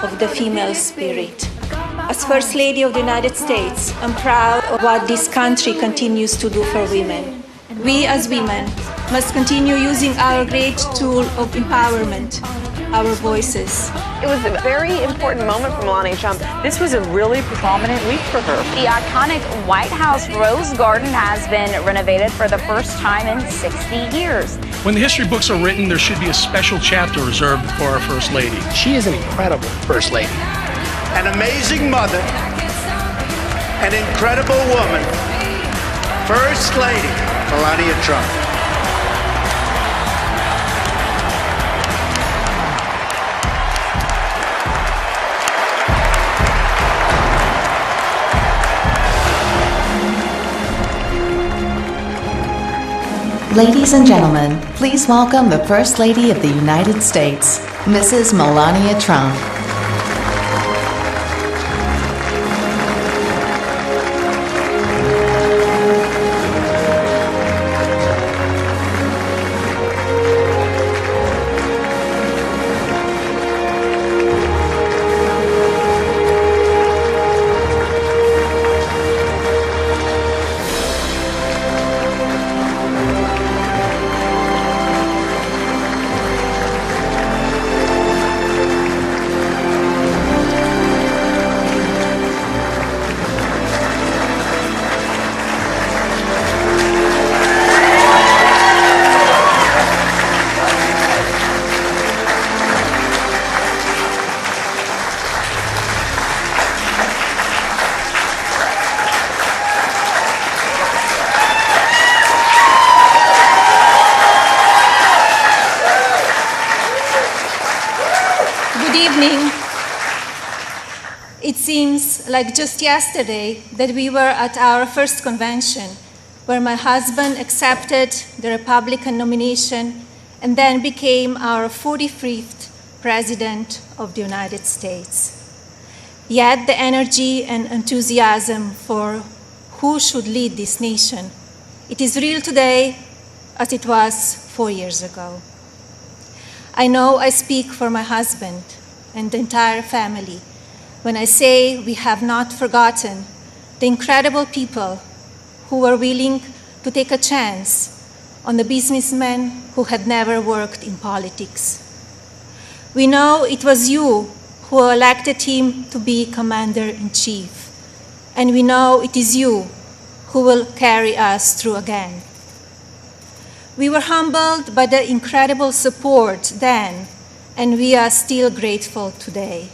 of the female spirit. As First Lady of the United States, I'm proud of what this country continues to do for women. We as women must continue using our great tool of empowerment, our voices. It was a very important moment for Melania Trump. This was a really prominent week for her. The iconic White House Rose Garden has been renovated for the first time in 60 years. When the history books are written, there should be a special chapter reserved for our First Lady. She is an incredible First Lady. An amazing mother, an incredible woman, First Lady Melania Trump. Ladies and gentlemen, please welcome the First Lady of the United States, Mrs. Melania Trump. It seems like just yesterday that we were at our first convention, where my husband accepted the Republican nomination and then became our 45th President of the United States. Yet the energy and enthusiasm for who should lead this nation, it is real today as it was 4 years ago. I know I speak for my husband and the entire family when I say we have not forgotten the incredible people who were willing to take a chance on the businessmen who had never worked in politics. We know it was you who elected him to be Commander-in-Chief, and we know it is you who will carry us through again. We were humbled by the incredible support then, and we are still grateful today.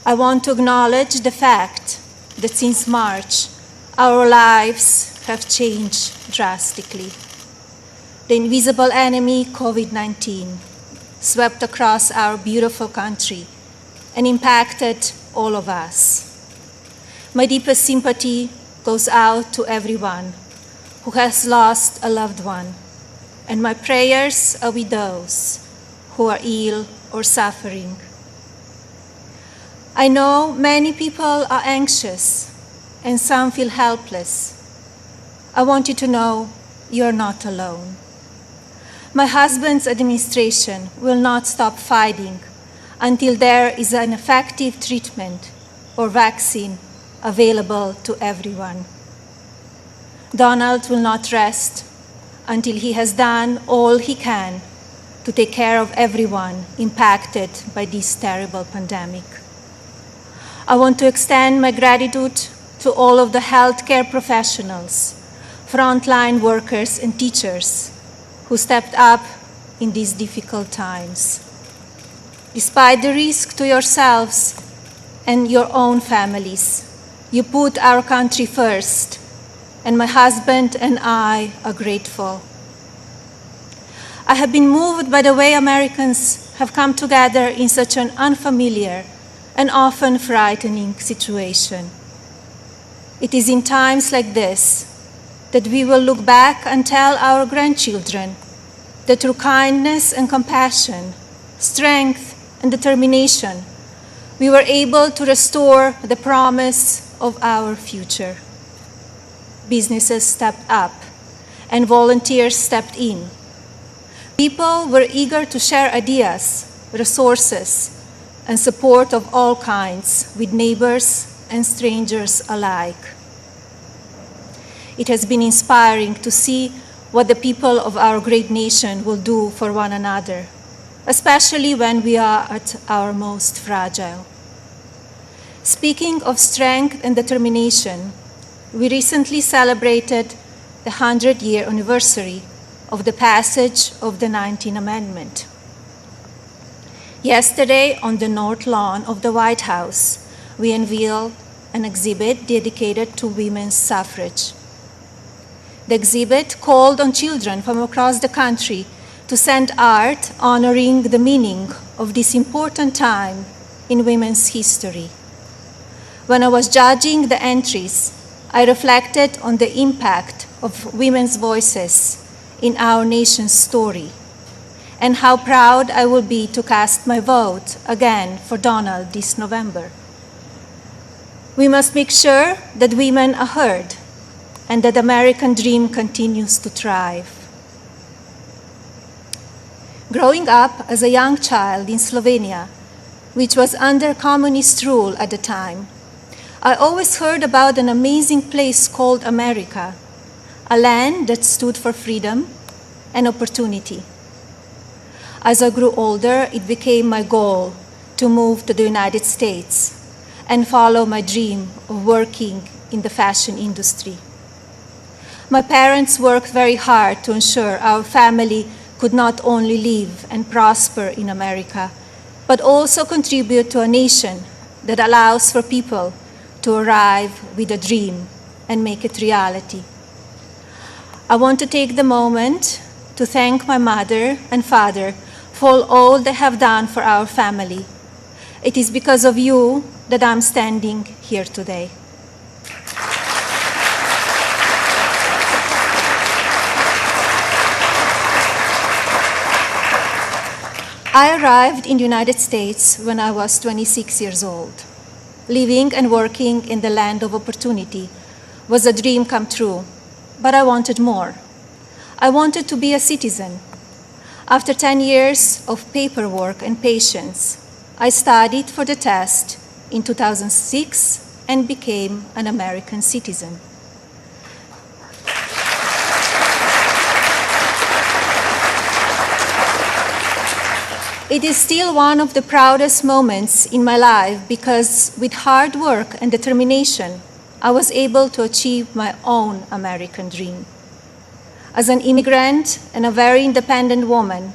I want to acknowledge the fact that since March, our lives have changed drastically. The invisible enemy, COVID-19, swept across our beautiful country and impacted all of us. My deepest sympathy goes out to everyone who has lost a loved one, and my prayers are with those who are ill or suffering. I know many people are anxious and some feel helpless. I want you to know you're not alone. My husband's administration will not stop fighting until there is an effective treatment or vaccine available to everyone. Donald will not rest until he has done all he can to take care of everyone impacted by this terrible pandemic. I want to extend my gratitude to all of the healthcare professionals, frontline workers and teachers who stepped up in these difficult times. Despite the risk to yourselves and your own families, you put our country first, and my husband and I are grateful. I have been moved by the way Americans have come together in such an unfamiliar and often frightening situation. It is in times like this that we will look back and tell our grandchildren that through kindness and compassion, strength and determination, we were able to restore the promise of our future. Businesses stepped up and volunteers stepped in. People were eager to share ideas, resources, and support of all kinds with neighbors and strangers alike. It has been inspiring to see what the people of our great nation will do for one another, especially when we are at our most fragile. Speaking of strength and determination, we recently celebrated the 100-year anniversary of the passage of the 19th Amendment. Yesterday, on the North Lawn of the White House, we unveiled an exhibit dedicated to women's suffrage. The exhibit called on children from across the country to send art honoring the meaning of this important time in women's history. When I was judging the entries, I reflected on the impact of women's voices in our nation's story, and how proud I will be to cast my vote again for Donald this November. We must make sure that women are heard and that the American dream continues to thrive. Growing up as a young child in Slovenia, which was under communist rule at the time, I always heard about an amazing place called America, a land that stood for freedom and opportunity. As I grew older, it became my goal to move to the United States and follow my dream of working in the fashion industry. My parents worked very hard to ensure our family could not only live and prosper in America, but also contribute to a nation that allows for people to arrive with a dream and make it reality. I want to take the moment to thank my mother and father for all they have done for our family. It is because of you that I'm standing here today. I arrived in the United States when I was 26 years old. Living and working in the land of opportunity was a dream come true, but I wanted more. I wanted to be a citizen. After 10 years of paperwork and patience, I studied for the test in 2006 and became an American citizen. It is still one of the proudest moments in my life because with hard work and determination, I was able to achieve my own American dream. As an immigrant and a very independent woman,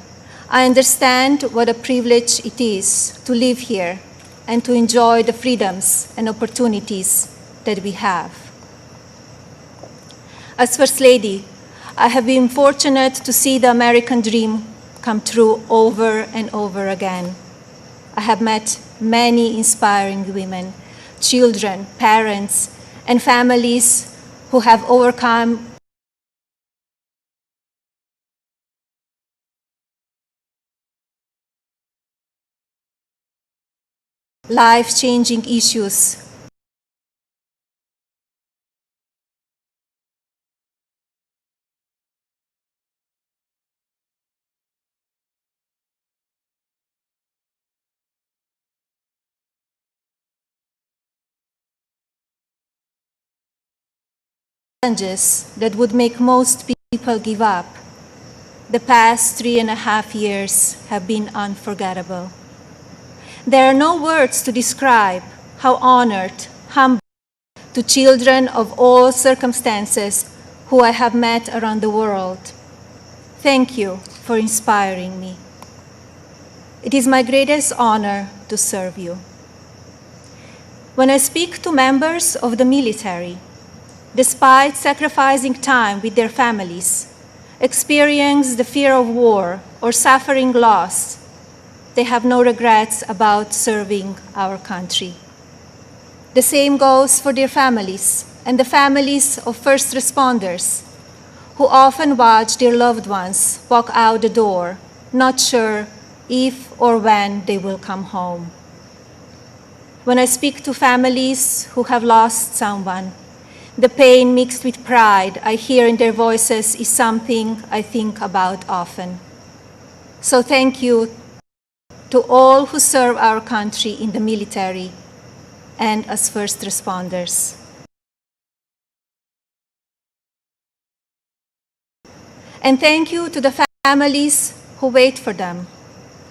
I understand what a privilege it is to live here and to enjoy the freedoms and opportunities that we have. As First Lady, I have been fortunate to see the American dream come true over and over again. I have met many inspiring women, children, parents, and families who have overcome life-changing issues. Challenges that would make most people give up. The past 3.5 years have been unforgettable. There are no words to describe how honored, humbled, to children of all circumstances who I have met around the world. Thank you for inspiring me. It is my greatest honor to serve you. When I speak to members of the military, despite sacrificing time with their families, experience the fear of war or suffering loss, they have no regrets about serving our country. The same goes for their families and the families of first responders, who often watch their loved ones walk out the door, not sure if or when they will come home. When I speak to families who have lost someone, the pain mixed with pride I hear in their voices is something I think about often. So thank you to all who serve our country in the military and as first responders. And thank you to the families who wait for them.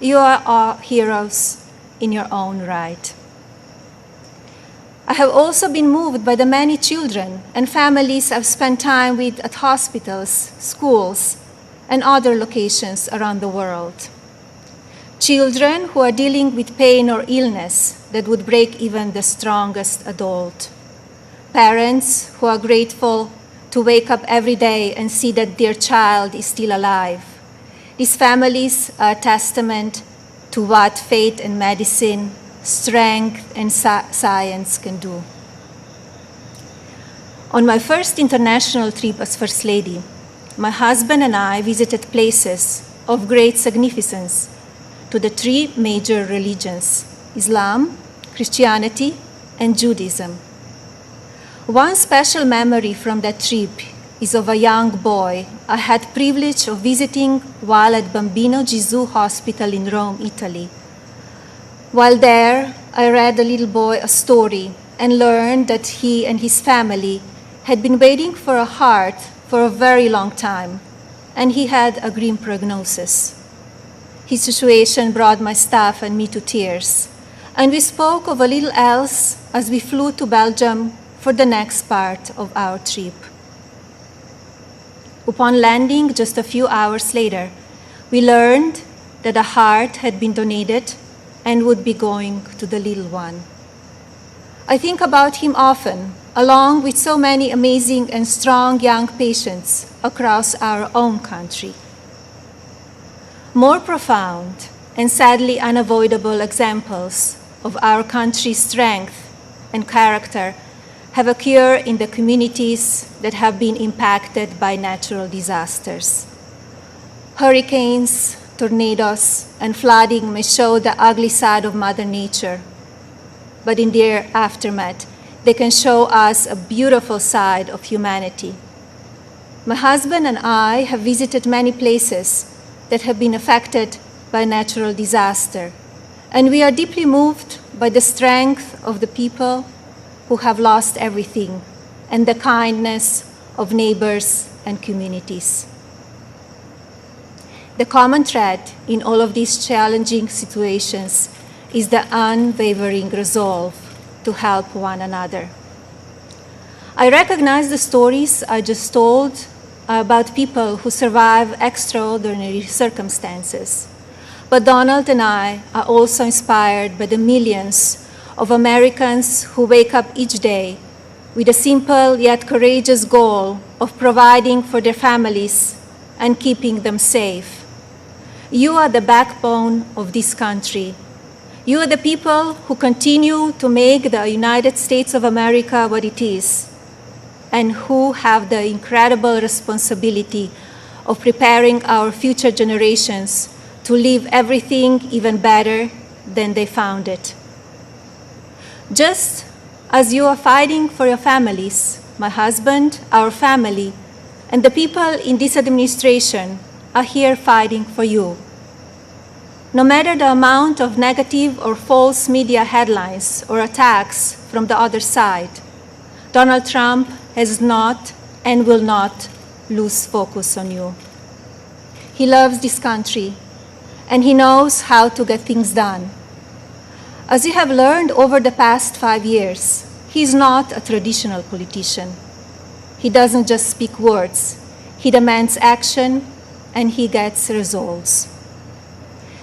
You are all heroes in your own right. I have also been moved by the many children and families I've spent time with at hospitals, schools, and other locations around the world. Children who are dealing with pain or illness that would break even the strongest adult. Parents who are grateful to wake up every day and see that their child is still alive. These families are a testament to what faith and medicine, strength and science can do. On my first international trip as First Lady, my husband and I visited places of great significance to the three major religions, Islam, Christianity, and Judaism. One special memory from that trip is of a young boy I had privilege of visiting while at Bambino Gesù Hospital in Rome, Italy. While there, I read the little boy a story and learned that he and his family had been waiting for a heart for a very long time, and he had a grim prognosis. His situation brought my staff and me to tears, and we spoke of a little else as we flew to Belgium for the next part of our trip. Upon landing just a few hours later, we learned that a heart had been donated and would be going to the little one. I think about him often, along with so many amazing and strong young patients across our own country. More profound and sadly unavoidable examples of our country's strength and character have occurred in the communities that have been impacted by natural disasters. Hurricanes, tornadoes, and flooding may show the ugly side of Mother Nature, but in their aftermath, they can show us a beautiful side of humanity. My husband and I have visited many places that have been affected by natural disaster, and we are deeply moved by the strength of the people who have lost everything and the kindness of neighbors and communities. The common thread in all of these challenging situations is the unwavering resolve to help one another. I recognize the stories I just told about people who survive extraordinary circumstances, but Donald and I are also inspired by the millions of Americans who wake up each day with a simple yet courageous goal of providing for their families and keeping them safe. You are the backbone of this country. You are the people who continue to make the United States of America what it is, and who have the incredible responsibility of preparing our future generations to leave everything even better than they found it. Just as you are fighting for your families, my husband, our family, and the people in this administration are here fighting for you. No matter the amount of negative or false media headlines or attacks from the other side, Donald Trump has not and will not lose focus on you. He loves this country, and he knows how to get things done. As you have learned over the past 5 years, he is not a traditional politician. He doesn't just speak words. He demands action, and he gets results.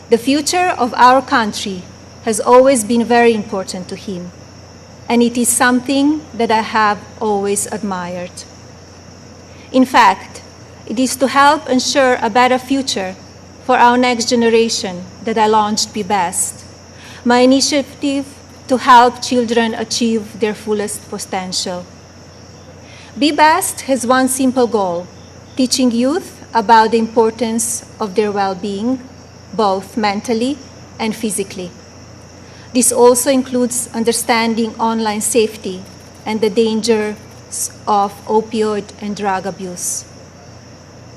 The future of our country has always been very important to him, and it is something that I have always admired. In fact, it is to help ensure a better future for our next generation that I launched Be Best, my initiative to help children achieve their fullest potential. Be Best has one simple goal: teaching youth about the importance of their well-being, both mentally and physically. This also includes understanding online safety and the dangers of opioid and drug abuse.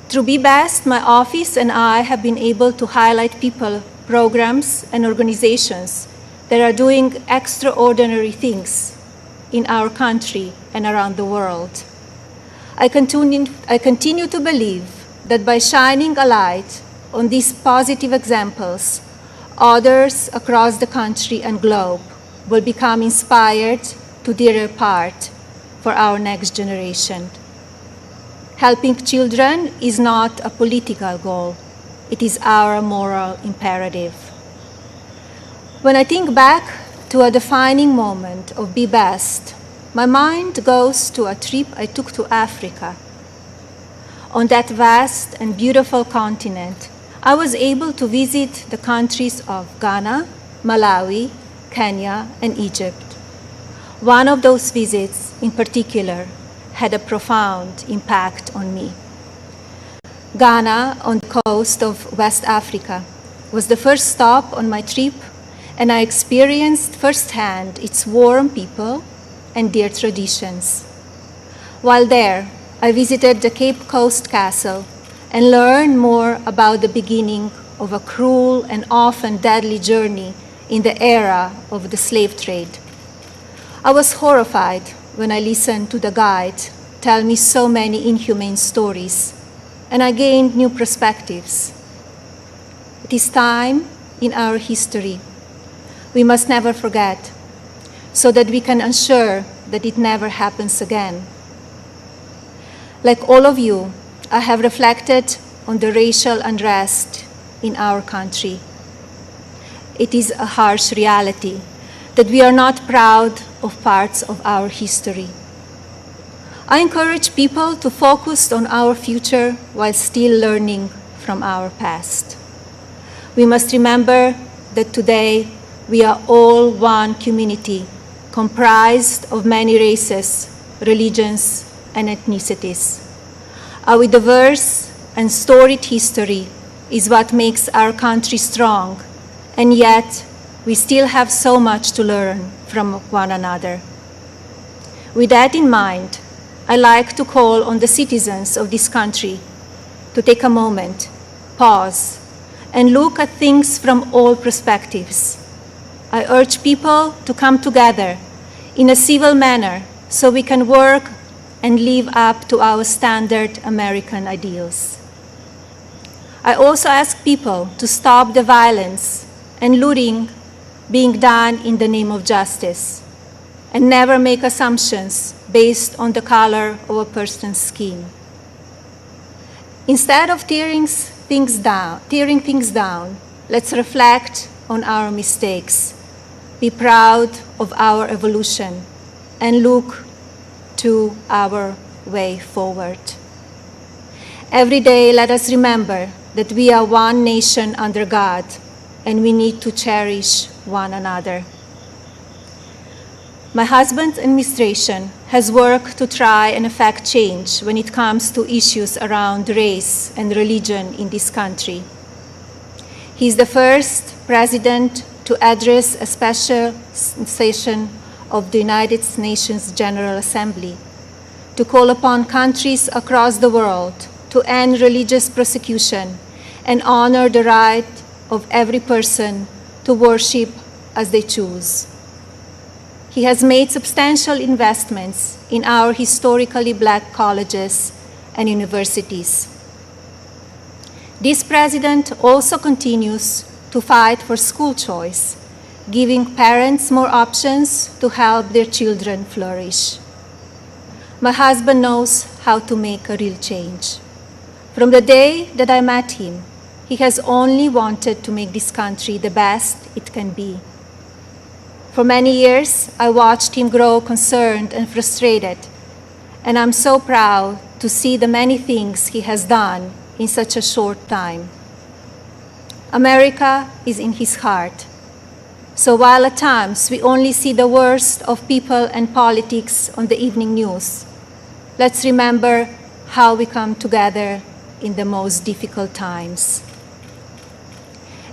Through Be Best, my office and I have been able to highlight people, programs, and organizations that are doing extraordinary things in our country and around the world. I continue to believe that by shining a light on these positive examples, others across the country and globe will become inspired to do their part for our next generation. Helping children is not a political goal. It is our moral imperative. When I think back to a defining moment of Be Best, my mind goes to a trip I took to Africa. On that vast and beautiful continent, I was able to visit the countries of Ghana, Malawi, Kenya, and Egypt. One of those visits, in particular, had a profound impact on me. Ghana, on the coast of West Africa, was the first stop on my trip, and I experienced firsthand its warm people and their traditions. While there, I visited the Cape Coast Castle and learned more about the beginning of a cruel and often deadly journey in the era of the slave trade. I was horrified when I listened to the guide tell me so many inhumane stories, and I gained new perspectives. It is time in our history we must never forget, so that we can ensure that it never happens again. Like all of you, I have reflected on the racial unrest in our country. It is a harsh reality that we are not proud of parts of our history. I encourage people to focus on our future while still learning from our past. We must remember that today we are all one community comprised of many races, religions, and ethnicities. Our diverse and storied history is what makes our country strong, and yet we still have so much to learn from one another. With that in mind, I like to call on the citizens of this country to take a moment, pause, and look at things from all perspectives. I urge people to come together in a civil manner so we can work and live up to our standard American ideals. I also ask people to stop the violence and looting being done in the name of justice, and never make assumptions based on the color of a person's skin. Instead of tearing things down, let's reflect on our mistakes, be proud of our evolution, and look to our way forward. Every day, let us remember that we are one nation under God, and we need to cherish one another. My husband's administration has worked to try and effect change when it comes to issues around race and religion in this country. He is the first president to address a special session of the United Nations General Assembly to call upon countries across the world to end religious persecution and honor the right of every person to worship as they choose. He has made substantial investments in our historically black colleges and universities. This president also continues to fight for school choice, giving parents more options to help their children flourish. My husband knows how to make a real change. From the day that I met him, he has only wanted to make this country the best it can be. For many years, I watched him grow concerned and frustrated, and I'm so proud to see the many things he has done in such a short time. America is in his heart. So while at times we only see the worst of people and politics on the evening news, let's remember how we come together in the most difficult times.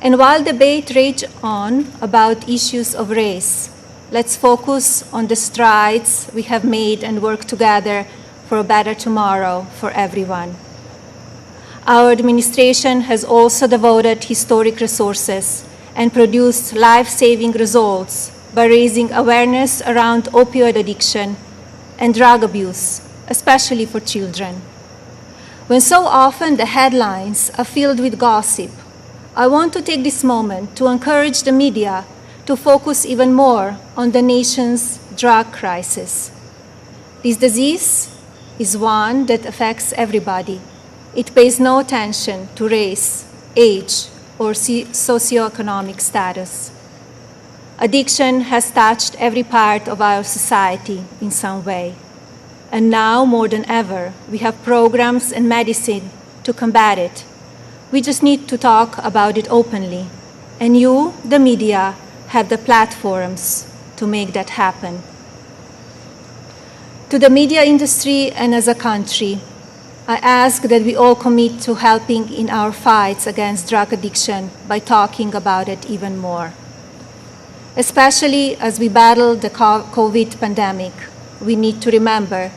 And while debate rages on about issues of race, let's focus on the strides we have made and work together for a better tomorrow for everyone. Our administration has also devoted historic resources and produced life-saving results by raising awareness around opioid addiction and drug abuse, especially for children. When so often the headlines are filled with gossip, I want to take this moment to encourage the media to focus even more on the nation's drug crisis. This disease is one that affects everybody. It pays no attention to race, age, or socioeconomic status. Addiction has touched every part of our society in some way. And now, more than ever, we have programs and medicine to combat it. We just need to talk about it openly. And you, the media, have the platforms to make that happen. To the media industry and as a country, I ask that we all commit to helping in our fights against drug addiction by talking about it even more. Especially as we battle the COVID pandemic, we need to remember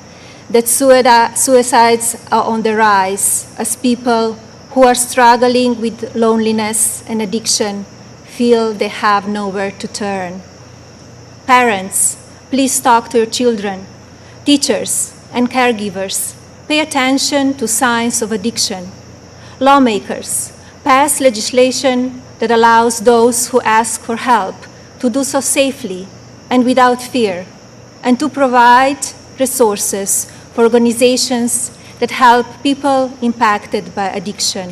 that suicides are on the rise as people who are struggling with loneliness and addiction feel they have nowhere to turn. Parents, please talk to your children. Teachers and caregivers, pay attention to signs of addiction. Lawmakers, pass legislation that allows those who ask for help to do so safely and without fear, and to provide resources for organizations that help people impacted by addiction.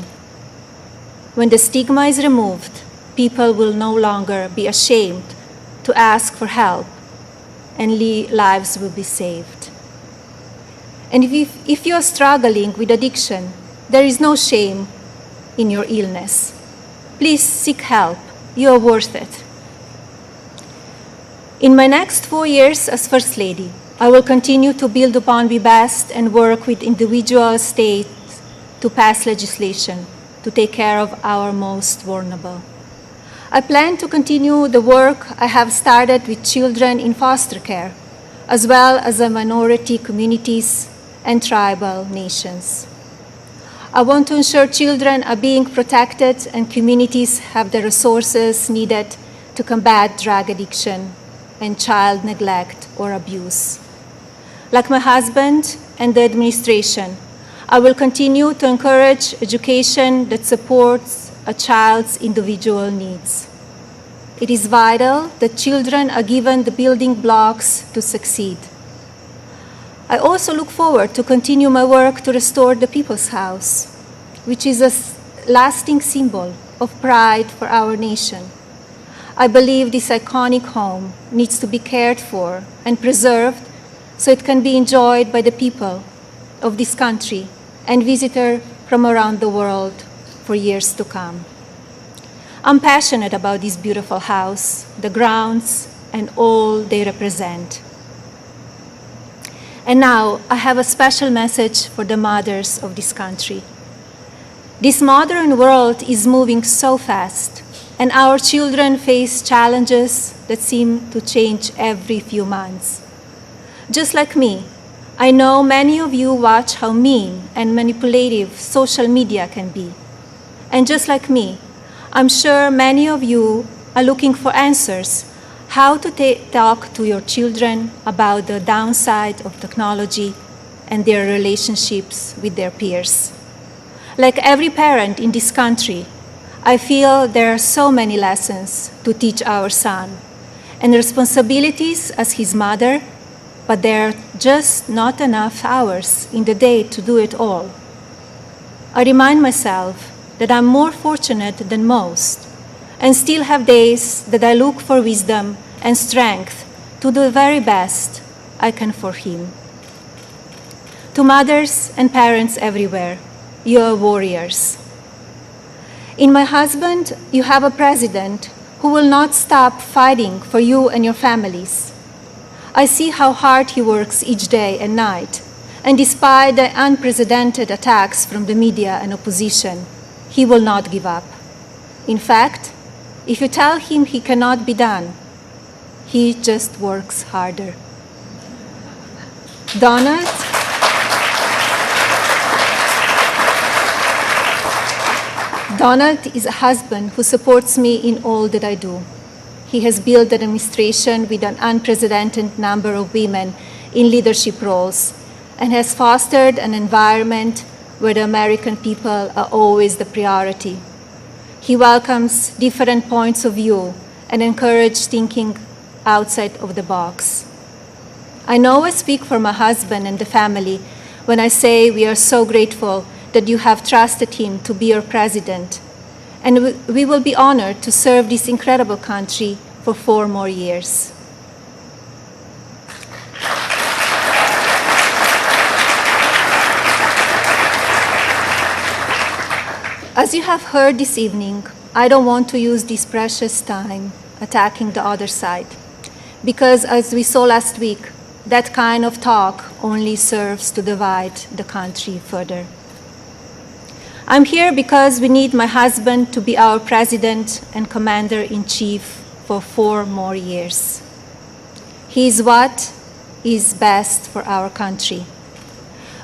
When the stigma is removed, people will no longer be ashamed to ask for help, and lives will be saved. And if you are struggling with addiction, there is no shame in your illness. Please seek help. You are worth it. In my next 4 years as First Lady, I will continue to build upon Be Best and work with individual states to pass legislation to take care of our most vulnerable. I plan to continue the work I have started with children in foster care, as well as the minority communities and tribal nations. I want to ensure children are being protected and communities have the resources needed to combat drug addiction and child neglect or abuse. Like my husband and the administration, I will continue to encourage education that supports a child's individual needs. It is vital that children are given the building blocks to succeed. I also look forward to continue my work to restore the People's House, which is a lasting symbol of pride for our nation. I believe this iconic home needs to be cared for and preserved so it can be enjoyed by the people of this country and visitors from around the world for years to come. I'm passionate about this beautiful house, the grounds, and all they represent. And now I have a special message for the mothers of this country. This modern world is moving so fast, and our children face challenges that seem to change every few months. Just like me, I know many of you watch how mean and manipulative social media can be. And just like me, I'm sure many of you are looking for answers how to talk to your children about the downside of technology and their relationships with their peers. Like every parent in this country, I feel there are so many lessons to teach our son and responsibilities as his mother, but there are just not enough hours in the day to do it all. I remind myself that I'm more fortunate than most and still have days that I look for wisdom and strength to do the very best I can for him. To mothers and parents everywhere, you are warriors. In my husband, you have a president who will not stop fighting for you and your families. I see how hard he works each day and night, and despite the unprecedented attacks from the media and opposition, he will not give up. In fact, if you tell him he cannot be done, he just works harder. Donald is a husband who supports me in all that I do. He has built an administration with an unprecedented number of women in leadership roles and has fostered an environment where the American people are always the priority. He welcomes different points of view and encourages thinking outside of the box. I know I speak for my husband and the family when I say we are so grateful that you have trusted him to be your president, and we will be honored to serve this incredible country for 4 more years. As you have heard this evening, I don't want to use this precious time attacking the other side, because as we saw last week, that kind of talk only serves to divide the country further. I'm here because we need my husband to be our president and commander-in-chief for 4 more years. He is what is best for our country.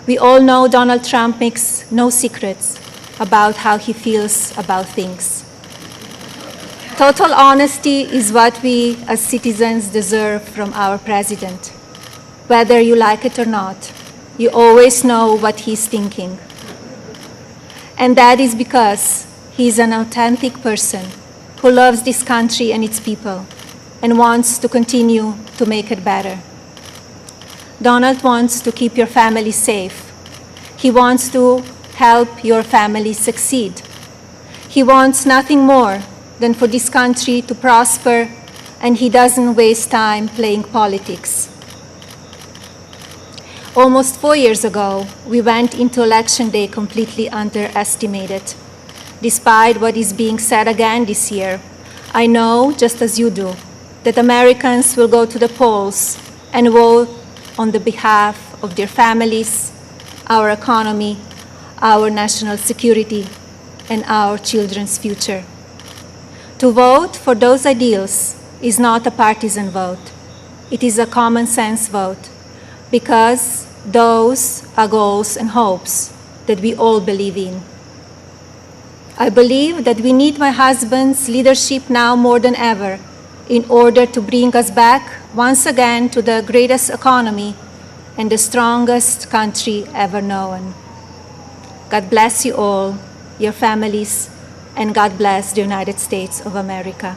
We all know Donald Trump makes no secrets about how he feels about things. Total honesty is what we as citizens deserve from our president. Whether you like it or not, you always know what he's thinking. And that is because he's an authentic person who loves this country and its people and wants to continue to make it better. Donald wants to keep your family safe. He wants to help your family succeed. He wants nothing more than for this country to prosper, and he doesn't waste time playing politics. Almost 4 years ago, we went into Election Day completely underestimated. Despite what is being said again this year, I know, just as you do, that Americans will go to the polls and vote on the behalf of their families, our economy, our national security, and our children's future. To vote for those ideals is not a partisan vote. It is a common sense vote, because those are goals and hopes that we all believe in. I believe that we need my husband's leadership now more than ever in order to bring us back once again to the greatest economy and the strongest country ever known. God bless you all, your families, and God bless the United States of America.